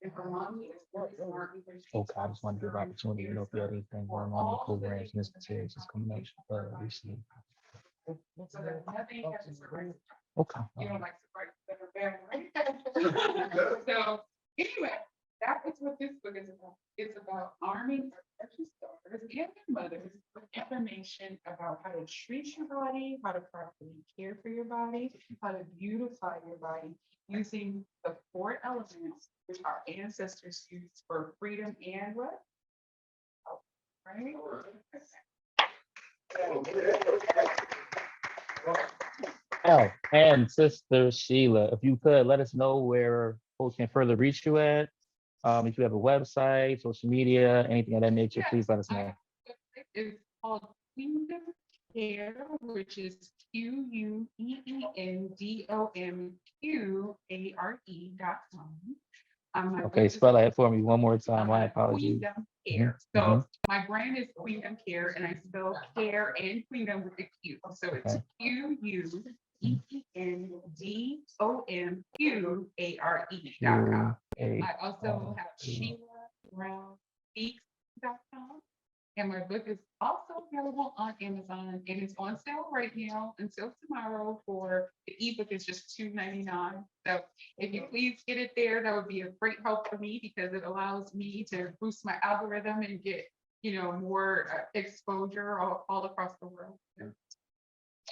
And her mommy is very smart because she's Okay, I just want to give opportunity to know if you had anything going on in the programs, Mr. Terry's just coming up recently. so that nothing has to surprise. Okay. You don't like surprises that are bad, right? So anyway, that is what this book is about. It's about arming our precious daughters and their mothers with information about how to treat your body, how to properly care for your body, how to beautify your body using the 4 elements which our ancestors used for freedom and what? Right? Oh, and Sister Sheila, if you could let us know where folks can further reach you at. If you have a website, social media, anything of that nature, Yes, please let us know. It's called Queendom Care, which is QUEENDOMQARE.com. Okay, spell that for me one more time. My apologies. Queendom Care. So my brand is Queendom Care, and I spell care and queendom with a Q. So it's QUEENDOMQARE.com. I also have Sheila Brown Speaks.com. And my book is also available on Amazon, and it's on sale right now until tomorrow. For the ebook is just $2.99. So if you please get it there, that would be a great help for me because it allows me to boost my algorithm and get, more exposure all across the world. And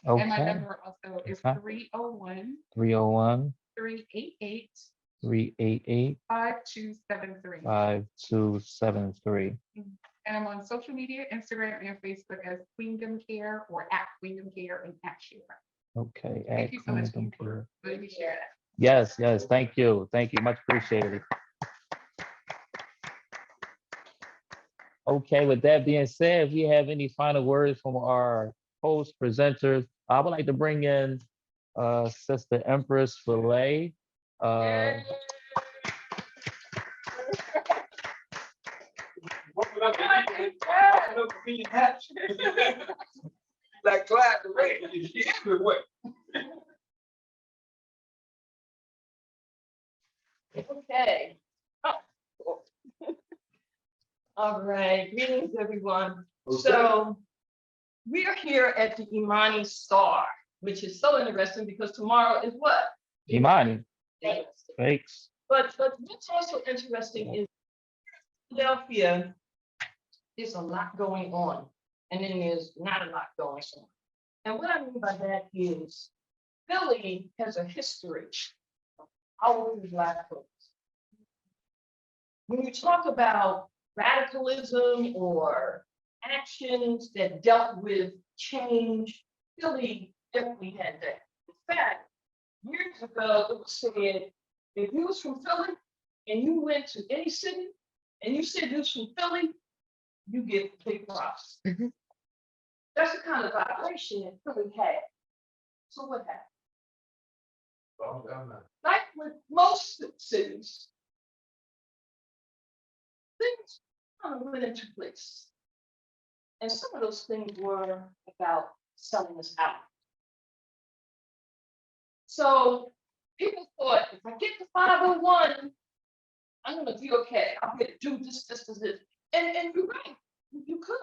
my Okay, number also is 301 301 388 388 5273. 5273. And I'm on social media, Instagram and Facebook as Queendom Care or at Queendom Care and at Sheila. Okay. Thank you so much Queendom for Care. letting me share that. Yes, thank you. Thank you, much appreciated. Okay, with that being said, if we have any final words from our host presenters, I would like to bring in Sister Empress Filet. Like Clyde the Red, she everywhere. Okay. Oh. All right, greetings, everyone. So we are here at the Imani Star, which is so interesting because tomorrow is what? Imani. Thanks. Thanks. But what's also interesting is Philadelphia, there's a lot going on, and then there's not a lot going on. And what I mean by that is Philly has a history of powerful Black folks. When you talk about radicalism or actions that dealt with change, Philly definitely had that. In fact, years ago, it was said, if you was from Philly and you went to any city and you said you was from Philly, you get big props. That's the kind of vibration that Philly had. So what happened? Like with most cities, things kind of went into place. And some of those things were about selling us out. So people thought, if I get to 501, I'm gonna be okay. I'm gonna do this. And you're right, you could.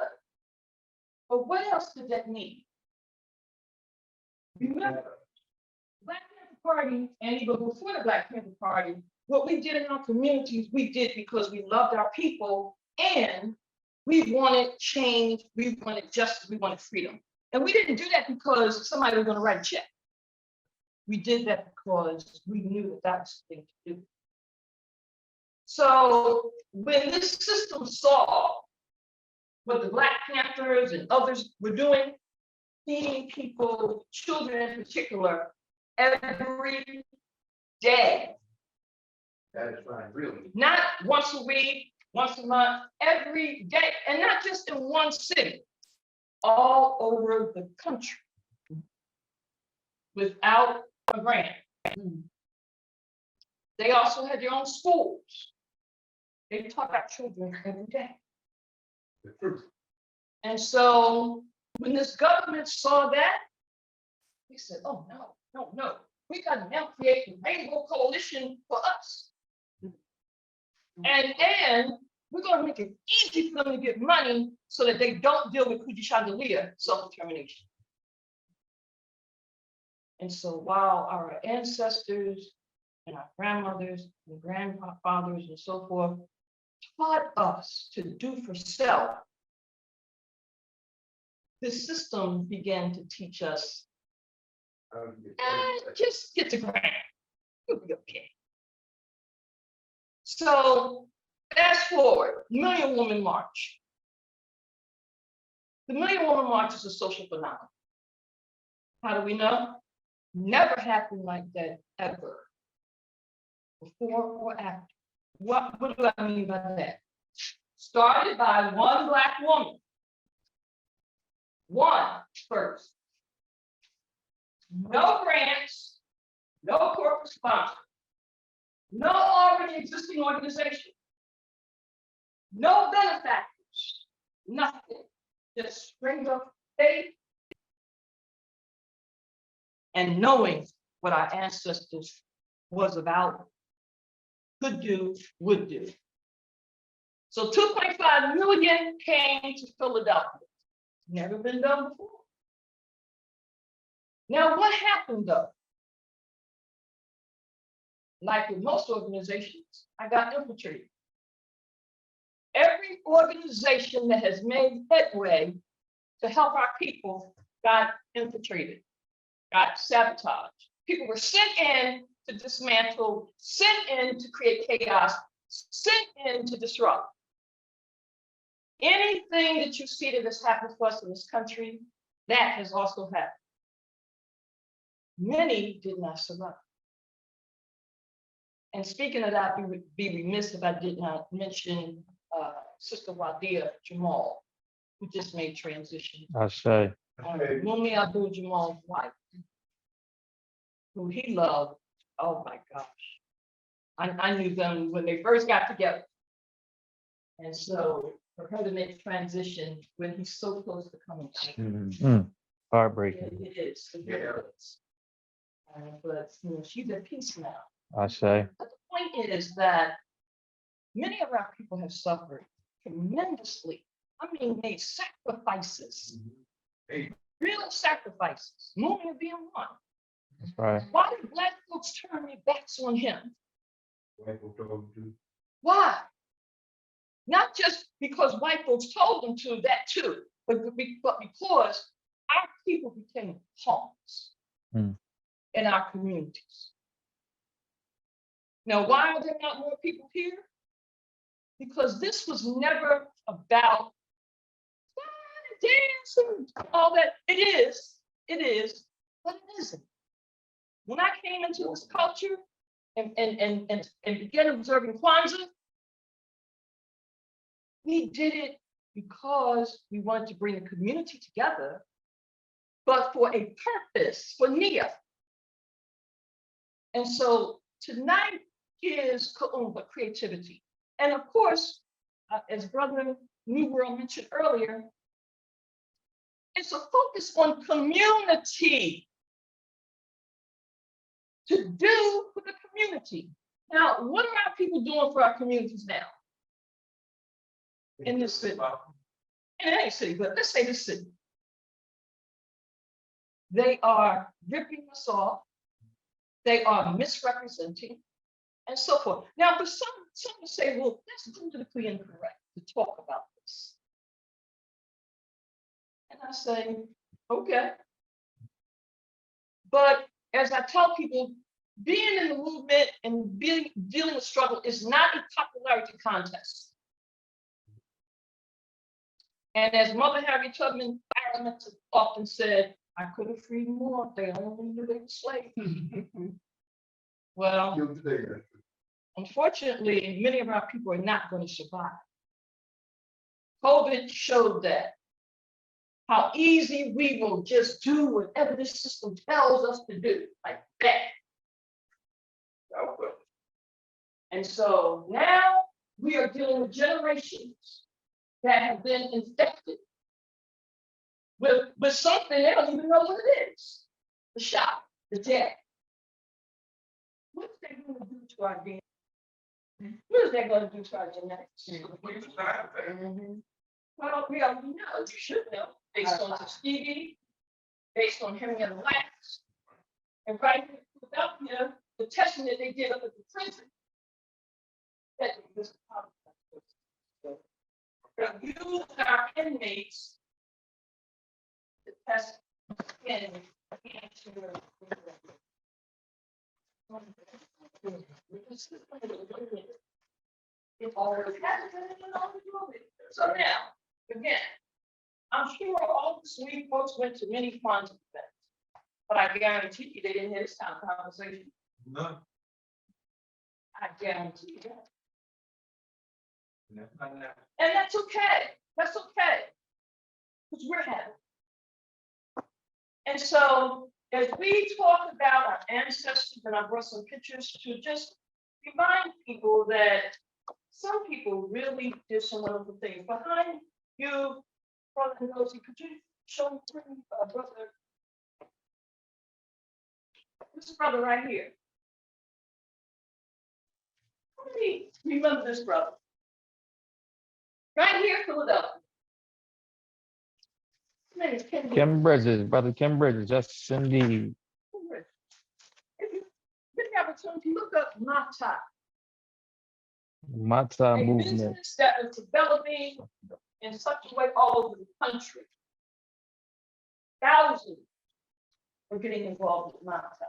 But what else did that mean? Remember, Black Panther Party, and even before the Black Panther Party, what we did in our communities, we did because we loved our people and we wanted change, we wanted justice, we wanted freedom. And we didn't do that because somebody was gonna write a check. We did that because we knew that that was the thing to do. So when this system saw what the Black Panthers and others were doing, feeding people, children in particular, every day. That is right, really. Not once a week, once a month, every day, and not just in one city, all over the country, without a grant. They also had their own schools. They taught our children every day. The truth. And so when this government saw that, they said, oh, no. We got to now create a rainbow coalition for us. And we're going to make it easy for them to get money so that they don't deal with Kuji Chandelier, self-determination. And so while our ancestors and our grandmothers and grandfathers and so forth taught us to do for self, the system began to teach us, just get the grant, you'll be okay. So fast forward, Million Woman March. The Million Woman March is a social phenomenon. How do we know? Never happened like that ever, before or after. What do I mean by that? Started by one Black woman. One first. No grants, no corporate sponsor, no already existing organization, no benefactors, nothing. Just straight up faith and knowing what our ancestors was about, could do, would do. So 2.5 million came to Philadelphia. Never been done before. Now, what happened though? Like with most organizations, I got infiltrated. Every organization that has made headway to help our people got infiltrated, got sabotaged. People were sent in to dismantle, sent in to create chaos, sent in to disrupt. Anything that you see that has happened to us in this country, that has also happened. Many did not survive. And speaking of that, we would be remiss if I did not mention Sister Wadia Jamal, who just made transition. I say. Mummy Abdul-Jamal's wife, who he loved. Oh my gosh. I knew them when they first got together. And so for her to make transition when he's so close to coming out. Heartbreaking. It is. It really is. But you know, she's at peace now. I say. But the point is that many of our people have suffered tremendously. I mean, made sacrifices, real sacrifices. Mumia being one. That's right. Why did Black folks turn their backs on him? Why? Not just because white folks told them to, that too, but because our people became pawns in our communities. Now, why are there not more people here? Because this was never about dancing, all that. It is, but it isn't. When I came into this culture and began observing Kwanzaa, we did it because we wanted to bring the community together, but for a purpose, for Nia. And so tonight is Kuumba, creativity. And of course, as Brother New World mentioned earlier, it's a focus on community, to do for the community. Now, what are our people doing for our communities now? In this city, in any city, but let's say this city. They are ripping us off. They are misrepresenting and so forth. Now, for some will say, well, that's politically incorrect to talk about this. And I say, okay. But as I tell people, being in the movement and dealing with struggle is not a popularity contest. And as Mother Harriet Tubman often said, I could have freed more if they only knew they were slaves. Well, unfortunately, many of our people are not going to survive. COVID showed that, how easy we will just do whatever this system tells us to do, like that. And so now we are dealing with generations that have been infected with something they don't even know what it is. The shock, the death. What's that going to do to our DNA? What is that going to do to our genetics? Well, we already know, you should know, based on Tuskegee, based on Henrietta Lacks, and right here in Philadelphia, the testing that they did up at the prison. That was they used our inmates to test cancer. It already has been all the. So now, again, I'm sure all this week folks went to many Kwanzaa events, but I guarantee you they didn't hear this kind of conversation. No. I guarantee you that. And that's okay. That's okay. Because we're having. And so as we talk about our ancestors, and I brought some pictures to just remind people that some people really did some wonderful things. Behind you, Brother Nosy, could you show me, brother? This brother right here. How many remember this brother? Right here, Philadelphia. His name is Kim Bridges, Brother Kim Bridges, yes, indeed. If you get the opportunity, look up Mata. Mata A movement. business that is developing in such a way all over the country. Thousands are getting involved with Mata.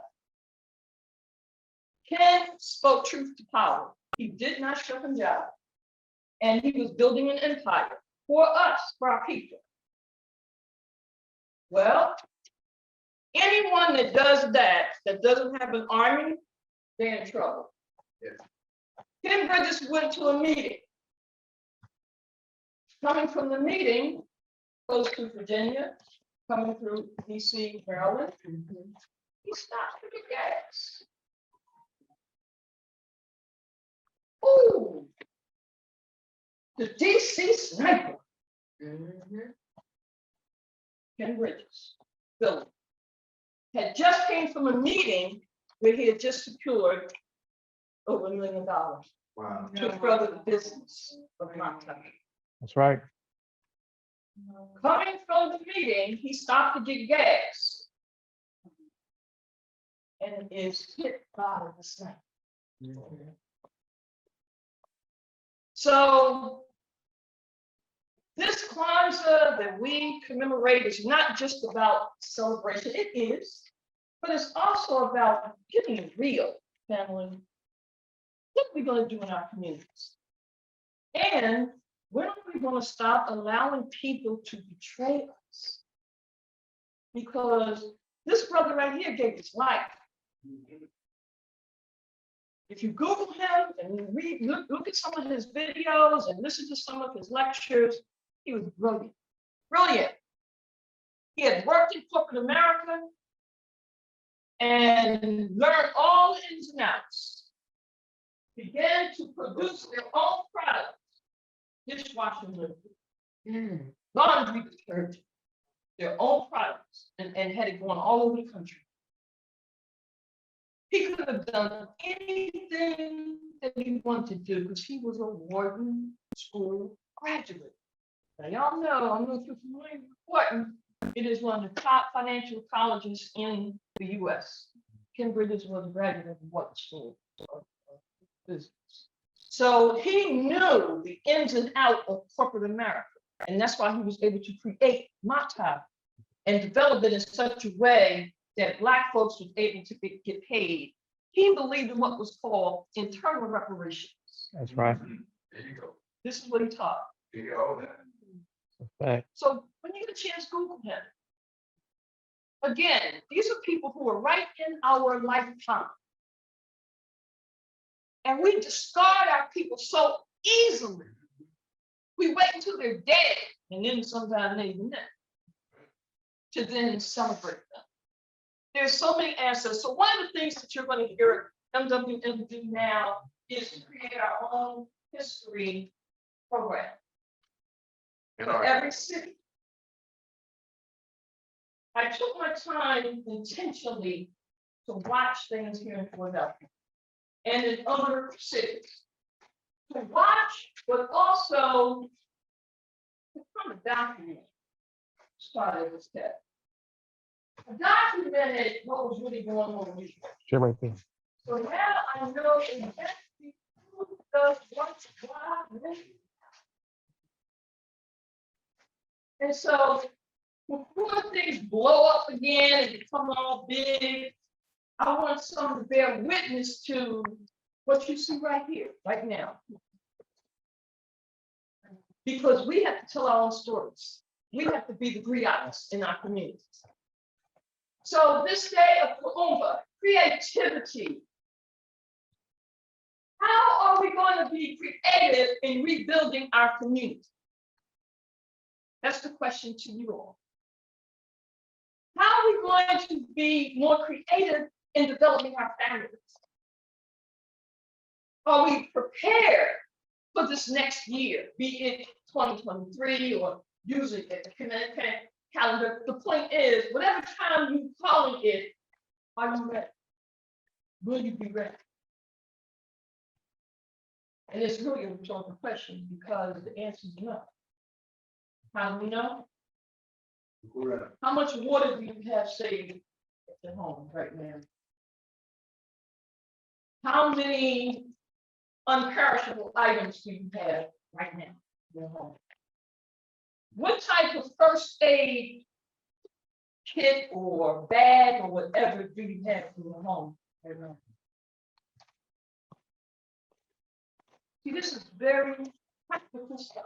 Ken spoke truth to power. He did not shut him down. And he was building an empire for us, for our people. Well, anyone that does that doesn't have an army, they're in trouble. Yes. Ken Bridges went to a meeting. Coming from the meeting, close to Virginia, coming through DC, Maryland. He stopped for the gas. Ooh. The DC sniper. Ken Bridges, Billel, had just came from a meeting where he had just secured over $1 million Wow. to further the business of my time. That's right. Coming from the meeting, he stopped to get gas and is hit by the sniper. So this Kwanzaa that we commemorate is not just about celebration. It is, but it's also about getting real, family. What are we going to do in our communities? And when are we going to stop allowing people to betray us? Because this brother right here gave his life. If you Google him and read, look at some of his videos and listen to some of his lectures, he was brilliant. Brilliant. He had worked in corporate America and learned all the ins and outs. Began to produce their own products. Dishwashing liquid, laundry detergent, their own products, and had it going all over the country. He could have done anything that he wanted to do because he was a Wharton School graduate. Now, y'all know, I'm not familiar with Wharton. It is one of the top financial colleges in the US. Ken Bridges was a graduate of Wharton School of Business. So he knew the ins and outs of corporate America. And that's why he was able to create Mata and develop it in such a way that Black folks was able to get paid. He believed in what was called internal reparations. That's right. There you go. This is what he taught. There you go. Fact. So when you get a chance, Google him. Again, these are people who are right in our lifetime. And we discard our people so easily. We wait until they're dead, and then sometimes they even then, to then celebrate them. There's so many answers. So one of the things that you're going to hear MWM do now is to create our own history program for every city. I took my time intentionally to watch things here in Philadelphia and in other cities. To watch, but also to kind of document started this step. Documented what was really going on with you. Sure, right there. So now I know exactly who does what, why, when. And so before things blow up again and become all big, I want someone to bear witness to what you see right here, right now. Because we have to tell our own stories. We have to be the griots in our communities. So this day of Kuumba, creativity. How are we going to be creative in rebuilding our community? That's the question to you all. How are we going to be more creative in developing our families? Are we prepared for this next year, be it 2023 or using it, the calendar? The point is, whatever time you calling it, are you ready? Will you be ready? And it's really a rhetorical question because the answer is no. How do we know? How much water do you have saved at home right now? How many unperishable items do you have right now in your home? What type of first aid kit or bag or whatever do you have in your home right now? See, this is very practical stuff.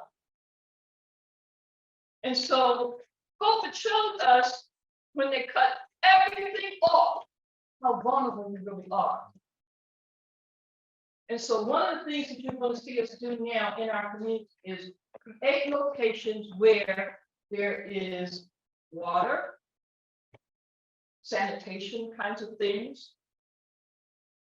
And so COVID showed us when they cut everything off, how vulnerable we really are. And so one of the things that you're going to see us do now in our community is create locations where there is water, sanitation kinds of things,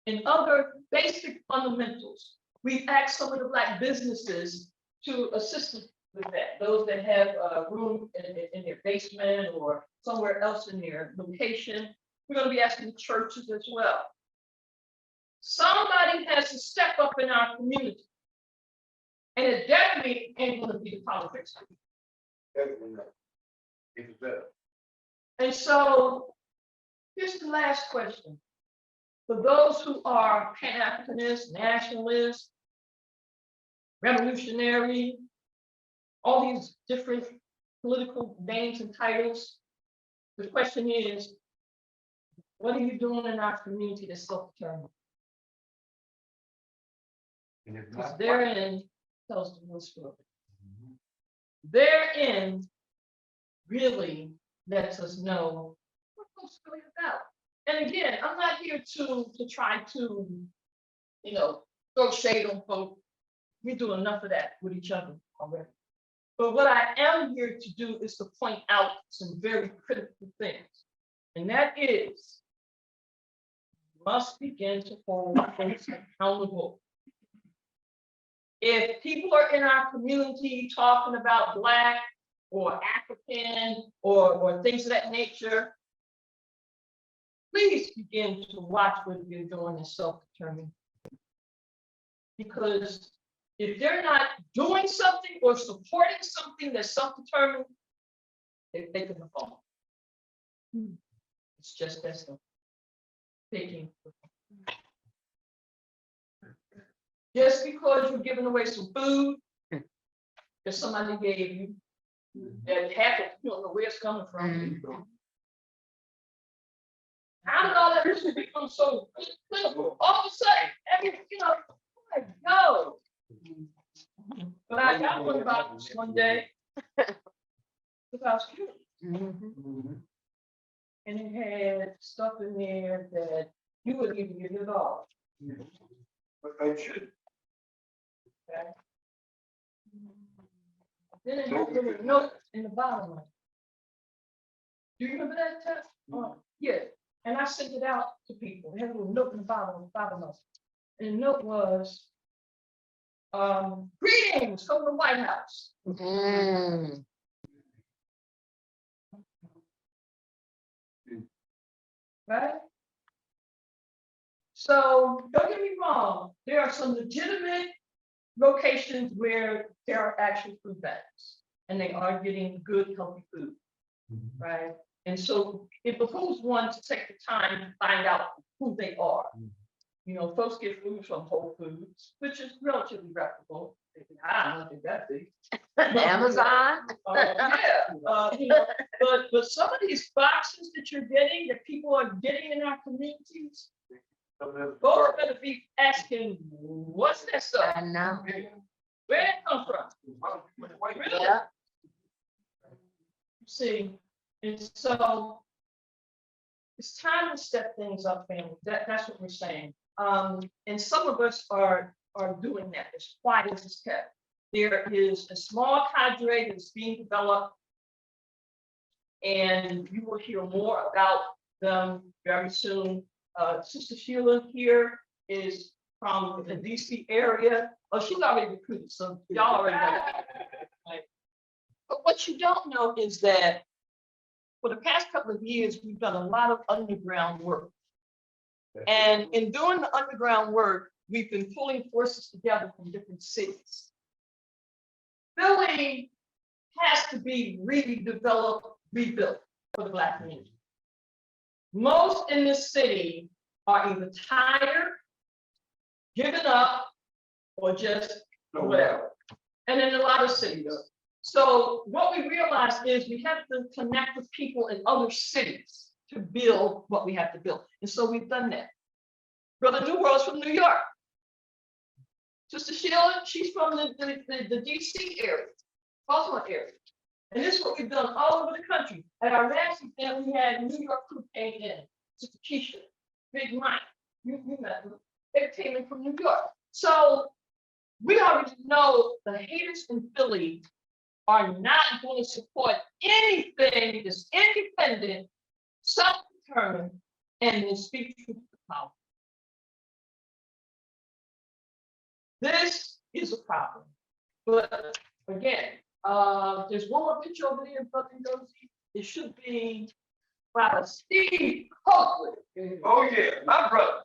and other basic fundamentals. We've asked some of the Black businesses to assist us with that. Those that have a room in their basement or somewhere else in their location. We're going to be asking churches as well. Somebody has to step up in our community. And it definitely ain't going to be the politics. And so here's the last question. For those who are Pan-Africanists, nationalists, revolutionary, all these different political names and titles, the question is, what are you doing in our community that's self-determined? Because therein tells the real story. Therein really lets us know what folks really about. And again, I'm not here to try to, you know, throw shade on folks. We do enough of that with each other already. But what I am here to do is to point out some very critical things. And that is, must begin to hold folks accountable. If people are in our community talking about Black or African or things of that nature, please begin to watch what you're doing as self-determined. Because if they're not doing something or supporting something that's self-determined, they're taking the fall. It's just that simple. Taking the fall. Just because you're giving away some food that somebody gave you, that half of you don't know where it's coming from. How did all that history become so critical? All of a sudden, every, you know, like, no. But I got one about this one day because I was curious. And it had stuff in there that you wouldn't even give it all. But I should. Okay. Then it had a little note in the bottom of it. Do you remember that test? Yeah. And I sent it out to people. It had a little note in the bottom of it. And the note was, greetings from the White House. Right? So don't get me wrong, there are some legitimate locations where there are actual food banks and they are getting good, healthy food, right? And so it behooves one to take the time to find out who they are. You know, folks get food from Whole Foods, which is relatively reputable. I don't think that's big. Amazon. You know, but some of these boxes that you're getting, that people are getting in our communities, folks better be asking, what's that stuff? I know. Where it come from? Really? Yeah. See, and so it's time to step things up, family. That's what we're saying. And some of us are doing that as quiet as it's kept. There is a small cadre that's being developed, and you will hear more about them very soon. Sister Sheila here is from the DC area. Oh, she's already recruited, so y'all already know that. Right? But what you don't know is that for the past couple of years, we've done a lot of underground work. And in doing the underground work, we've been pulling forces together from different cities. Philly has to be redeveloped, rebuilt for the Black community. Most in this city are either tired, given up, or just whatever. And in a lot of cities. So what we realized is we have to connect with people in other cities to build what we have to build. And so we've done that. Brother New World's from New York. Sister Sheila, she's from the DC area, Baltimore area. And this is what we've done all over the country. At our last event, we had New York crew came in. Sister Keisha, Big Mike, you met them. They came in from New York. So we already know the haters in Philly are not going to support anything that's independent, self-determined, and will speak truth to power. This is a problem. But again, there's one more picture over there, Brother Josie. It should be by Steve Copeland. Oh, yeah, my brother.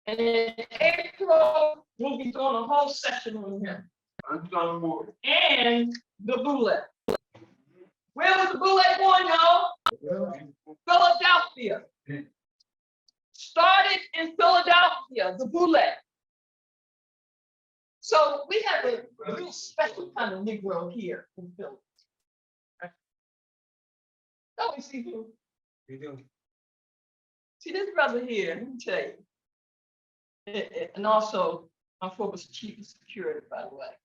And in April, we'll be doing a whole session on him. I'm John Moore. And the Billel. Where was the Billel born, y'all? Philadelphia. Started in Philadelphia, the Billel. So we have a real special kind of Negro here in Philly. Don't we see who? See this brother here, let me tell you. And also, my former chief of security, by the way.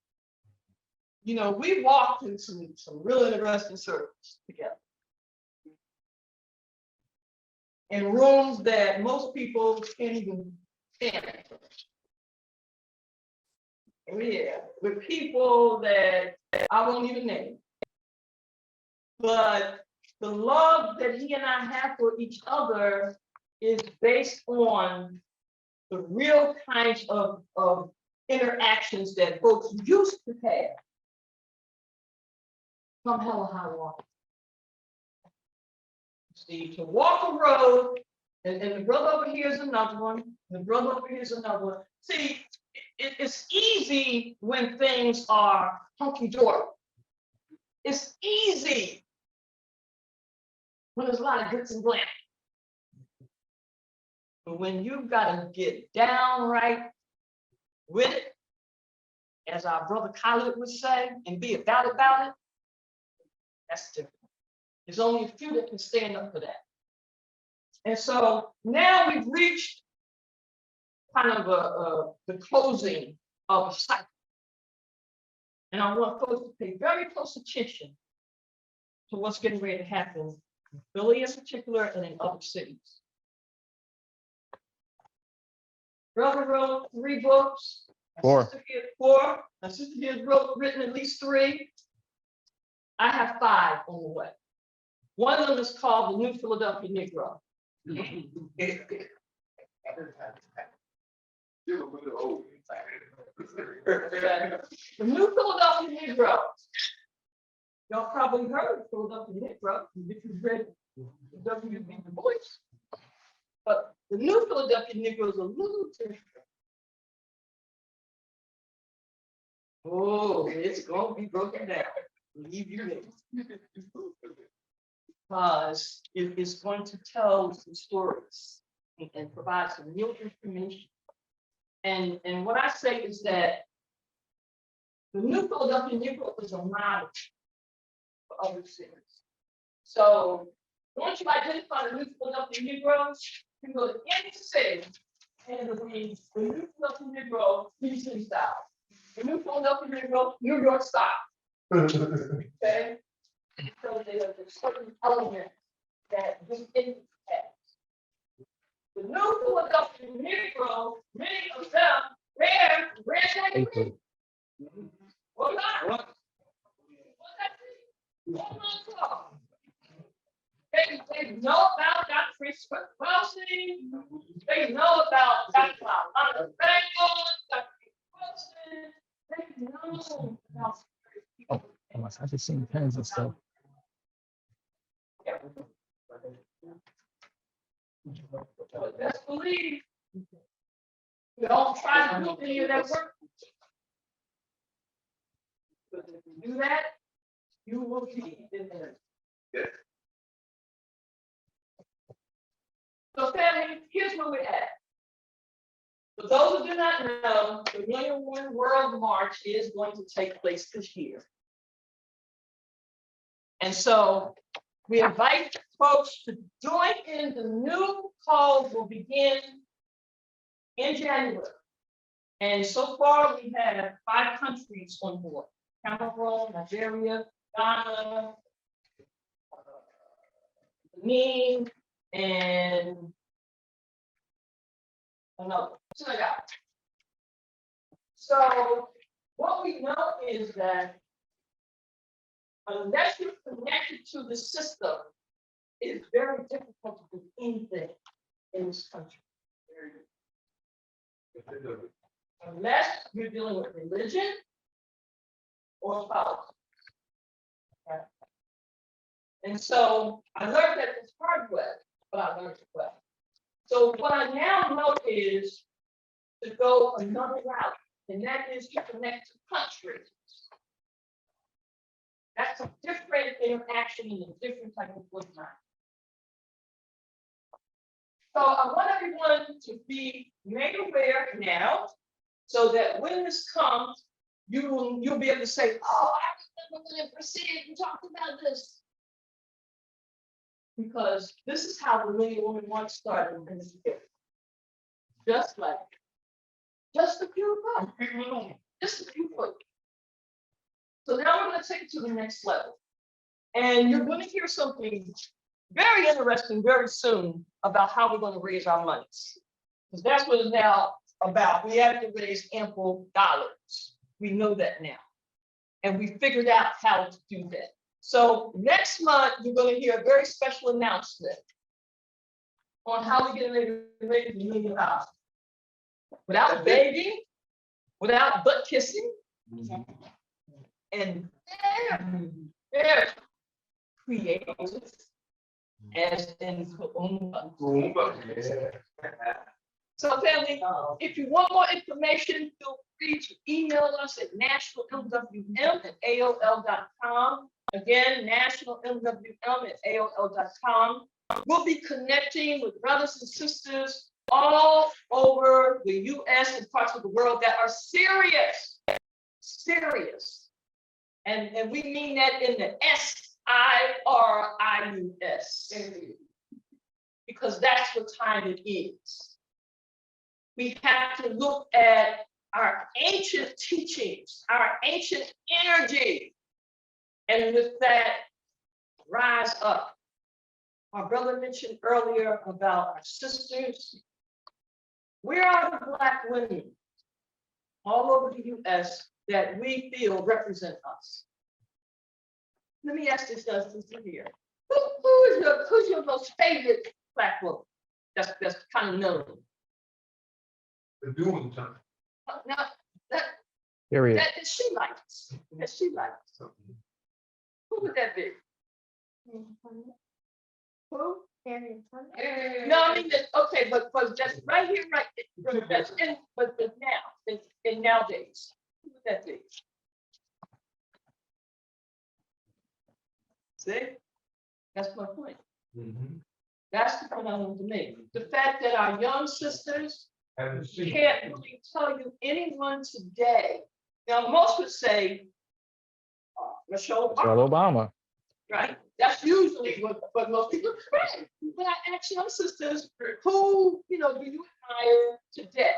You know, we walked in some really interesting circles together. In rooms that most people can't even stand. Oh, yeah, with people that I won't even name. But the love that he and I have for each other is based on the real kinds of interactions that folks used to have. Come hell or high water. See, to walk a road, and the brother over here is another one, and the brother over here is another one. See, it's easy when things are hunky-dory. It's easy when there's a lot of glitz and glam. But when you've got to get downright with it, as our brother Khalid would say, and be about it, that's different. There's only a few that can stand up for that. And so now we've reached kind of the closing of a cycle. And I want folks to pay very close attention to what's getting ready to happen in Philly in particular and in other cities. Brother wrote 3 books. Four. Four. My sister here has written at least 3. I have 5 on the way. One of them is called The New Philadelphia Negro. The New Philadelphia Negro. Y'all probably heard of Philadelphia Negro if you've read W.B. Du Bois. But the New Philadelphia Negro is a little different. Oh, it's going to be broken down. Believe you me. Because it is going to tell some stories and provide some real information. And what I say is that the New Philadelphia Negro is a model for other cities. So once you identify the New Philadelphia Negro, you can go to any city and it'll be the New Philadelphia Negro, Houston style. The New Philadelphia Negro, New York style. Okay? So there's certain elements that we didn't have. The New Philadelphia Negro, many of them, rare that. What not? They know about Dr. Chris Wilson. They know about Dr. Dr. Wilson. They know about. Oh, I just seen pens and stuff. But best believe you don't try to do any of that work. But if you do that, you will be in there. Yes. So family, here's where we're at. For those who do not know, the Million One World March is going to take place this year. And so we invite folks to join in. The new calls will begin in January. And so far we have 5 countries on board: Cameroon, Nigeria, Ghana, Benin, and another. Senegal. So what we know is that unless you're connected to the system, it's very difficult to do anything in this country. Unless you're dealing with religion or politics. Okay. And so I learned that it's hard way, but I learned it well. So what I now know is to go another route, and that is to connect to countries. That's a different interaction and a different type of footprint. So I want everyone to be made aware now, so that when this comes, you'll be able to say, "Oh, I remember when Proceed and talked about this." Because this is how the Million Woman March started in this year. Just a few folks. Just a few folks. So now we're going to take it to the next level. And you're going to hear something very interesting very soon about how we're going to raise our monies. Because that's what it's now about. We have to raise ample dollars. We know that now. And we figured out how to do that. So next month, you're going to hear a very special announcement on how we get ready to raise $1 million. Without begging, without butt kissing, and very creative, as in Kuumba. So family, if you want more information, feel free to email us at nationalmwm@aol.com. Again, nationalmwm@aol.com. We'll be connecting with brothers and sisters all over the US and parts of the world that are serious. And we mean that in the SIRIUS, because that's what time it is. We have to look at our ancient teachings, our ancient energy, and with that, rise up. My brother mentioned earlier about our sisters. Where are the Black women all over the US that we feel represent us? Let me ask this here. Who's your most favorite Black woman? That's kind of known. The doing time. Now, that Period. she likes. That she likes. Who would that be? Who? No, I mean, okay, but that's right here, right? That's in, but now, in nowadays, who would that be? See, that's my point. That's the point I want to make. The fact that our young sisters can't really tell you anyone today. Now, most would say Michelle Obama. right? That's usually what most people say. When I ask young sisters, who do you admire today?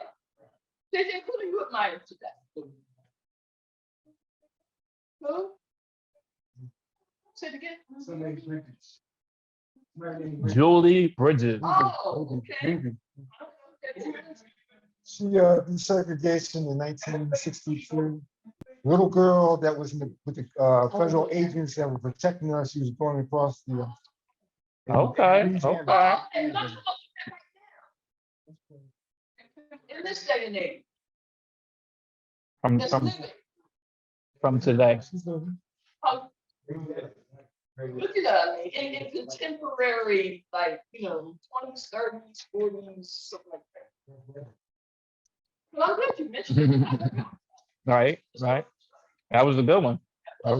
They say, who do you admire today? Who? Say it again. Julie Bridges. Oh, okay. She desegregation in 1963. Little girl that was with the federal agents that were protecting us. She was going across the. Okay. And look what right now. In this day and age. That's living. From today. Look at that, in contemporary, like, 20s, 30s, 40s, something like that. Well, I'm glad you mentioned it. Right. That was a good one. I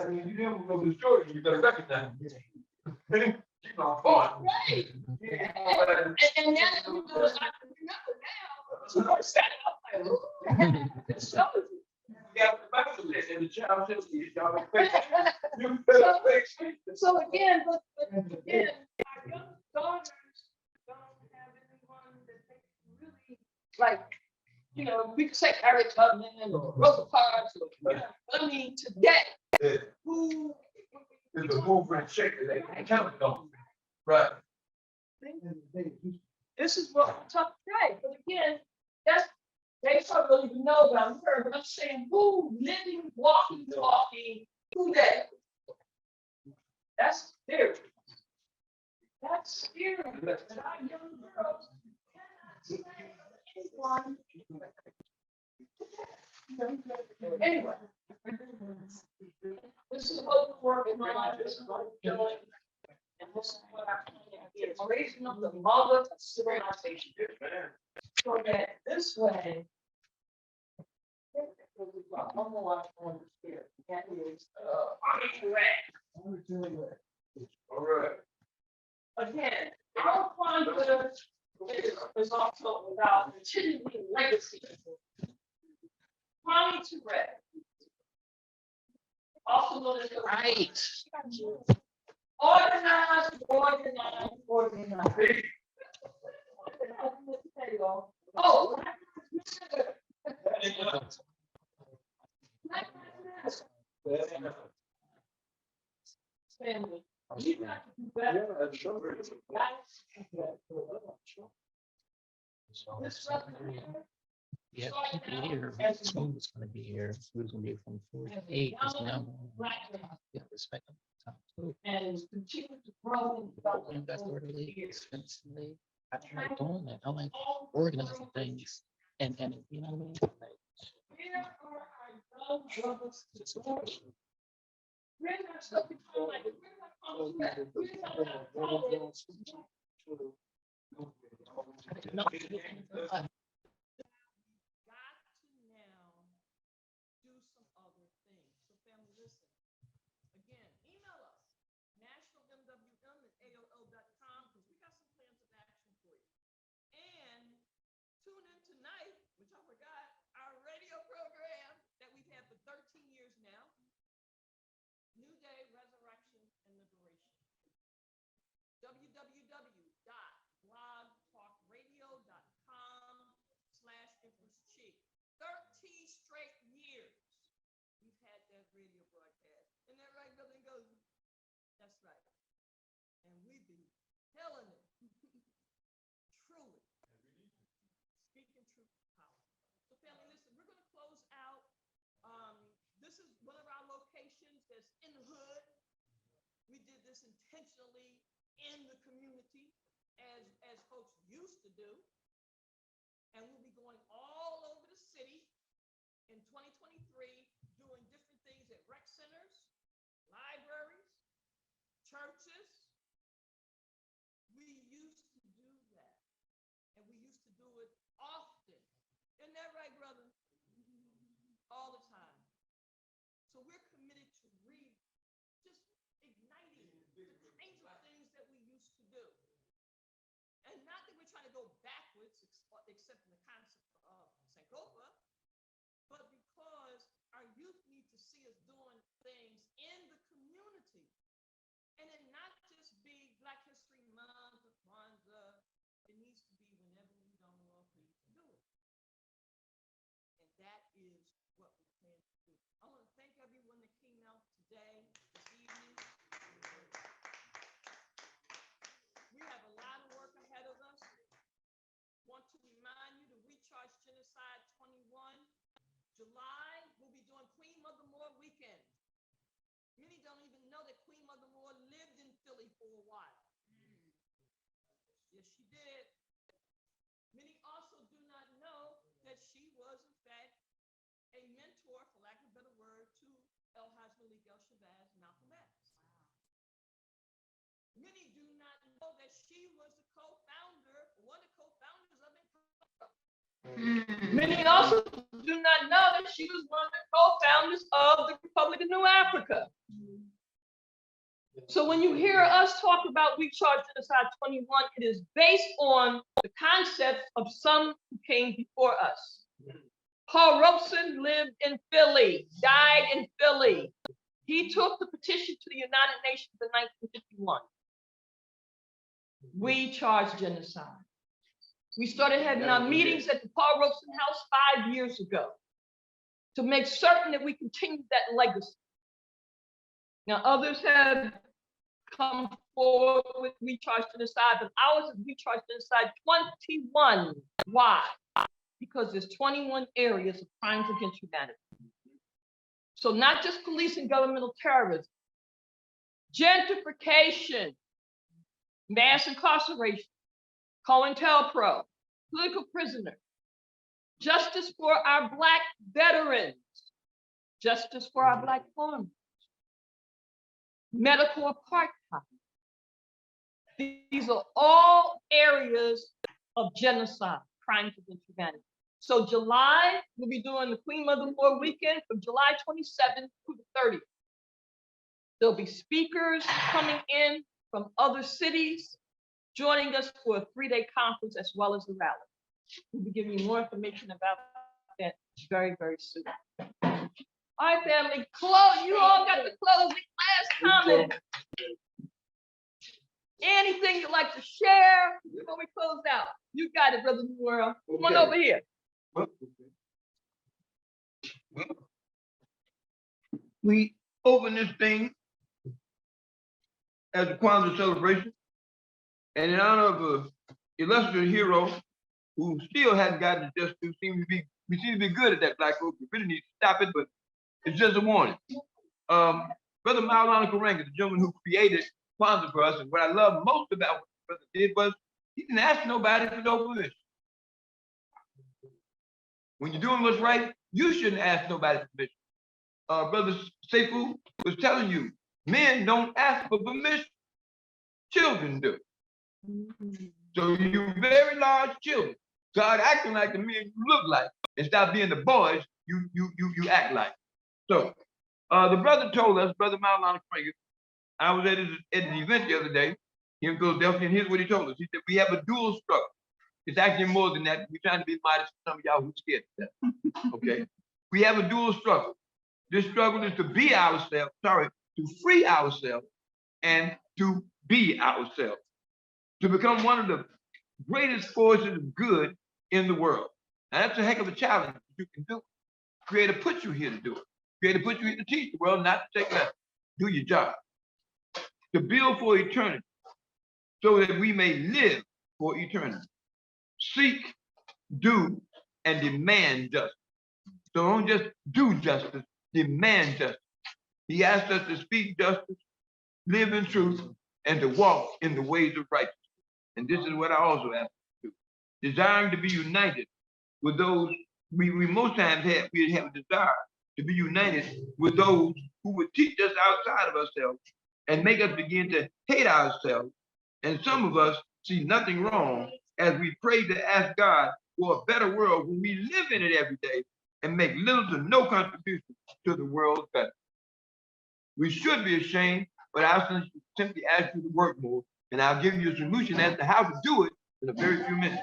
mean, you never know the story, you gotta recognize it. Keep on going. Right. And now that you know, I can remember now. So I sat up like, ooh, it shows you. Yeah, the Bible and the child says, So again, but again, our young daughters don't have anyone that they really like, we could say Harriet Tubman or Rosa Parks, or, I mean, today, who There's a movement shaker, they counted on. Right. this is what we're talking, right? For the again, that's, they probably don't even know about her, but I'm saying, who living, walking, talking, who that? That's scary. That's scary, that our young girls cannot say anyone. Anyway. This is what we're working on, this is what we're doing. And this is what our plan is, raising up the mother of civilization. So that this way. One more on here, that is, All right. again, our Kwanzaa is also about continuing legacy. Kwame Ture, also known as the right. Organized. Oh. Family. You got to do better. Yeah, people here, school was gonna be here, school was gonna be from 4 to 8, it's now. Yeah, respect them. Too. And continue to grow and develop. Invest early, extensively. I like doing that, I like organizing things, and you know what I mean? Like, Where are our young brothers and sisters? We're not stuck in time, like, we're not coming back. We're not no, got to now do some other things. So family, listen. Again, email us, nationalmwm@aol.com, because we got some plans of action for you. And tune in tonight, which I forgot, our radio program that we've had for 13 years now. New Day, Resurrection, and Liberation. www.blogtalkradio.com/Empress 13 straight years we've had that radio broadcast. Isn't that right, Brother Ngozi? That's right. And we've been killing it. Truly. Speaking truth to power. So family, listen, we're going to close out. This is one of our locations that's in the hood. We did this intentionally in the community as folks used to do. And we'll be going all over the city in 2023, doing different things at rec centers, libraries, churches. We used to do that. And we used to do it often. Isn't that right, brother? All the time. So we're committed to just igniting the kinds of things that we used to do. And not that we're trying to go backwards, except in the concept of Sankofa, but because our youth need to see us doing things in the community. And it not just be Black History Month or Kwanzaa, it needs to be whenever we don't know if we can do it. And that is what we plan to do. I want to thank everyone that came out today, this evening. We have a lot of work ahead of us. Want to remind you to Recharge Genocide 21. July, we'll be doing Queen Mother Moore weekend. Many don't even know that Queen Mother Moore lived in Philly for a while. Yes, she did. Many also do not know that she was, in fact, a mentor, for lack of a better word, to El-Haj Malik El-Shabazz, Malcolm X. Many do not know that she was the co-founder, one of the co-founders of Instructor. Many also do not know that she was one of the co-founders of the Republic of New Africa. So when you hear us talk about Recharge Genocide 21, it is based on the concept of some who came before us. Paul Robeson lived in Philly, died in Philly. He took the petition to the United Nations in 1951. We charged genocide. We started having our meetings at the Paul Robeson House 5 years ago to make certain that we continue that legacy. Now, others have come forward with Recharge Genocide, but ours is Recharge Genocide 21. Why? Because there's 21 areas of crimes against humanity. So not just police and governmental terrorism, gentrification, mass incarceration, COINTELPRO, political prisoners, justice for our Black veterans, justice for our Black farmers, medical apartheid. These are all areas of genocide, crimes against humanity. So July, we'll be doing the Queen Mother War weekend from July 27th to the 30th. There'll be speakers coming in from other cities, joining us for a 3-day conference as well as the rally. We'll be giving you more information about that very, very soon. All right, family, you all got the closing last comment. Anything you'd like to share before we close out? You got it, Brother New World. Come on over here. We open this thing as a Kwanzaa celebration, and in honor of an illustrious hero who still hasn't gotten it, just to seem to be good at that, Black folks. We really need to stop it, but it's just a warning. Brother Maulana Karenga, the gentleman who created Kwanzaa for us, and what I love most about what the brother did was he didn't ask nobody for no permission. When you're doing what's right, you shouldn't ask nobody for permission. Brother Shifu was telling you, men don't ask for permission, children do. So you very large children start acting like the men you look like and stop being the boys you act like. So the brother told us, Brother Maulana Karenga, I was at an event the other day here in Philadelphia, and here's what he told us. He said, we have a dual struggle. It's actually more than that. We're trying to be modest for some of y'all who scared of that. Okay. We have a dual struggle. This struggle is to be ourselves, to free ourselves and to be ourselves, to become one of the greatest forces of good in the world. Now that's a heck of a challenge you can do. Creator put you here to do it. Creator put you here to teach the world, not to take lessons. Do your job. To build for eternity, so that we may live for eternity. Seek, do, and demand justice. So don't just do justice, demand justice. He asked us to speak justice, live in truth, and to walk in the ways of righteousness. And this is what I also ask you to do. Desiring to be united with those we most times have a desire to be united with those who would teach us outside of ourselves and make us begin to hate ourselves. And some of us see nothing wrong as we pray to ask God for a better world when we live in it every day and make little to no contribution to the world's better. We should be ashamed, but I'll simply ask you to work more, and I'll give you a solution as to how to do it in a very few minutes.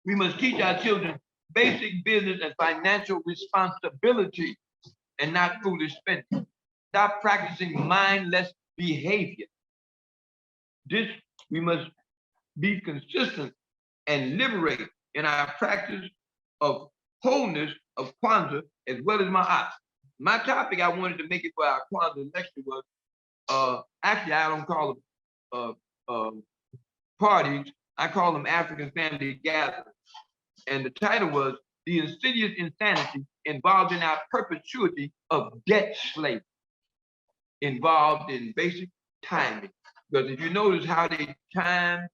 We must teach our children basic business and financial responsibility and not foolish spending. Stop practicing mindless behavior. We must be consistent and liberate in our practice of wholeness of Kwanzaa as well as Ma'at. My topic I wanted to make it for our Kwanzaa lecture was, actually I don't call them parties, I call them African family gatherings. And the title was The Insidious Insanity Involved in Our Perpetuity of Debt Slavery, involved in basic timing. Because if you notice how they timed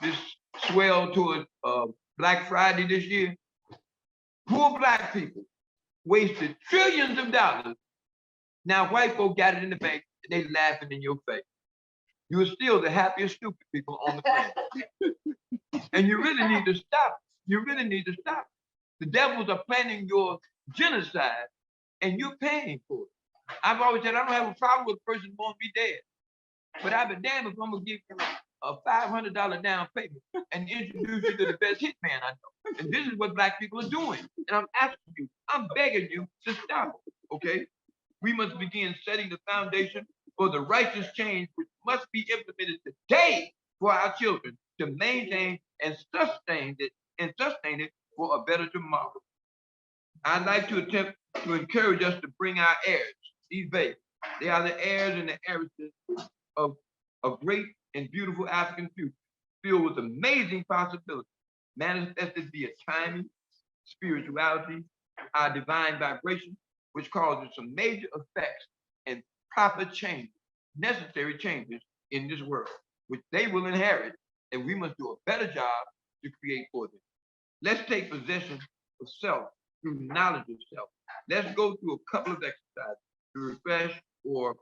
this swell towards Black Friday this year, poor Black people wasted trillions of dollars. Now white folk got it in the bank and they laughing in your face. You're still the happiest stupid people on the planet. And you really need to stop. You really need to stop. The devils are planning your genocide and you're paying for it. I've always said I don't have a problem with a person who won't be dead. But I've been damned if I'm gonna give you a $500 down payment and introduce you to the best hitman I know. And this is what Black people are doing. And I'm asking you, I'm begging you to stop it, okay? We must begin setting the foundation for the righteous change which must be implemented today for our children to maintain and sustain it for a better tomorrow. I'd like to attempt to encourage us to bring our heirs, these babies. They are the heirs and the heiresses of a great and beautiful African future, filled with amazing possibilities. manifested via timing, spirituality, our divine vibration, which causes some major effects and proper changes, necessary changes in this world, which they will inherit, and we must do a better job to create for them. Let's take possession of self through knowledge of self. Let's go through a couple of exercises to refresh or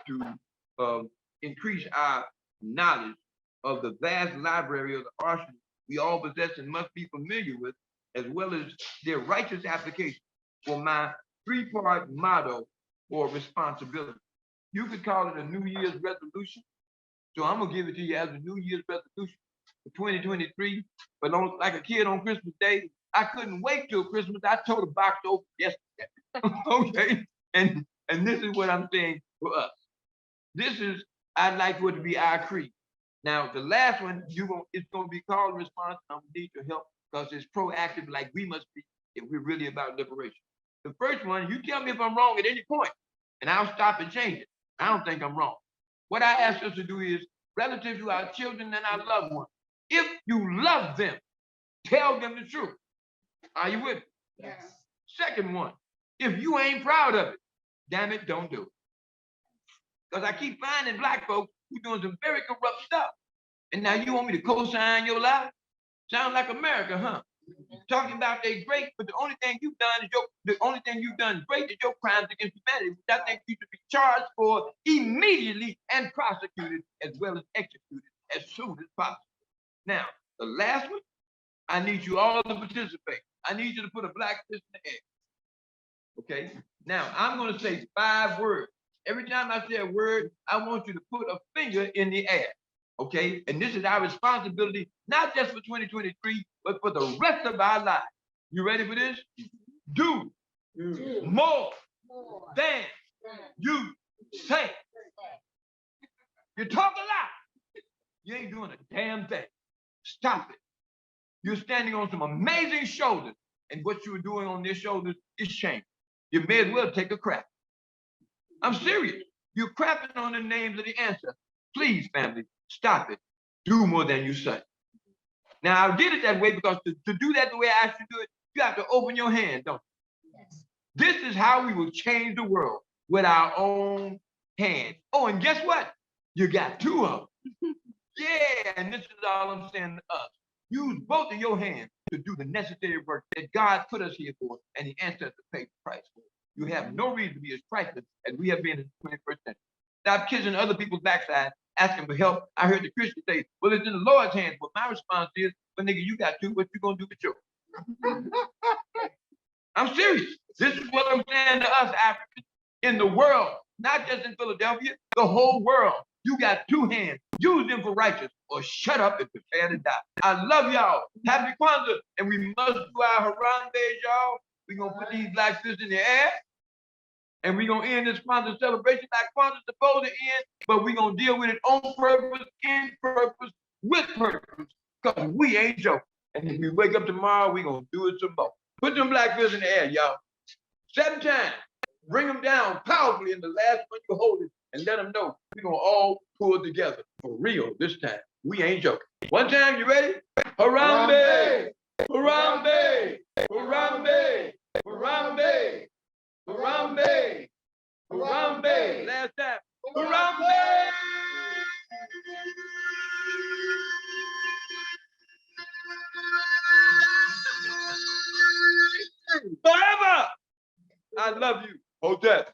to increase our knowledge of the vast library of the arsenal we all possess and must be familiar with, as well as their righteous application for my three-part motto or responsibility. You could call it a New Year's resolution. So I'm gonna give it to you as a New Year's resolution for 2023. But like a kid on Christmas Day, I couldn't wait till Christmas. I tore the box open yesterday. Okay, and this is what I'm saying for us. This is, I'd like for it to be our creed. Now the last one, it's gonna be called a response. I'm gonna need your help because it's proactive, like we must be if we're really about liberation. The first one, you tell me if I'm wrong at any point, and I'll stop and change it. I don't think I'm wrong. What I ask us to do is, relative to our children and our loved ones, if you love them, tell them the truth. Are you with me? Yes. Second one, if you ain't proud of it, damn it, don't do it. Because I keep finding black folks who doing some very corrupt stuff. And now you want me to co-sign your life? Sound like America, huh? Talking about they great, but the only thing you've done is great is your crimes against humanity, which I think you should be charged for immediately and prosecuted as well as executed as soon as possible. Now, the last one, I need you all to participate. I need you to put a black fist in the air. Okay? Now, I'm going to say 5 words. Every time I say a word, I want you to put a finger in the air. Okay? And this is our responsibility, not just for 2023, but for the rest of our lives. You ready for this? Do more than you say. You talk a lot. You ain't doing a damn thing. Stop it. You're standing on some amazing shoulders, and what you're doing on their shoulders is shame. You may as well take a crap. I'm serious. You're crapping on the names of the ancestors. Please, family, stop it. Do more than you say. Now, I did it that way because to do that the way I asked you to do it, you have to open your hand, don't you? Yes. This is how we will change the world, with our own hands. Oh, and guess what? You got 2 of them. Yeah, and this is all I'm saying to us. Use both of your hands to do the necessary work that God put us here for and the ancestors paid the price for. You have no reason to be as priceless as we have been in the 21st century. Stop kissing other people's backside, asking for help. I heard the Christian say, well, it's in the Lord's hands. But my response is, well, nigga, you got 2, what you gonna do with yours? I'm serious. This is what I'm saying to us Africans in the world, not just in Philadelphia, the whole world. You got 2 hands. Use them for righteous or shut up and prepare to die. I love y'all. Happy Kwanzaa. And we must do our Harambe, y'all. We're going to put these black fists in the air. And we're going to end this Kwanzaa celebration like Kwanzaa's supposed to end. But we're going to deal with it on purpose, in purpose, with purpose. Because we ain't joking. And if we wake up tomorrow, we're going to do it some more. Put them black fists in the air, y'all. 7 times. Bring them down powerfully in the last one you hold it. And let them know we're going to all pull together for real this time. We ain't joking. One time, you ready? Harambe! Harambe! Harambe! Harambe! Harambe! Harambe! Last time. Harambe! Forever! I love you. Hold that.